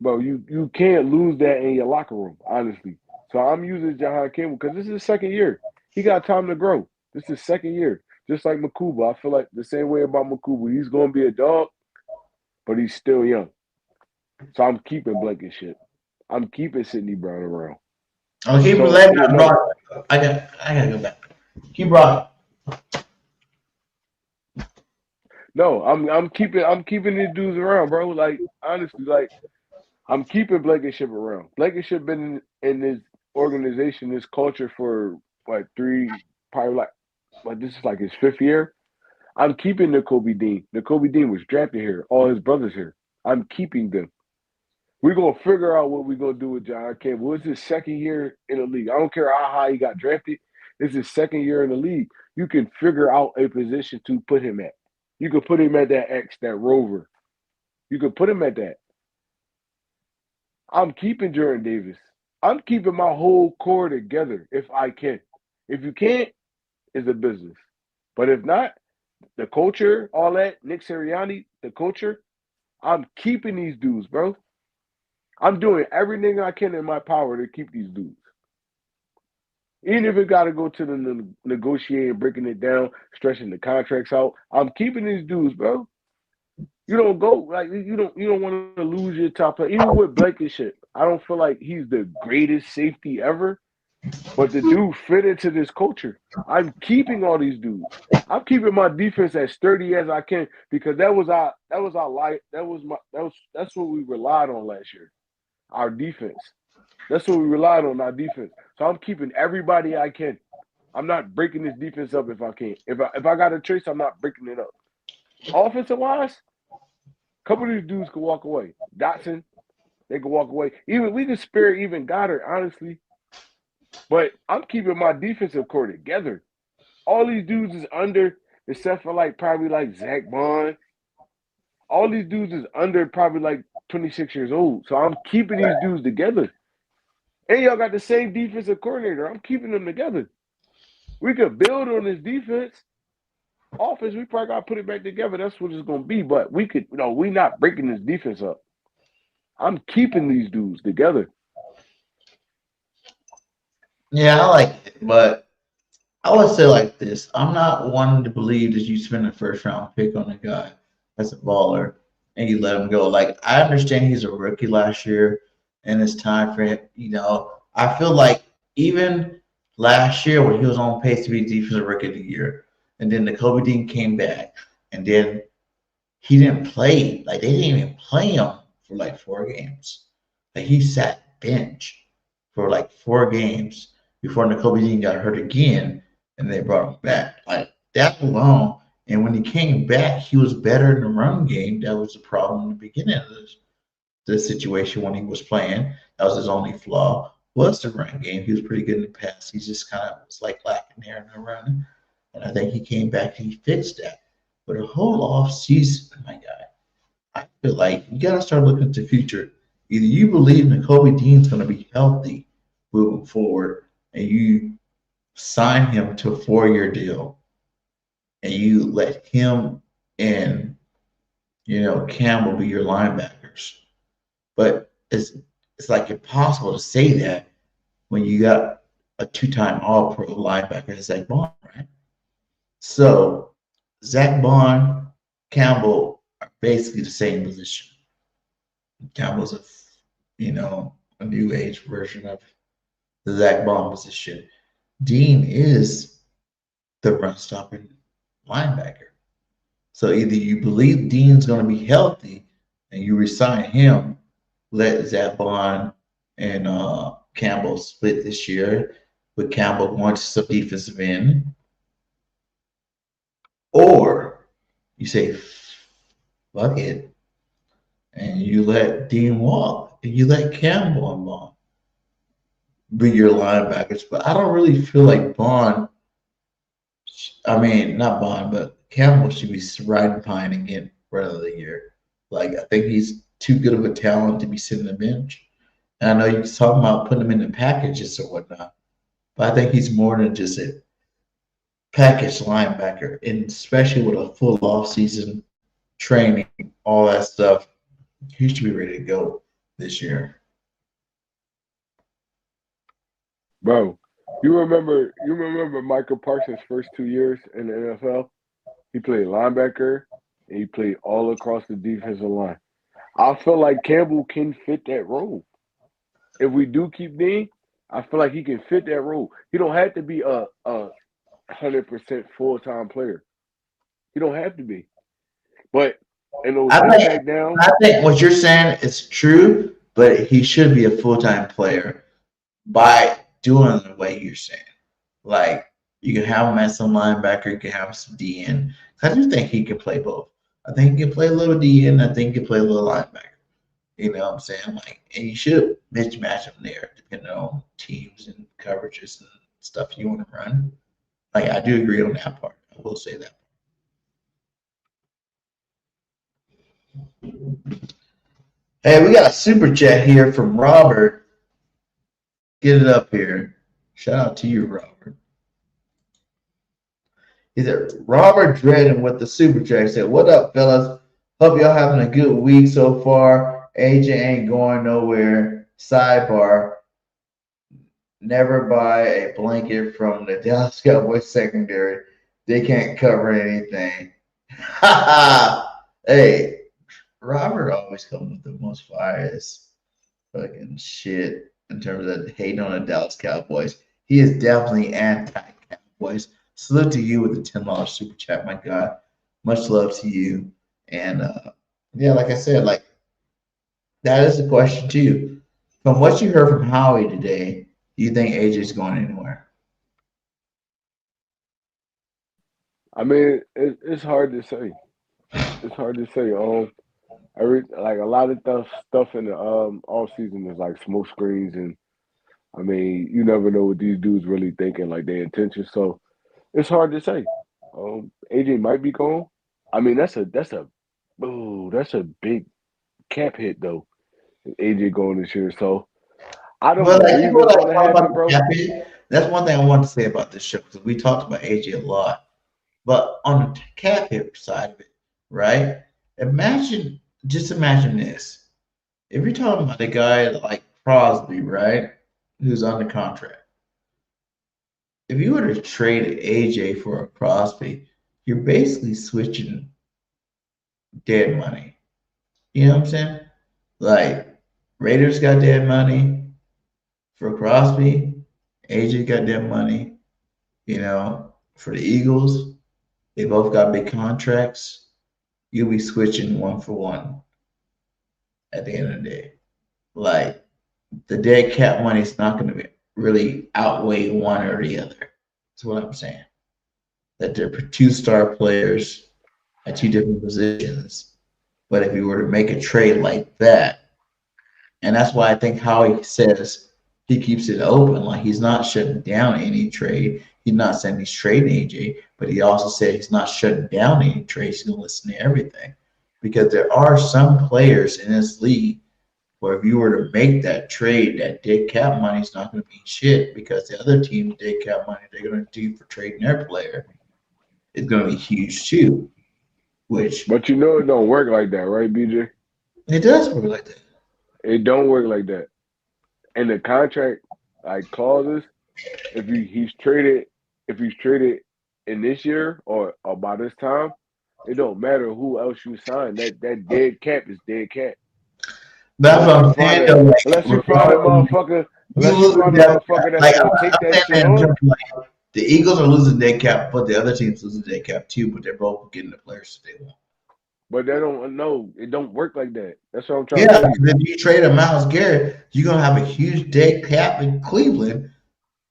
Speaker 8: Bro, you can't lose that in your locker room, honestly. So I'm using Jahan Campbell because this is his second year. He got time to grow. This is his second year. Just like Makuba. I feel like the same way about Makuba. He's going to be a dog, but he's still young. So I'm keeping Blankenship. I'm keeping Sidney Brown around.
Speaker 1: Okay,
Speaker 8: So,
Speaker 1: let me I gotta go back. Keep rocking.
Speaker 8: No, I'm keeping these dudes around, bro. Like honestly, like I'm keeping Blankenship around. Blankenship been in this organization, this culture for like probably like this is like his fifth year. I'm keeping Kobe Dean. Kobe Dean was drafted here. All his brothers here. I'm keeping them. We're gonna figure out what we're gonna do with John Campbell. It's his second year in the league. I don't care how high he got drafted. It's his second year in the league. You can figure out a position to put him at. You could put him at that X, that rover. You could put him at that. I'm keeping Jordan Davis. I'm keeping my whole core together if I can. If you can't, it's a business. But if not, the culture, all that, Nick Sirianni, the culture, I'm keeping these dudes, bro. I'm doing everything I can in my power to keep these dudes. Even if it got to go to the negotiating, breaking it down, stretching the contracts out, I'm keeping these dudes, bro. You don't go like you don't want to lose your top player. Even with Blankenship, I don't feel like he's the greatest safety ever, but the dude fit into this culture. I'm keeping all these dudes. I'm keeping my defense as sturdy as I can because that's what we relied on last year. Our defense. That's what we relied on, our defense. So I'm keeping everybody I can. I'm not breaking this defense up if I can. If I got a choice, I'm not breaking it up. Offensive wise, a couple of these dudes could walk away. Dotson, they could walk away. Even we could spare even Goddard, honestly. But I'm keeping my defensive core together. All these dudes is under, except for probably Zach Bond. All these dudes is under probably 26 years old. So I'm keeping these dudes together. And y'all got the same defensive coordinator. I'm keeping them together. We could build on this defense. Offense, we probably got to put it back together. That's what it's going to be. But we could, we not breaking this defense up. I'm keeping these dudes together.
Speaker 1: Yeah, I like it, but I would say like this. I'm not one to believe that you spend a first round pick on a guy that's a baller and you let him go. Like I understand he's a rookie last year and it's time for him, I feel like even last year when he was on pace to be defensive rookie of the year, and then the Kobe Dean came back, and then he didn't play. Like they didn't even play him for 4 games. Like he sat bench for 4 games before Kobe Dean got hurt again, and they brought him back. Like that alone. And when he came back, he was better in the run game. That was the problem in the beginning of this situation when he was playing. That was his only flaw. Was the run game. He was pretty good in the pass. He just kind of was lacking there in the run. And I think he came back and he fixed that. But a whole off season, my guy, I feel like you gotta start looking to the future. Either you believe that Kobe Dean's gonna be healthy moving forward, and you sign him to a 4-year deal, and you let him and Campbell be your linebackers. But it's like impossible to say that when you got a two-time All-Pro linebacker, Zach Bond, right? So Zach Bond, Campbell are basically the same position. Campbell's a new age version of the Zach Bond position. Dean is the run-stopping linebacker. So either you believe Dean's going to be healthy and you resign him, let Zach Bond and Campbell split this year, with Campbell going to some defensive end, or you say, fuck it, and you let Dean walk, and you let Campbell and Bond be your linebackers. But I don't really feel like Bond, I mean, not Bond, but Campbell should be riding pine again for another year. Like, I think he's too good of a talent to be sitting on the bench. And I know you're talking about putting him in the packages or whatnot, but I think he's more than just a package linebacker, and especially with a full off season training, all that stuff, he should be ready to go this year.
Speaker 8: Bro, you remember Michael Parsons' first 2 years in the NFL? He played linebacker and he played all across the defensive line. I feel like Campbell can fit that role. If we do keep Dean, I feel like he can fit that role. He don't have to be a 100% full-time player. He don't have to be. But in those impact downs,
Speaker 1: I think what you're saying is true, but he should be a full-time player by doing the way you're saying. Like, you can have him as some linebacker, you can have him some DN. I do think he can play both. I think he can play a little DN, I think he can play a little linebacker. You know what I'm saying? Like, and you should mismatch them there, depending on teams and coverages and stuff you want to run. Like, I do agree on that part. I will say that. Hey, we got a super chat here from Robert. Get it up here. Shout out to you, Robert. He said, Robert Dredden with the super chat. He said, what up, fellas? Hope y'all having a good week so far. AJ ain't going nowhere. Sidebar. Never buy a blanket from the Dallas Cowboys secondary. They can't cover anything. Hey, Robert always comes with the most fires fucking shit in terms of hating on the Dallas Cowboys. He is definitely anti-Cowboys. Salute to you with the $10 super chat, my God. Much love to you. And yeah, like I said, like, that is the question too. From what you heard from Howie today, do you think AJ's going anywhere?
Speaker 8: I mean, it's hard to say. It's hard to say. Like a lot of stuff in the off season is like smoke screens, and I mean, you never know what these dudes really thinking, like their intentions. So it's hard to say. AJ might be gone. I mean, that's a big cap hit though. AJ going this year, so I don't believe it's gonna happen, bro.
Speaker 1: That's one thing I want to say about this show, because we talked about AJ a lot. But on the cap hit side of it, right? Just imagine this. If you're talking about a guy like Crosby, right, who's under contract, if you were to trade AJ for a Crosby, you're basically switching dead money. You know what I'm saying? Like, Raiders got dead money for Crosby. AJ got dead money. For the Eagles, they both got big contracts. You'll be switching one for one at the end of the day. Like, the dead cap money is not going to really outweigh one or the other. That's what I'm saying. That they're two-star players at two different positions. But if you were to make a trade like that, and that's why I think Howie says he keeps it open. Like, he's not shutting down any trade. He's not saying he's trading AJ, but he also said he's not shutting down any trades. He's going to listen to everything. Because there are some players in this league where if you were to make that trade, that dead cap money is not going to mean shit, because the other team's dead cap money they're going to do for trading their player is going to be huge too. which
Speaker 8: But you know it don't work like that, right, BJ?
Speaker 1: it does work like that.
Speaker 8: It don't work like that. And the contract like clauses, if he's traded in this year or by this time, it don't matter who else you sign. That dead cap is dead cap.
Speaker 1: That's what I'm saying. Though, like,
Speaker 8: Unless you find a
Speaker 1: regardless,
Speaker 8: motherfucker,
Speaker 1: you
Speaker 8: unless you
Speaker 1: lose
Speaker 8: find a
Speaker 1: that.
Speaker 8: motherfucker that's
Speaker 1: Like
Speaker 8: gonna take
Speaker 1: I'm
Speaker 8: that
Speaker 1: saying
Speaker 8: shit
Speaker 1: that in
Speaker 8: on.
Speaker 1: terms of, like, the Eagles are losing their cap, but the other teams losing their cap too. But they're both getting the players that they want.
Speaker 8: But they don't know. It don't work like that. That's what I'm trying to
Speaker 1: Yeah,
Speaker 8: tell you.
Speaker 1: because if you trade a Miles Garrett, you're gonna have a huge dead cap in Cleveland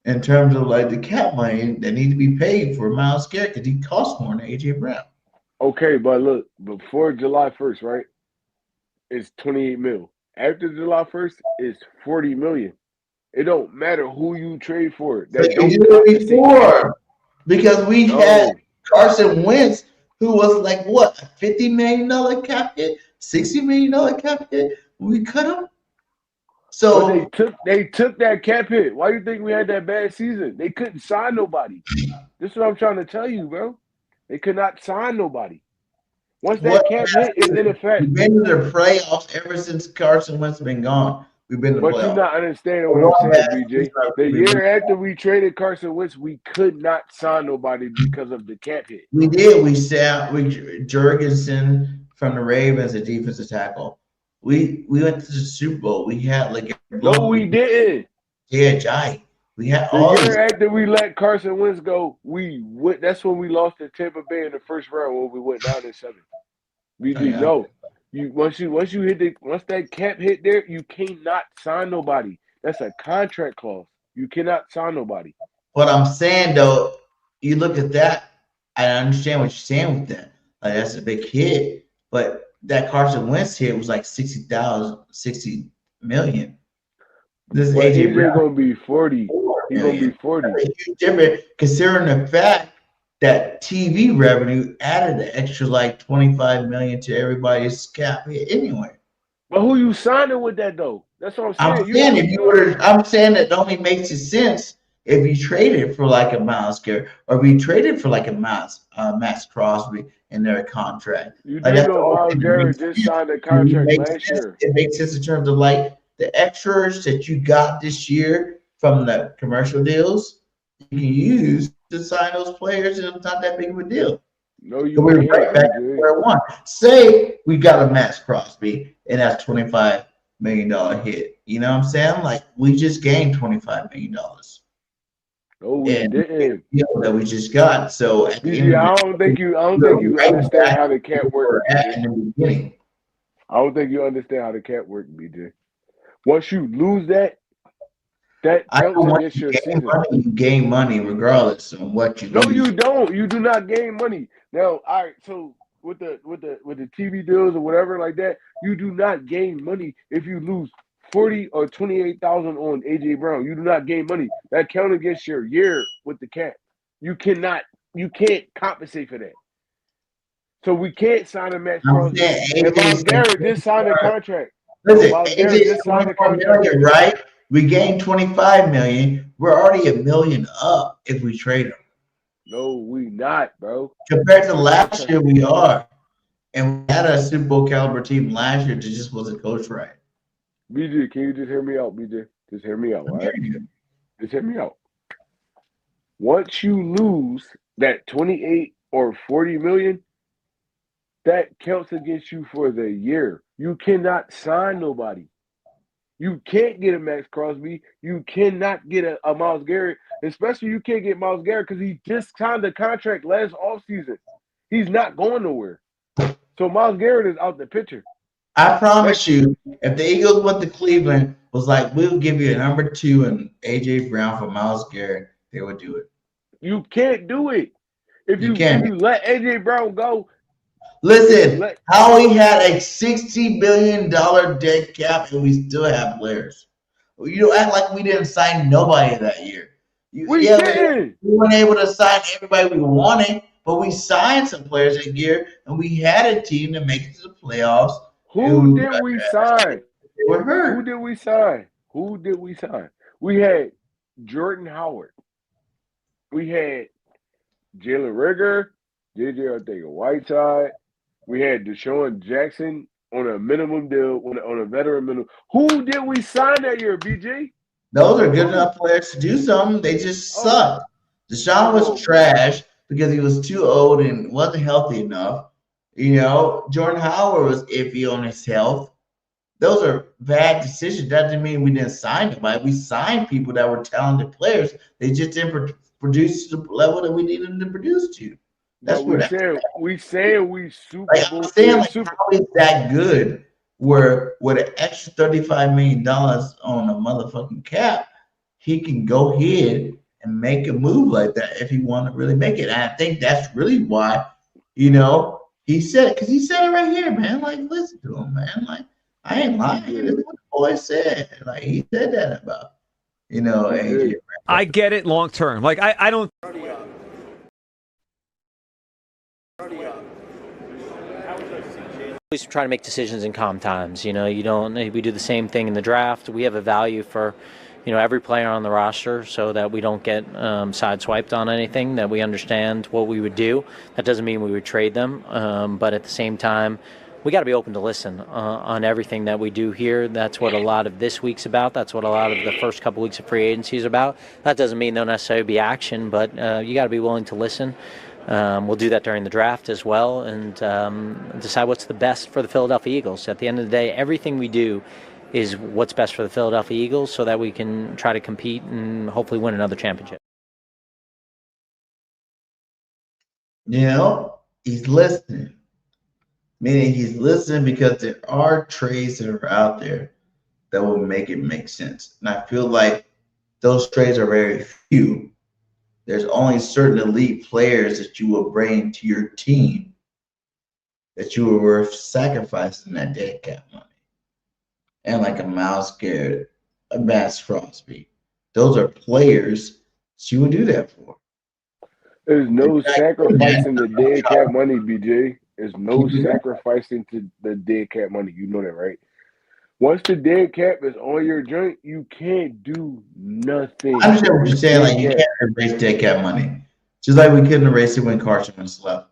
Speaker 1: in terms of like the cap money that needs to be paid for Miles Garrett because he costs more than AJ Brown.
Speaker 8: Okay, but look, before July 1st, right? It's 28 mil. After July 1st, it's 40 million. It don't matter who you trade for.
Speaker 1: But
Speaker 8: That
Speaker 1: you
Speaker 8: don't
Speaker 1: did it
Speaker 8: compensate for that.
Speaker 1: before because we had
Speaker 8: No.
Speaker 1: Carson Wentz, who was like what, a $50 million cap hit, $60 million cap hit. We cut him.
Speaker 8: But they
Speaker 1: So
Speaker 8: took that cap hit. Why you think we had that bad season? They couldn't sign nobody. This is what I'm trying to tell you, bro. They could not sign nobody. Once
Speaker 1: what
Speaker 8: that cap hit, it's in effect.
Speaker 1: we've been to the playoffs ever since Carson Wentz been gone. We've been to the
Speaker 8: But you're
Speaker 1: playoffs.
Speaker 8: not understanding what I'm
Speaker 1: One
Speaker 8: saying,
Speaker 1: bad season,
Speaker 8: BJ. The year after we traded Carson Wentz, we could not sign nobody because of the cap hit.
Speaker 1: we did. We sat with Jurgensen from the Ravens, a defensive tackle. We went to the Super Bowl. We had like
Speaker 8: No, we didn't.
Speaker 1: yeah, Jai. We had
Speaker 8: The
Speaker 1: all these.
Speaker 8: year after we let Carson Wentz go, that's when we lost to Tampa Bay in the first round when we went 9-7. BG,
Speaker 1: Yeah.
Speaker 8: no. Once that cap hit there, you cannot sign nobody. That's a contract clause. You cannot sign nobody.
Speaker 1: What I'm saying though, you look at that. I understand what you're saying with that. Like that's a big hit, but that Carson Wentz hit was like 60 million. This is
Speaker 8: But
Speaker 1: AJ
Speaker 8: AJ
Speaker 1: Brown.
Speaker 8: gonna be 40. He's gonna be 40.
Speaker 1: That's a huge difference considering the fact that TV revenue added an extra like 25 million to everybody's cap hit anyway.
Speaker 8: But who you signing with that though? That's what I'm saying.
Speaker 1: I'm saying that only makes it sense if you traded for like a Miles Garrett or we traded for like a Max Crosby in their contract.
Speaker 8: You
Speaker 1: Like
Speaker 8: do
Speaker 1: that's the
Speaker 8: know
Speaker 1: only
Speaker 8: Miles
Speaker 1: thing that
Speaker 8: Garrett
Speaker 1: makes
Speaker 8: just
Speaker 1: sense.
Speaker 8: signed a contract last year.
Speaker 1: It makes sense in terms of like the extras that you got this year from the commercial deals you can use to sign those players, and it's not that big of a deal.
Speaker 8: No, you
Speaker 1: So we're
Speaker 8: can't,
Speaker 1: right back to
Speaker 8: BJ.
Speaker 1: square one. Say we got a Max Crosby and that's $25 million hit. You know what I'm saying? Like we just gained $25 million.
Speaker 8: No, we didn't.
Speaker 1: That we just got. So at the
Speaker 8: BG,
Speaker 1: end of
Speaker 8: I
Speaker 1: the
Speaker 8: don't think you
Speaker 1: we're right
Speaker 8: understand
Speaker 1: back
Speaker 8: how the
Speaker 1: to
Speaker 8: cap
Speaker 1: where
Speaker 8: works,
Speaker 1: we're at
Speaker 8: BJ.
Speaker 1: in the beginning.
Speaker 8: I don't think you understand how the cap works, BJ. Once you lose that
Speaker 1: I
Speaker 8: counts
Speaker 1: don't want
Speaker 8: against
Speaker 1: you
Speaker 8: your
Speaker 1: to gain
Speaker 8: season.
Speaker 1: money. You gain money regardless of what you
Speaker 8: No,
Speaker 1: lose.
Speaker 8: you don't. You do not gain money. Now, all right, so with the TV deals or whatever like that, you do not gain money if you lose 40 or 28,000 on AJ Brown. You do not gain money. That counts against your year with the cap. You can't compensate for that. So we can't sign a Max
Speaker 1: I'm
Speaker 8: Crosby.
Speaker 1: saying
Speaker 8: And Miles Garrett just signed a contract.
Speaker 1: Listen,
Speaker 8: Miles Garrett just signed a
Speaker 1: 24
Speaker 8: contract.
Speaker 1: million, right? We gained 25 million. We're already $1 million up if we trade him.
Speaker 8: No, we not, bro.
Speaker 1: Compared to last year, we are. And we had a Super Bowl caliber team last year that just wasn't coached right.
Speaker 8: BJ, can you just hear me out, BJ? Just hear me out, all right? Just hear me out. Once you lose that 28 or 40 million, that counts against you for the year. You cannot sign nobody. You can't get a Max Crosby. You cannot get a Myles Garrett. Especially you can't get Myles Garrett because he just signed a contract last offseason. He's not going nowhere. So Myles Garrett is out the picture.
Speaker 1: I promise you, if the Eagles went to Cleveland, was like, we'll give you a number 2 and AJ Brown for Myles Garrett, they would do it.
Speaker 8: You can't do it. If you let AJ Brown go.
Speaker 1: Listen, Howie had a $60 billion dead cap and we still have players. You don't act like we didn't sign nobody that year.
Speaker 8: We didn't.
Speaker 1: We weren't able to sign everybody we wanted, but we signed some players that year and we had a team to make it to the playoffs.
Speaker 8: Who did we sign?
Speaker 1: They were hurt.
Speaker 8: Who did we sign? We had Jordan Howard. We had Jalen Rigger, JJ Arthur Whiteside. We had Deshaun Jackson on a minimum deal, on a veteran minimum. Who did we sign that year, BJ?
Speaker 1: Those are good enough players to do something. They just
Speaker 8: Oh,
Speaker 1: suck. Deshaun
Speaker 8: come
Speaker 1: was
Speaker 8: on, man.
Speaker 1: trash because he was too old and wasn't healthy enough. Jordan Howard was iffy on his health. Those are bad decisions. That doesn't mean we didn't sign anybody. We signed people that were talented players. They just didn't produce to the level that we needed them to produce to. That's
Speaker 8: But
Speaker 1: where
Speaker 8: we
Speaker 1: that.
Speaker 8: saying we Super
Speaker 1: Like I'm
Speaker 8: Bowl
Speaker 1: saying,
Speaker 8: we're
Speaker 1: like
Speaker 8: super.
Speaker 1: how is that good? Where with an extra $35 million on a motherfucking cap, he can go ahead and make a move like that if he want to really make it. And I think that's really why, he said because he said it right here, man. Like, listen to him, man. Like, I ain't
Speaker 8: He
Speaker 1: lying. This
Speaker 8: did.
Speaker 1: is what the boy said. Like, he said that about,
Speaker 8: He
Speaker 1: AJ.
Speaker 8: did.
Speaker 11: I get it long term. Like I don't.
Speaker 4: Always try to make decisions in calm times. You don't. We do the same thing in the draft. We have a value for, every player on the roster, so that we don't get sideswiped on anything. That we understand what we would do. That doesn't mean we would trade them, but at the same time, we got to be open to listen on everything that we do here. That's what a lot of this week's about. That's what a lot of the first couple weeks of free agency is about. That doesn't mean there'll necessarily be action, but you got to be willing to listen. We'll do that during the draft as well, and decide what's the best for the Philadelphia Eagles. At the end of the day, everything we do is what's best for the Philadelphia Eagles so that we can try to compete and hopefully win another championship.
Speaker 1: He's listening. Meaning he's listening because there are trades that are out there that will make it make sense. And I feel like those trades are very few. There's only certain elite players that you will bring to your team that you were worth sacrificing that dead cap money. And like a Miles Garrett, a Max Crosby. Those are players that you would do that for.
Speaker 8: There's no sacrificing the dead cap money, BJ. There's no sacrificing to the dead cap money. You know that, right? Once the dead cap is on your joint, you can't do nothing.
Speaker 1: I understand what you're saying. Like, you
Speaker 8: Dead
Speaker 1: can't erase dead cap money. Just like we couldn't erase it when Carson was left.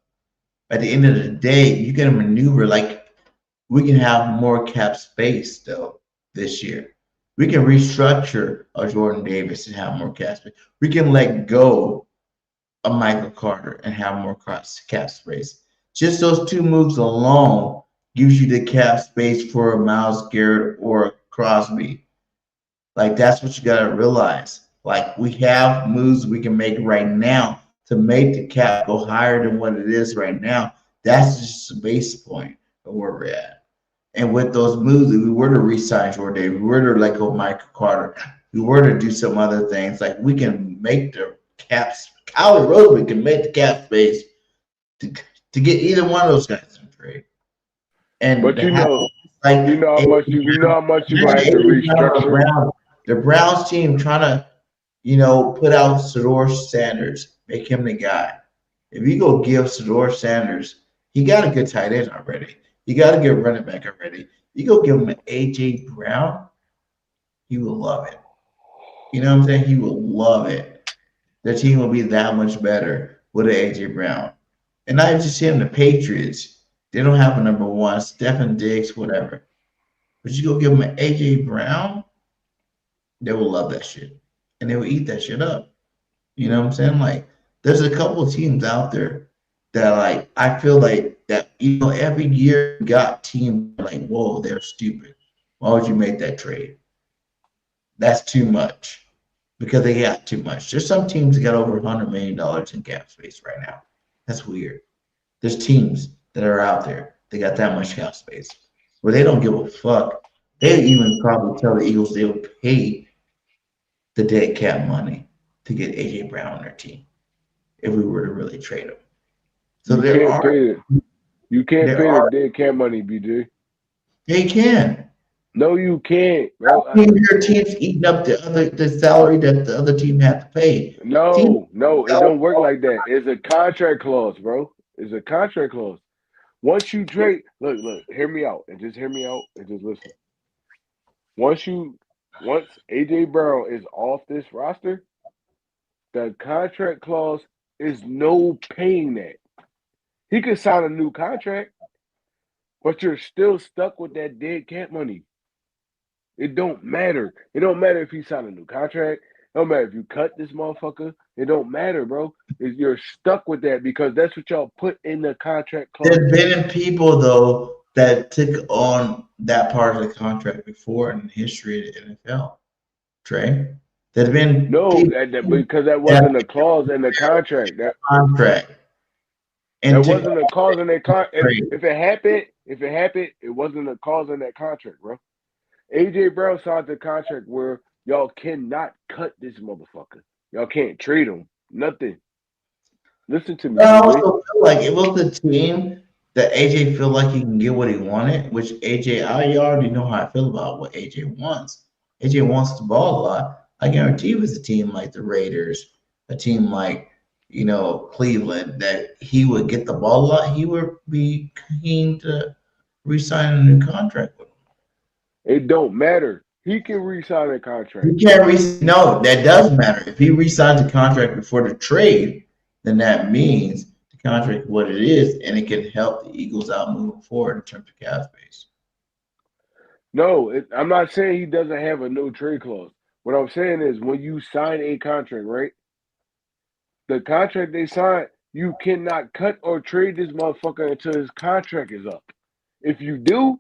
Speaker 1: At the end of the day, you can maneuver. Like, we can have more cap space, though, this year. We can restructure a Jordan Davis and have more cap space. We can let go of Michael Carter and have more cap space. Just those two moves alone gives you the cap space for a Miles Garrett or a Crosby. Like, that's what you got to realize. Like, we have moves we can make right now to make the cap go higher than what it is right now. That's just the base point of where we're at. And with those moves, if we were to re-sign Jordan Davis, we were to let go Michael Carter, we were to do some other things, like we can make the caps. Howie Roseman can make the cap space to get either one of those guys in trade. And
Speaker 8: but you know how much you gonna have to restructure.
Speaker 1: The Browns team trying to, put out Shedeur Sanders, make him the guy. If you go give Shedeur Sanders, he got a good tight end already. You got to get a running back already. You go give him an AJ Brown, he will love it. You know what I'm saying? He will love it. Their team will be that much better with an AJ Brown. And not just him, the Patriots. They don't have a number one, Stephen Diggs, whatever. But you go give them an AJ Brown, they will love that shit. And they will eat that shit up. You know what I'm saying? Like, there's a couple of teams out there that, like, I feel like that, every year you got teams like, whoa, they're stupid. Why would you make that trade? That's too much because they got too much. There's some teams that got over $100 million in cap space right now. That's weird. There's teams that are out there that got that much cap space where they don't give a fuck. They even probably tell the Eagles they'll pay the dead cap money to get AJ Brown on their team if we were to really trade him. So
Speaker 8: you can't pay the dead cap money, BJ.
Speaker 1: They can.
Speaker 8: No, you can't. Bro.
Speaker 1: Your team's eating up the salary that the other team had to pay.
Speaker 8: No, it don't work like that. It's a contract clause, bro. It's a contract clause. Once you trade, look, hear me out and just listen. Once AJ Brown is off this roster, the contract clause is no paying that. He could sign a new contract, but you're still stuck with that dead cat money. It don't matter. It don't matter if he signed a new contract. It don't matter if you cut this motherfucker. It don't matter, bro. You're stuck with that because that's what y'all put in the contract clause.
Speaker 1: There's been people though that took on that part of the contract before in the history of the NFL. Trey, there's been
Speaker 8: because that wasn't a clause in the contract. That wasn't a clause in that contract. If it happened, it wasn't a clause in that contract, bro. AJ Brown signed a contract where y'all cannot cut this motherfucker. Y'all can't trade him. Nothing. Listen to me.
Speaker 1: I also feel like it was the team that AJ feel like he can get what he wanted, which you already know how I feel about what AJ wants. AJ wants the ball a lot. I guarantee you, it's a team like the Raiders, a team like Cleveland, that he would get the ball a lot. He would be keen to re-sign a new contract with him.
Speaker 8: It don't matter. He can re-sign a contract.
Speaker 1: He can't No, that does matter. If he re-signs a contract before the trade, then that means the contract is what it is, and it can help the Eagles out moving forward in terms of cap space.
Speaker 8: No, I'm not saying he doesn't have a no trade clause. What I'm saying is when you sign a contract, right? The contract they signed, you cannot cut or trade this motherfucker until his contract is up. If you do,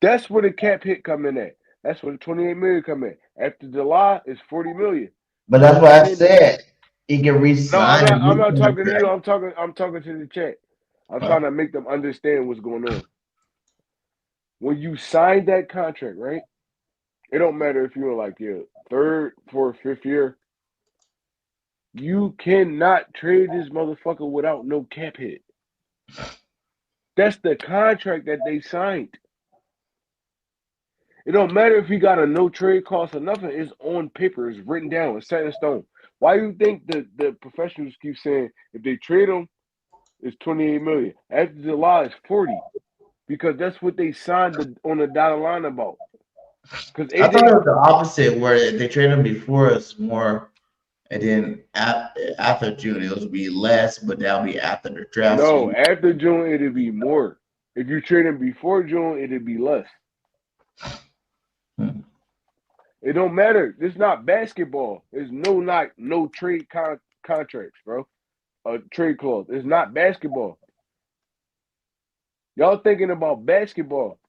Speaker 8: that's where the cap hit come in at. That's where the $28 million come in. After July, it's $40 million.
Speaker 1: But that's what I said. He can re-sign.
Speaker 8: No, I'm not talking to you. I'm talking to the chat. I'm trying to make them understand what's going on. When you sign that contract, right? It don't matter if you're like your third, fourth, fifth year. You cannot trade this motherfucker without no cap hit. That's the contract that they signed. It don't matter if he got a no trade cost or nothing. It's on paper. It's written down. It's set in stone. Why do you think the professionals keep saying if they trade him, it's $28 million. After July, it's 40, because that's what they signed on the dotted line about.
Speaker 1: I thought it was the opposite, where they trade him before it's more, and then after June it will be less, but that'll be after the draft.
Speaker 8: No, after June it'll be more. If you trade him before June, it'll be less. It don't matter. It's not basketball. There's no trade contracts, bro. A trade clause. It's not basketball. Y'all thinking about basketball.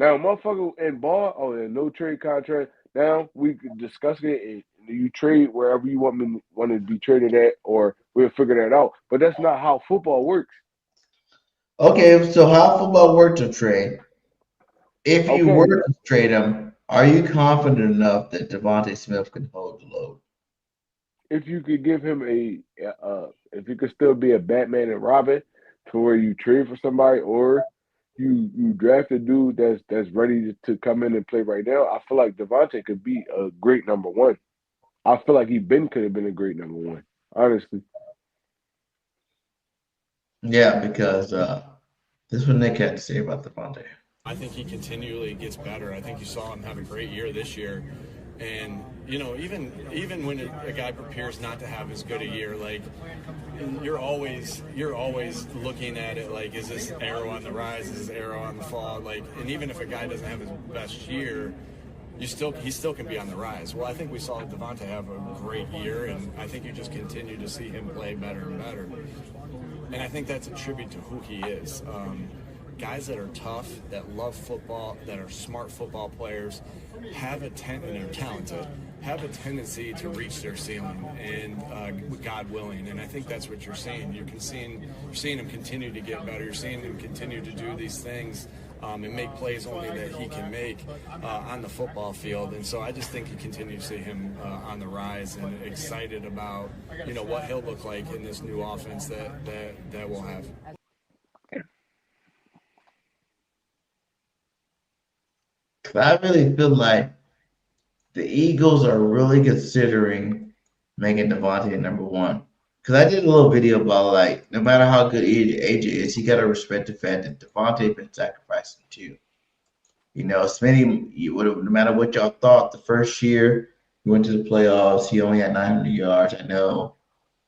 Speaker 8: Now, motherfucker in ball, there's no trade contract. Now we could discuss it. And you trade wherever you want to be traded at, or we'll figure that out. But that's not how football works.
Speaker 1: Okay, so how football works to trade? If you were to trade him, are you confident enough that Devontae Smith can hold the load?
Speaker 8: If you could give him if you could still be a Batman and Robin, to where you trade for somebody, or you draft a dude that's ready to come in and play right now, I feel like Devontae could be a great number one. I feel like could have been a great number one, honestly.
Speaker 1: Yeah, because this is what Nick had to say about Devontae.
Speaker 3: I think he continually gets better. I think you saw him have a great year this year. And, even when a guy prepares not to have as good a year, like, you're always looking at it like, is this arrow on the rise? Is this arrow on the fall? Like, and even if a guy doesn't have his best year, he still can be on the rise. Well, I think we saw Devontae have a great year, and I think you just continue to see him play better and better. And I think that's a tribute to who he is. Guys that are tough, that love football, that are smart football players, and are talented, have a tendency to reach their ceiling, and God willing. And I think that's what you're seeing. You're seeing him continue to get better. You're seeing him continue to do these things and make plays only that he can make on the football field. And so I just think you continue to see him on the rise, and excited about what he'll look like in this new offense that we'll have.
Speaker 1: I really feel like the Eagles are really considering making Devontae number one. Because I did a little video about, like, no matter how good AJ is, he got to respect the fact that Devontae been sacrificing too. Smitty, no matter what y'all thought, the first year he went to the playoffs, he only had 900 yards, I know.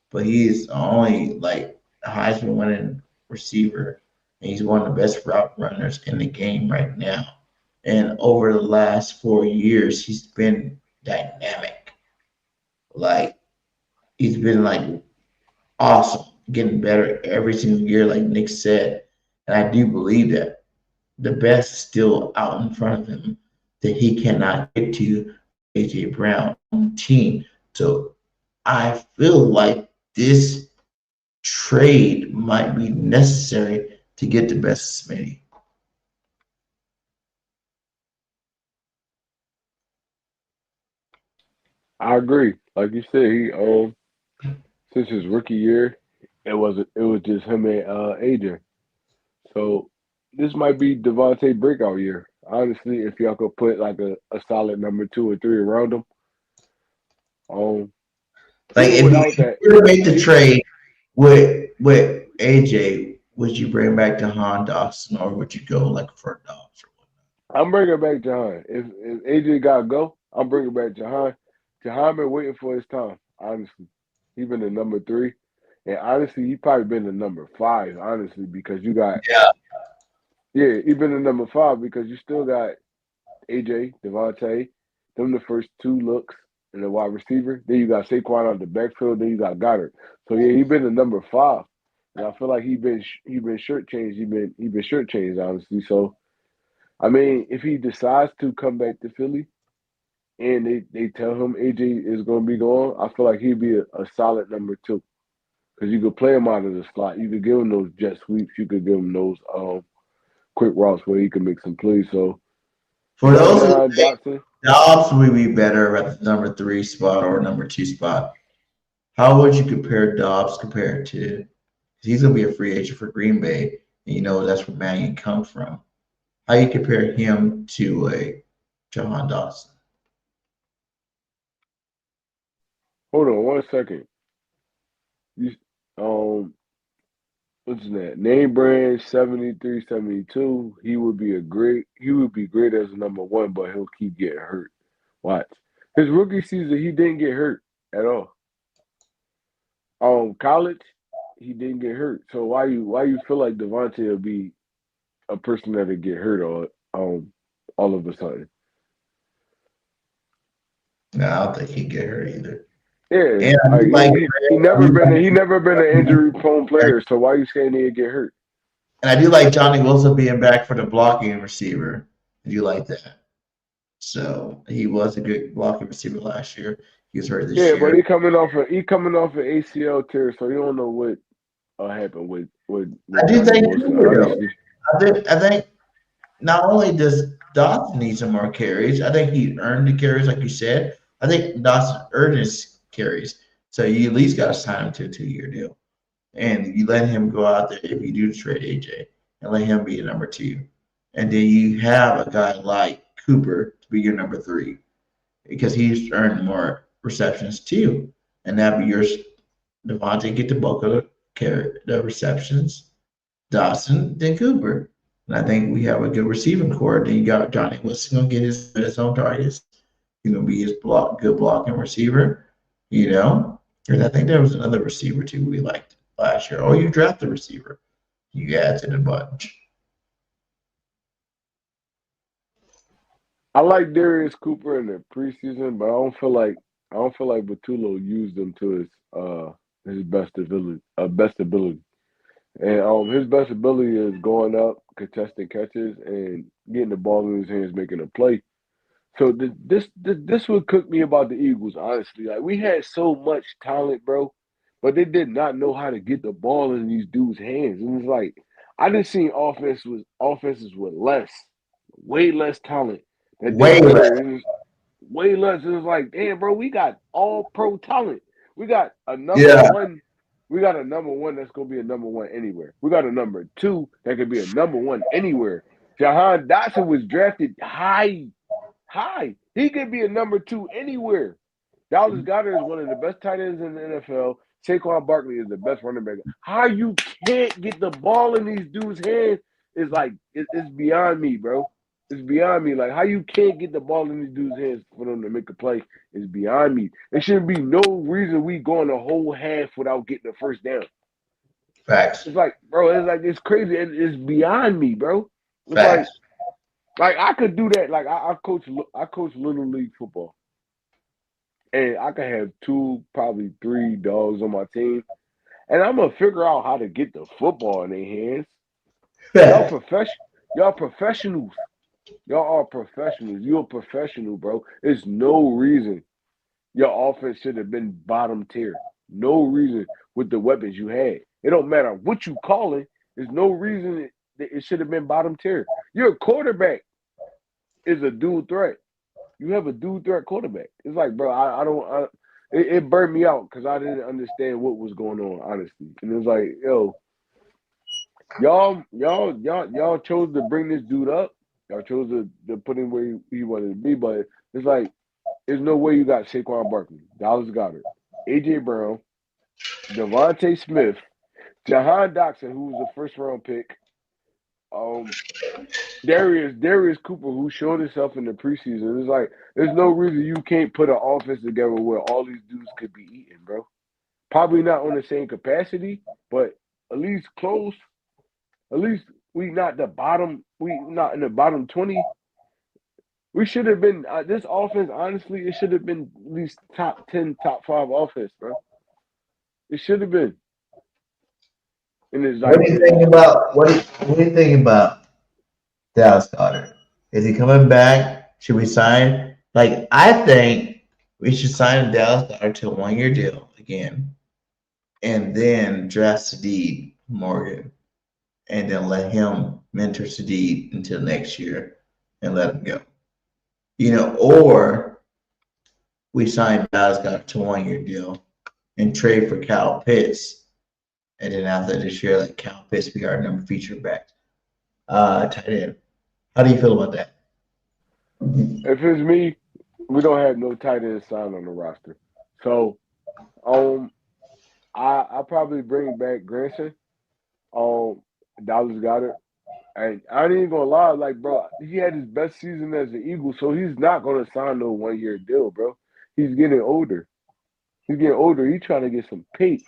Speaker 1: But he's only, like, a Heisman winning receiver. and he's one of the best route runners in the game right now. And over the last 4 years, he's been dynamic. Like he's been like awesome, getting better every single year, like Nick said. And I do believe that the best is still out in front of him that he cannot get to AJ Brown team. So I feel like this trade might be necessary to get the best Smitty.
Speaker 8: I agree. Like you said, he since his rookie year, it was just him and AJ. So this might be Devontae breakout year. Honestly, if y'all could put like a solid number 2 or 3 around him. Um,
Speaker 1: Like
Speaker 8: even
Speaker 1: if
Speaker 8: without
Speaker 1: you
Speaker 8: that,
Speaker 1: were to make the trade with AJ, would you bring back DeHaan Dawson or would you go like for Dobbs?
Speaker 8: I'm bringing back Jahan. If AJ got to go, I'm bringing back Jahan. Jahan been waiting for his time. Honestly, he been the number 3, and honestly, he probably been the number 5. Honestly, because you got
Speaker 1: Yeah.
Speaker 8: he been the number 5 because you still got AJ, Devontae, them the first 2 looks and the wide receiver. Then you got Saquon out the backfield. Then you got Goddard. So yeah, he been the number 5, and I feel like he been shortchanged. He been shortchanged honestly. So I mean, if he decides to come back to Philly and they tell him AJ is going to be gone, I feel like he'd be a solid number 2 because you could play him out of the slot. You could give him those jet sweeps. You could give him those quick routes where he can make some plays. So
Speaker 1: For those who
Speaker 8: Jahan
Speaker 1: think
Speaker 8: Dotson.
Speaker 1: Dobbs would be better at the number 3 spot or number 2 spot, how would you compare Dobbs compared to? He's gonna be a free agent for Green Bay, and you know that's where Mannion comes from. How you compare him to a Jahan Dawson?
Speaker 8: Hold on 1 second. You, um, what's that? Name brand 73, 72. He would be great as a number 1, but he'll keep getting hurt. Watch. His rookie season, he didn't get hurt at all. College, he didn't get hurt. So why you feel like Devontae will be a person that'll get hurt all of a sudden?
Speaker 1: No, I don't think he'd get hurt either.
Speaker 8: Yeah,
Speaker 1: And I do like,
Speaker 8: he never been an injury prone player. So why you saying he'd get hurt?
Speaker 1: Johnny Wilson being back for the blocking receiver. I do like that. So he was a good blocking receiver last year. He was hurt this
Speaker 8: Yeah, but
Speaker 1: year.
Speaker 8: he coming off an ACL tear, so you don't know what happened with
Speaker 1: I do
Speaker 8: Johnny
Speaker 1: think
Speaker 8: Wilson.
Speaker 1: though.
Speaker 8: Honestly,
Speaker 1: I think not only does Dawson need some more carries, I think he earned the carries, like you said. I think Dawson earned his carries. So you at least got to sign him to a 2-year deal. And you let him go out there if you do trade AJ and let him be a number 2. And then you have a guy like Cooper to be your number 3 because he's earned more receptions too. And that'd be yours. Devontae get the bulk of the receptions. Dawson, then Cooper. And I think we have a good receiving core. Then you got Johnny Wilson gonna get his own targets. He's gonna be his good blocking receiver, you know. And I think there was another receiver too we liked last year. Oh, you draft a receiver. You add to the bunch.
Speaker 8: I like Darius Cooper in the preseason, but I don't feel like Batulo used him to his best ability. And his best ability is going up, contesting catches, and getting the ball in his hands, making a play. So this would cook me about the Eagles, honestly. Like we had so much talent, bro, but they did not know how to get the ball in these dudes' hands. And it's like I just seen offenses with way less talent that
Speaker 1: Way
Speaker 8: did
Speaker 1: less.
Speaker 8: better. It was way less. It was like, damn, bro, we got all pro talent. We got a number
Speaker 1: Yeah.
Speaker 8: one. We got a number 1 that's gonna be a number 1 anywhere. We got a number 2 that could be a number 1 anywhere. Jahan Dotson was drafted high. High. He could be a number 2 anywhere. Dallas Goedert is one of the best tight ends in the NFL. Saquon Barkley is the best running back. How you can't get the ball in these dudes' hands is like it's beyond me, bro. It's beyond me. Like how you can't get the ball in these dudes' hands for them to make a play is beyond me. There shouldn't be no reason we going a whole half without getting the first down.
Speaker 1: Facts.
Speaker 8: It's like, bro, it's crazy. It's beyond me, bro. It's
Speaker 1: Facts.
Speaker 8: like I could do that. Like I coach little league football, and I could have two, probably three dogs on my team, and I'm gonna figure out how to get the football in their hands. Y'all
Speaker 1: Facts.
Speaker 8: profession, y'all professionals. Y'all are professionals. You're a professional, bro. There's no reason your offense should have been bottom tier. No reason with the weapons you had. It don't matter what you call it. There's no reason it should have been bottom tier. Your quarterback is a dual threat. You have a dual threat quarterback. It's like, bro, it burned me out because I didn't understand what was going on, honestly. And it was like, yo, y'all chose to bring this dude up. Y'all chose to put him where he wanted to be, but it's like, there's no way you got Saquon Barkley, Dallas Goedert, A.J. Brown, Devontae Smith, Jahan Dotson, who was a first round pick, Darius Cooper, who showed himself in the preseason. It's like, there's no reason you can't put an offense together where all these dudes could be eating, bro. Probably not on the same capacity, but at least close. At least we not in the bottom 20. We should have been this offense. Honestly, it should have been at least top 10, top 5 offense, bro. It should have been. And it's
Speaker 1: What
Speaker 8: like,
Speaker 1: do you think about what do you think about Dallas Goddard? Is he coming back? Should we sign? Like, I think we should sign Dallas Goddard to a 1 year deal again, and then draft Sadiq Morgan, and then let him mentor Sadiq until next year, and let him go. Or we sign Dallas Goddard to a 1 year deal and trade for Cal Pitts, and then after this year, let Cal Pitts be our number feature back, tight end. How do you feel about that?
Speaker 8: if it's me, we don't have no tight end signed on the roster. So, I probably bring back Granson, Dallas Goddard. And I ain't even gonna lie, like, bro, he had his best season as an Eagle, so he's not gonna sign no 1 year deal, bro. He's getting older. He's getting older. He's trying to get some pape.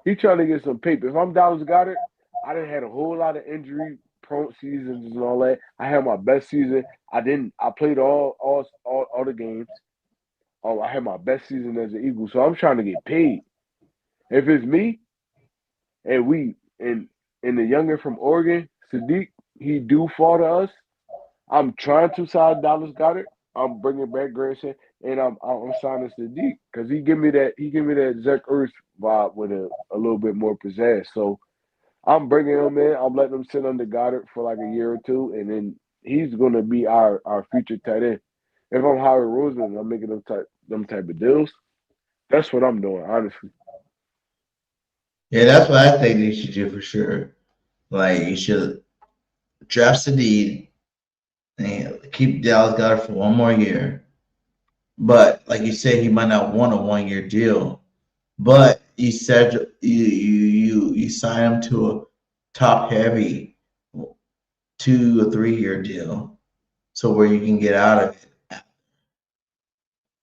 Speaker 8: He's trying to get some paper. If I'm Dallas Goddard, I done had a whole lot of injury prone seasons and all that. I had my best season. I played all the games. I had my best season as an Eagle. So I'm trying to get paid. If it's me and the younger from Oregon, Sadiq, he do fall to us. I'm trying to sign Dallas Goddard. I'm bringing back Grayson, and I'm signing Sadiq because he give me that Zach Ertz vibe with a little bit more pizzazz. So I'm bringing him in. I'm letting him sit under Goddard for like a year or two, and then he's gonna be our future tight end. If I'm Howie Roseman and I'm making them type of deals, that's what I'm doing, honestly.
Speaker 1: Yeah, that's what I think you should do for sure. Like, you should draft Sadiq and keep Dallas Goddard for 1 more year. But like you said, he might not want a 1 year deal. But you said you sign him to a top heavy 2 or 3 year deal, so where you can get out of it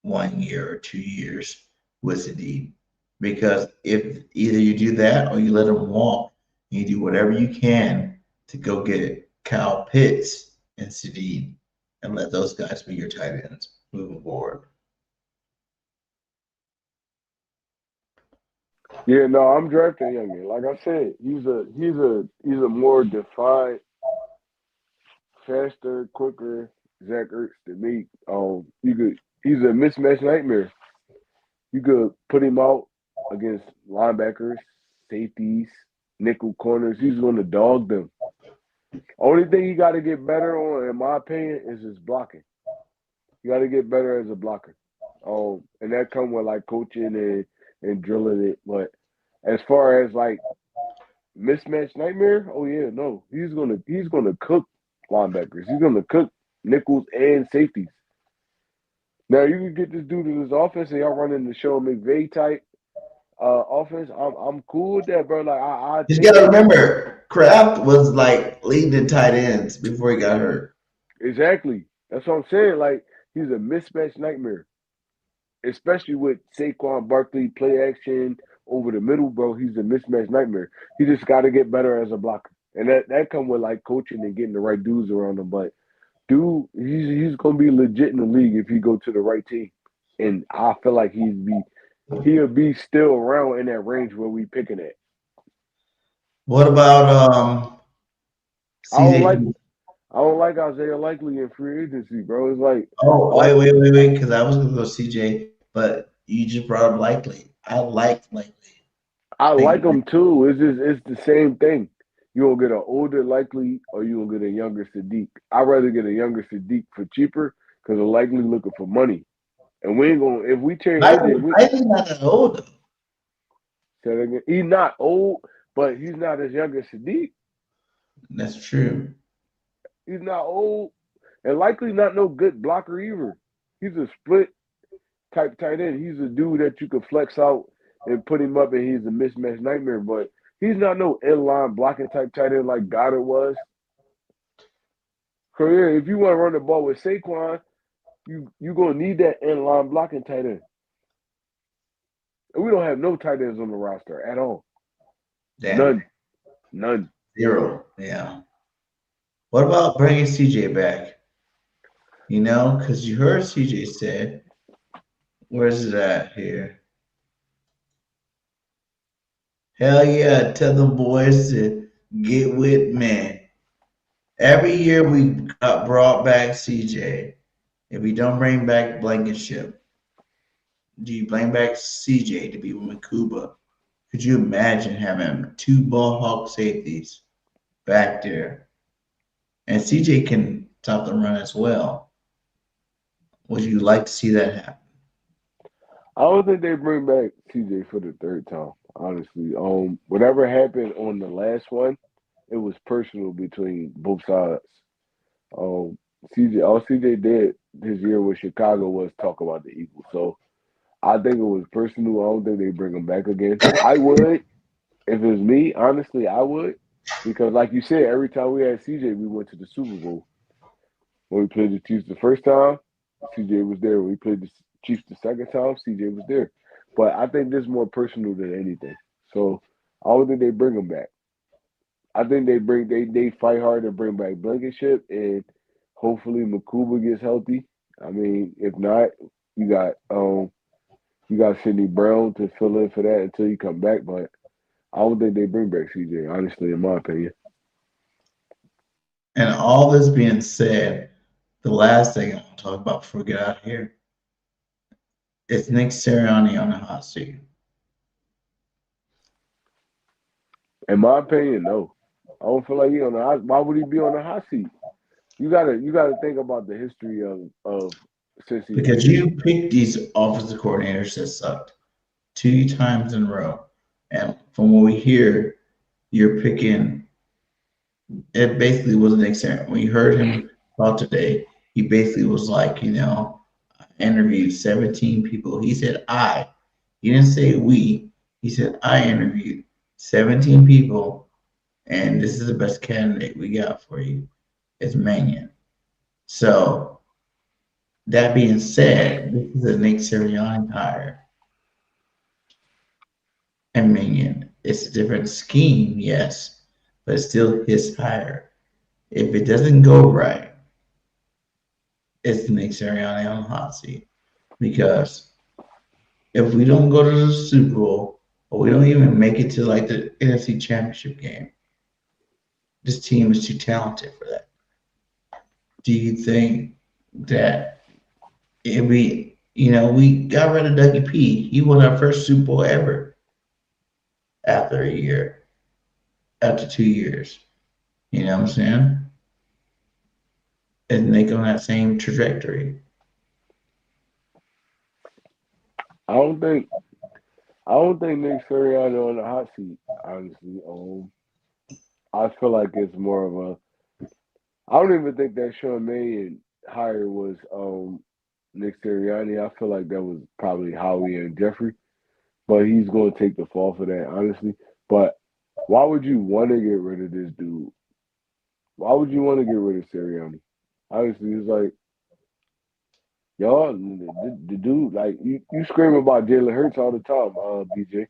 Speaker 1: 1 year or 2 years with Sadiq. Because if either you do that or you let him walk, you do whatever you can to go get Kyle Pitts and Sadiq and let those guys be your tight ends moving forward.
Speaker 8: Yeah, no, I'm drafting younger. Like I said, he's a more defined, faster, quicker Zach Ertz than me. He's a mismatch nightmare. You could put him out against linebackers, safeties, nickel corners. He's going to dog them. Only thing he got to get better on, in my opinion, is his blocking. You got to get better as a blocker. And that come with like coaching and drilling it. But as far as like mismatch nightmare, oh yeah, no, he's gonna cook linebackers. He's gonna cook nickels and safeties. Now you can get this dude in his offense and y'all running the show McVay type offense. I'm cool with that, bro. Like I
Speaker 1: You just
Speaker 8: take
Speaker 1: gotta
Speaker 8: it.
Speaker 1: remember, Kraft was like leading the tight ends before he got hurt.
Speaker 8: Exactly. That's what I'm saying. Like he's a mismatch nightmare, especially with Saquon Barkley play action over the middle, bro, he's a mismatch nightmare. He just got to get better as a blocker, and that come with like coaching and getting the right dudes around him. But dude, he's gonna be legit in the league if he go to the right team, and I feel like he'll be still around in that range where we picking at.
Speaker 1: What about
Speaker 8: I don't like
Speaker 1: CJ?
Speaker 8: I don't like Isaiah Likely in free agency, bro. It's like
Speaker 1: Oh,
Speaker 8: like
Speaker 1: wait, because I was gonna go CJ, but you just brought up Likely. I like Likely.
Speaker 8: I like
Speaker 1: Think
Speaker 8: him too. It's the same thing. You gonna get an older Likely or you gonna get a younger Sadiq. I'd rather get a younger Sadiq for cheaper because a Likely looking for money. And we ain't gonna if we trade AJ,
Speaker 1: Likely's not that old though.
Speaker 8: he's not old, but he's not as young as Sadiq.
Speaker 1: That's true.
Speaker 8: He's not old, and likely not no good blocker either. He's a split type tight end. He's a dude that you could flex out and put him up, and he's a mismatch nightmare. But he's not no inline blocking type tight end like Goddard was. So yeah, if you want to run the ball with Saquon, you gonna need that inline blocking tight end. And we don't have no tight ends on the roster at all.
Speaker 1: Damn.
Speaker 8: None.
Speaker 1: Zero. Yeah. What about bringing CJ back? You know, because you heard CJ said, where's it at here? Hell yeah, tell the boys to get with me. Every year we got brought back CJ. If we don't bring back Blankenship, do you bring back CJ to be with Makuba? Could you imagine having two ball hawk safeties back there? And CJ can stop the run as well. Would you like to see that happen?
Speaker 8: I don't think they bring back CJ for the third time. Honestly, whatever happened on the last one, it was personal between both sides. Um, all CJ did this year with Chicago was talk about the Eagles. So I think it was personal. I don't think they bring him back again. I would, if it was me, honestly, I would. Because like you said, every time we had CJ, we went to the Super Bowl. When we played the Chiefs the first time, CJ was there. When we played the Chiefs the second time, CJ was there. But I think this is more personal than anything. So I don't think they bring him back. I think they fight hard to bring back Blankenship and hopefully Makuba gets healthy. I mean, if not, you got Sidney Brown to fill in for that until you come back. But I don't think they bring back CJ, honestly, in my opinion.
Speaker 1: And all this being said, the last thing I want to talk about before we get out of here is Nick Sirianni on the hot seat.
Speaker 8: In my opinion, no. I don't feel like he on the hot. Why would he be on the hot seat? You gotta think about the history of Cincinnati.
Speaker 1: Because you picked these offensive coordinators that sucked 2 times in a row. And from what we hear, you're picking it basically was Nick Sirianni. When you heard him talk today, he basically was like, I interviewed 17 people. He said I. He didn't say we. He said I interviewed 17 people, and this is the best candidate we got for you. It's Mannion. So that being said, this is a Nick Sirianni hire. And Mannion. It's a different scheme, yes, but it's still his hire. If it doesn't go right, it's Nick Sirianni on the hot seat. Because if we don't go to the Super Bowl, or we don't even make it to like the NFC Championship game, this team is too talented for that. Do you think that we got rid of Dougie P. He won our first Super Bowl ever after a year, after 2 years. You know what I'm saying? And Nick on that same trajectory.
Speaker 8: I don't think Nick Sirianni on the hot seat. Honestly, I feel like it's more of a. I don't even think that Sean Mannion hire was Nick Sirianni. I feel like that was probably Howie and Jeffrey, but he's going to take the fall for that, honestly. But why would you want to get rid of this dude? Why would you want to get rid of Sirianni? Honestly, it's like y'all, the dude, like you scream about Jalen Hurts all the time, BJ.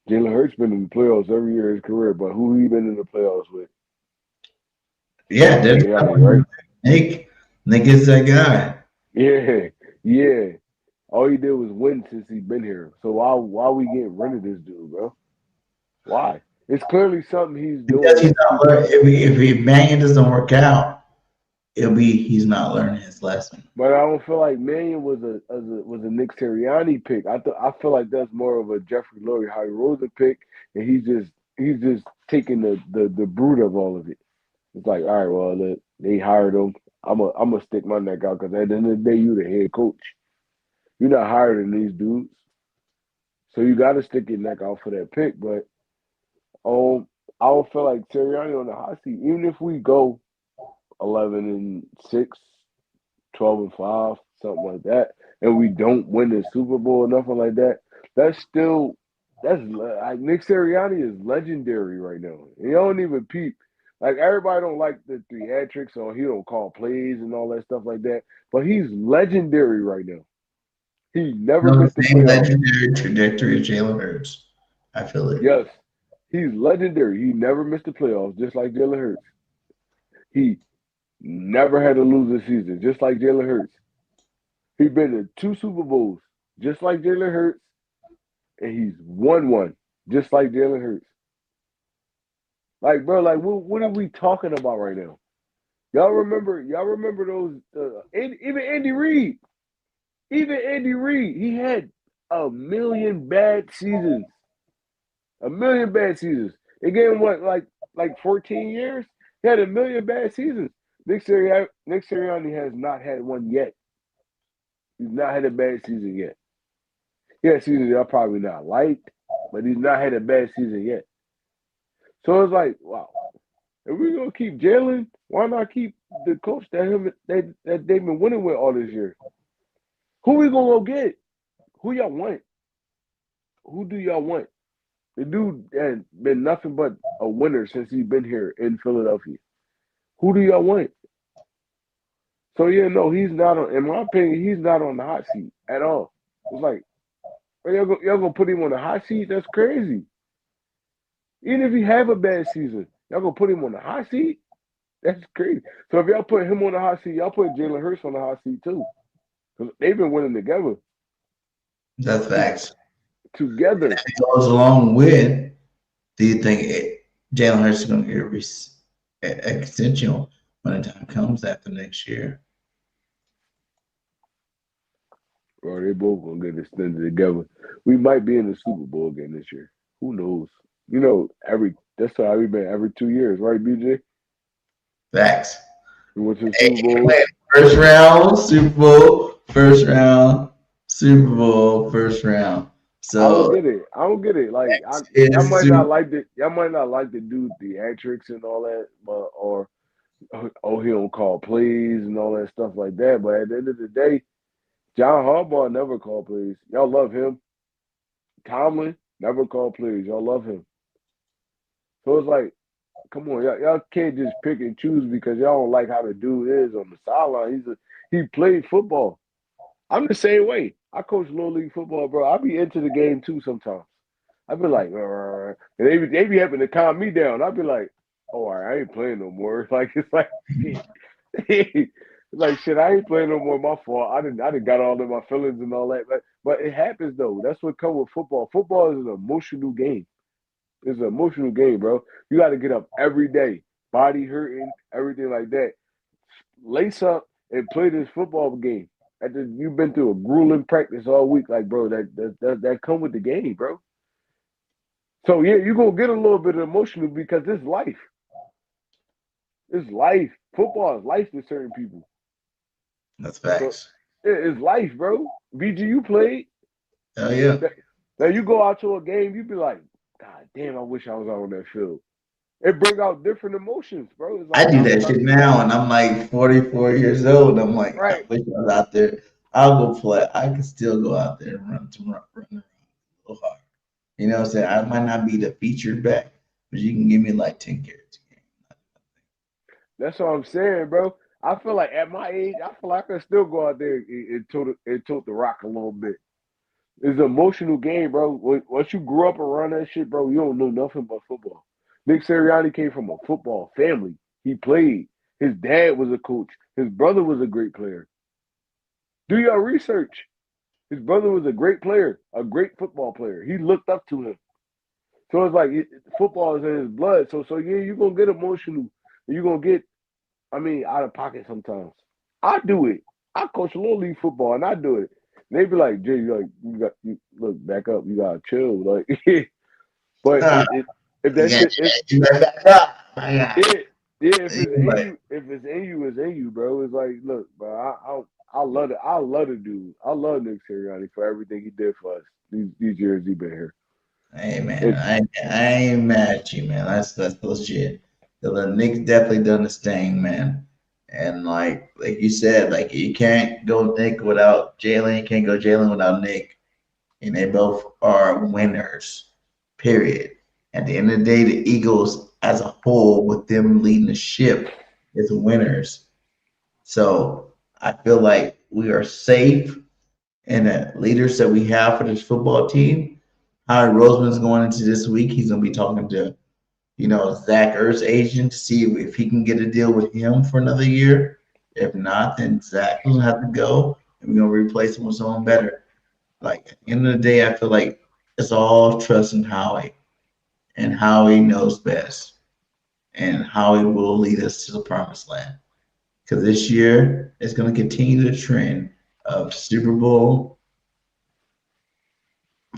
Speaker 8: Jalen Hurts been in the playoffs every year of his career, but who he been in the playoffs with?
Speaker 1: Yeah,
Speaker 8: Nick
Speaker 1: there's
Speaker 8: Sirianni, right?
Speaker 1: Nick is that guy.
Speaker 8: Yeah, yeah. All he did was win since he been here. So why we getting rid of this dude, bro? Why? It's clearly something he's doing
Speaker 1: Because he's
Speaker 8: that's
Speaker 1: not
Speaker 8: keeping.
Speaker 1: learning. If Mannion doesn't work out, it'll be he's not learning his lesson.
Speaker 8: But I don't feel like Mannion was a Nick Sirianni pick. I feel like that's more of a Jeffrey Lurie, Howie Roseman pick, and he's just taking the brood of all of it. It's like, all right, well, look, they hired him. I'm gonna stick my neck out because at the end of the day, you the head coach. You're not higher than these dudes, so you got to stick your neck out for that pick. But I don't feel like Sirianni on the hot seat. Even if we go 11-6, 12-5, something like that, and we don't win the Super Bowl or nothing like that, that's like Nick Sirianni is legendary right now. He don't even peep. Like everybody don't like the theatrics or he don't call plays and all that stuff like that, but he's legendary right now. He never
Speaker 1: No, the
Speaker 8: missed the
Speaker 1: same
Speaker 8: playoffs.
Speaker 1: legendary trajectory of Jalen Hurts. I feel it.
Speaker 8: Yes, he's legendary. He never missed the playoffs, just like Jalen Hurts. He never had to lose a season, just like Jalen Hurts. He's been to 2 Super Bowls, just like Jalen Hurts, and he's won one, just like Jalen Hurts. Like, bro, like what are we talking about right now? Y'all remember those? Even Andy Reid, he had a million bad seasons, a million bad seasons. They gave him what, like 14 years? He had a million bad seasons. Nick Sirianni has not had one yet. He's not had a bad season yet. He had seasons y'all probably not liked, but he's not had a bad season yet. So it's like, wow, if we're gonna keep Jalen, why not keep the coach that they've been winning with all this year? Who we gonna go get? Who y'all want? Who do y'all want? The dude has been nothing but a winner since he's been here in Philadelphia. Who do y'all want? So yeah, no, he's not on. In my opinion, he's not on the hot seat at all. It's like, y'all gonna put him on the hot seat? That's crazy. Even if he have a bad season, y'all gonna put him on the hot seat? That's crazy. So if y'all put him on the hot seat, y'all put Jalen Hurts on the hot seat too, because they've been winning together.
Speaker 1: That's facts.
Speaker 8: Together.
Speaker 1: If it goes along with, do you think Jalen Hurts is going to get an extension when the time comes after next year?
Speaker 8: Bro, they both gonna get extended together. We might be in the Super Bowl again this year. Who knows? You know, that's how we've been every 2 years, right, BJ?
Speaker 1: Facts.
Speaker 8: We went to the
Speaker 1: Hey,
Speaker 8: Super Bowl.
Speaker 1: first round, Super Bowl, first round, Super Bowl, first round.
Speaker 8: I don't
Speaker 1: So
Speaker 8: get it. I don't get it. Like y'all
Speaker 1: it's
Speaker 8: might not
Speaker 1: Super
Speaker 8: like it. Y'all might not like to do theatrics and all that, but or he don't call plays and all that stuff like that. But at the end of the day, John Harbaugh never called plays. Y'all love him. Tomlin never called plays. Y'all love him. So it's like, come on, y'all can't just pick and choose because y'all don't like how the dude is on the sideline. He played football. I'm the same way. I coach little league football, bro. I be into the game too sometimes. I be like, and they be having to calm me down. I be like, oh, all right, I ain't playing no more. Like it's like shit. It's like shit, I ain't playing no more. My fault. I didn't got all in my feelings and all that. But it happens though. That's what comes with football. Football is an emotional game. It's an emotional game, bro. You got to get up every day, body hurting, everything like that. Lace up and play this football game. After you've been through a grueling practice all week, like bro, that come with the game, bro. So yeah, you're gonna get a little bit emotional because it's life. It's life. Football is life to certain people.
Speaker 1: That's
Speaker 8: So
Speaker 1: facts.
Speaker 8: it's life, bro. BG, you played.
Speaker 1: Hell yeah.
Speaker 8: Now you go out to a game, you be like, God damn, I wish I was out on that field. It bring out different emotions, bro. It's
Speaker 1: I
Speaker 8: like
Speaker 1: do that shit now, and I'm like 44 years old. I'm like, I
Speaker 8: right.
Speaker 1: wish I was out there. I'll go play. I can still go out there and run around a little hard. You know what I'm saying? I might not be the featured back, but you can give me like 10 carries a game.
Speaker 8: That's what I'm saying, bro. I feel like at my age, I feel like I can still go out there and tote the rock a little bit. It's an emotional game, bro. Once you grew up around that shit, bro, you don't know nothing but football. Nick Sirianni came from a football family. He played. His dad was a coach. His brother was a great player. Do your research. His brother was a great player, a great football player. He looked up to him. So it's like football is in his blood. So yeah, you're gonna get emotional. You're gonna get, out of pocket sometimes. I do it. I coach little league football and I do it. And they be like, Jay, you look back up. You gotta chill. Like, but if that shit,
Speaker 1: You better back up.
Speaker 8: yeah, if it's in you, it's in you, bro. It's like, look, bro, I love it. I love the dude. I love Nick Sirianni for everything he did for us these years he been here.
Speaker 1: Hey man, I ain't mad at you, man. That's legit. The Knicks definitely done this thing, man. And like you said, like you can't go Nick without Jalen. You can't go Jalen without Nick. And they both are winners. Period. At the end of the day, the Eagles as a whole, with them leading the ship, is winners. So I feel like we are safe in the leaders that we have for this football team. Howie Roseman's going into this week. He's going to be talking to, Zach Ertz's agent to see if he can get a deal with him for another year. If not, then Zach will have to go, and we're going to replace him with someone better. Like, at the end of the day, I feel like it's all trust in Howie, and Howie knows best, and Howie will lead us to the promised land. Because this year, it's going to continue the trend of Super Bowl,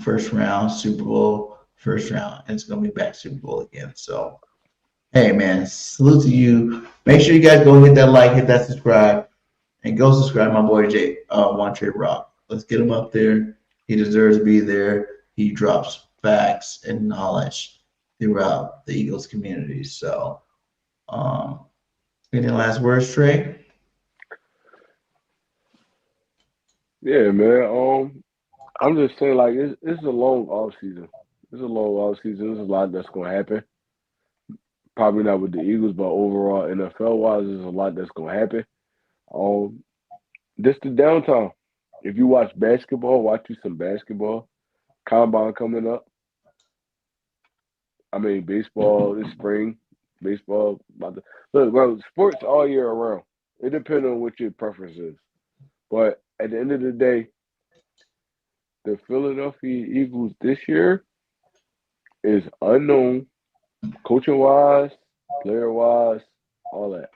Speaker 1: first round, Super Bowl, first round, and it's going to be back Super Bowl again. So, hey, man, salute to you. Make sure you guys go hit that like, hit that subscribe, and go subscribe my boy One Trade Rock. Let's get him up there. He deserves to be there. He drops facts and knowledge throughout the Eagles community. So, any last words, Trey?
Speaker 8: Yeah, man. I'm just saying, like, it's a long off season. It's a long off season. There's a lot that's gonna happen. Probably not with the Eagles, but overall NFL wise, there's a lot that's gonna happen. This the downtime. If you watch basketball, watch you some basketball. Combine coming up. Baseball this spring. Baseball. Look, bro, sports all year around. It depends on what your preference is. But at the end of the day, the Philadelphia Eagles this year is unknown, coaching-wise, player-wise, all that.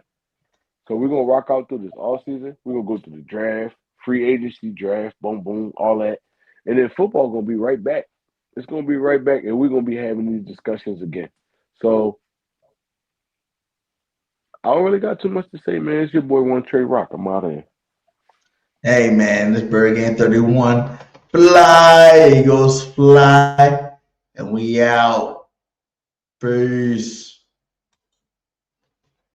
Speaker 8: So we're going to rock out through this all season. We're going to go through the draft, free agency draft, boom, boom, all that. And then football going to be right back. It's going to be right back, and we're going to be having these discussions again. So I don't really got too much to say, man. It's your boy One Trade Rock. I'm out of here.
Speaker 1: Hey, man, this BirdGang 31. Fly, Eagles, fly. And we out. Peace.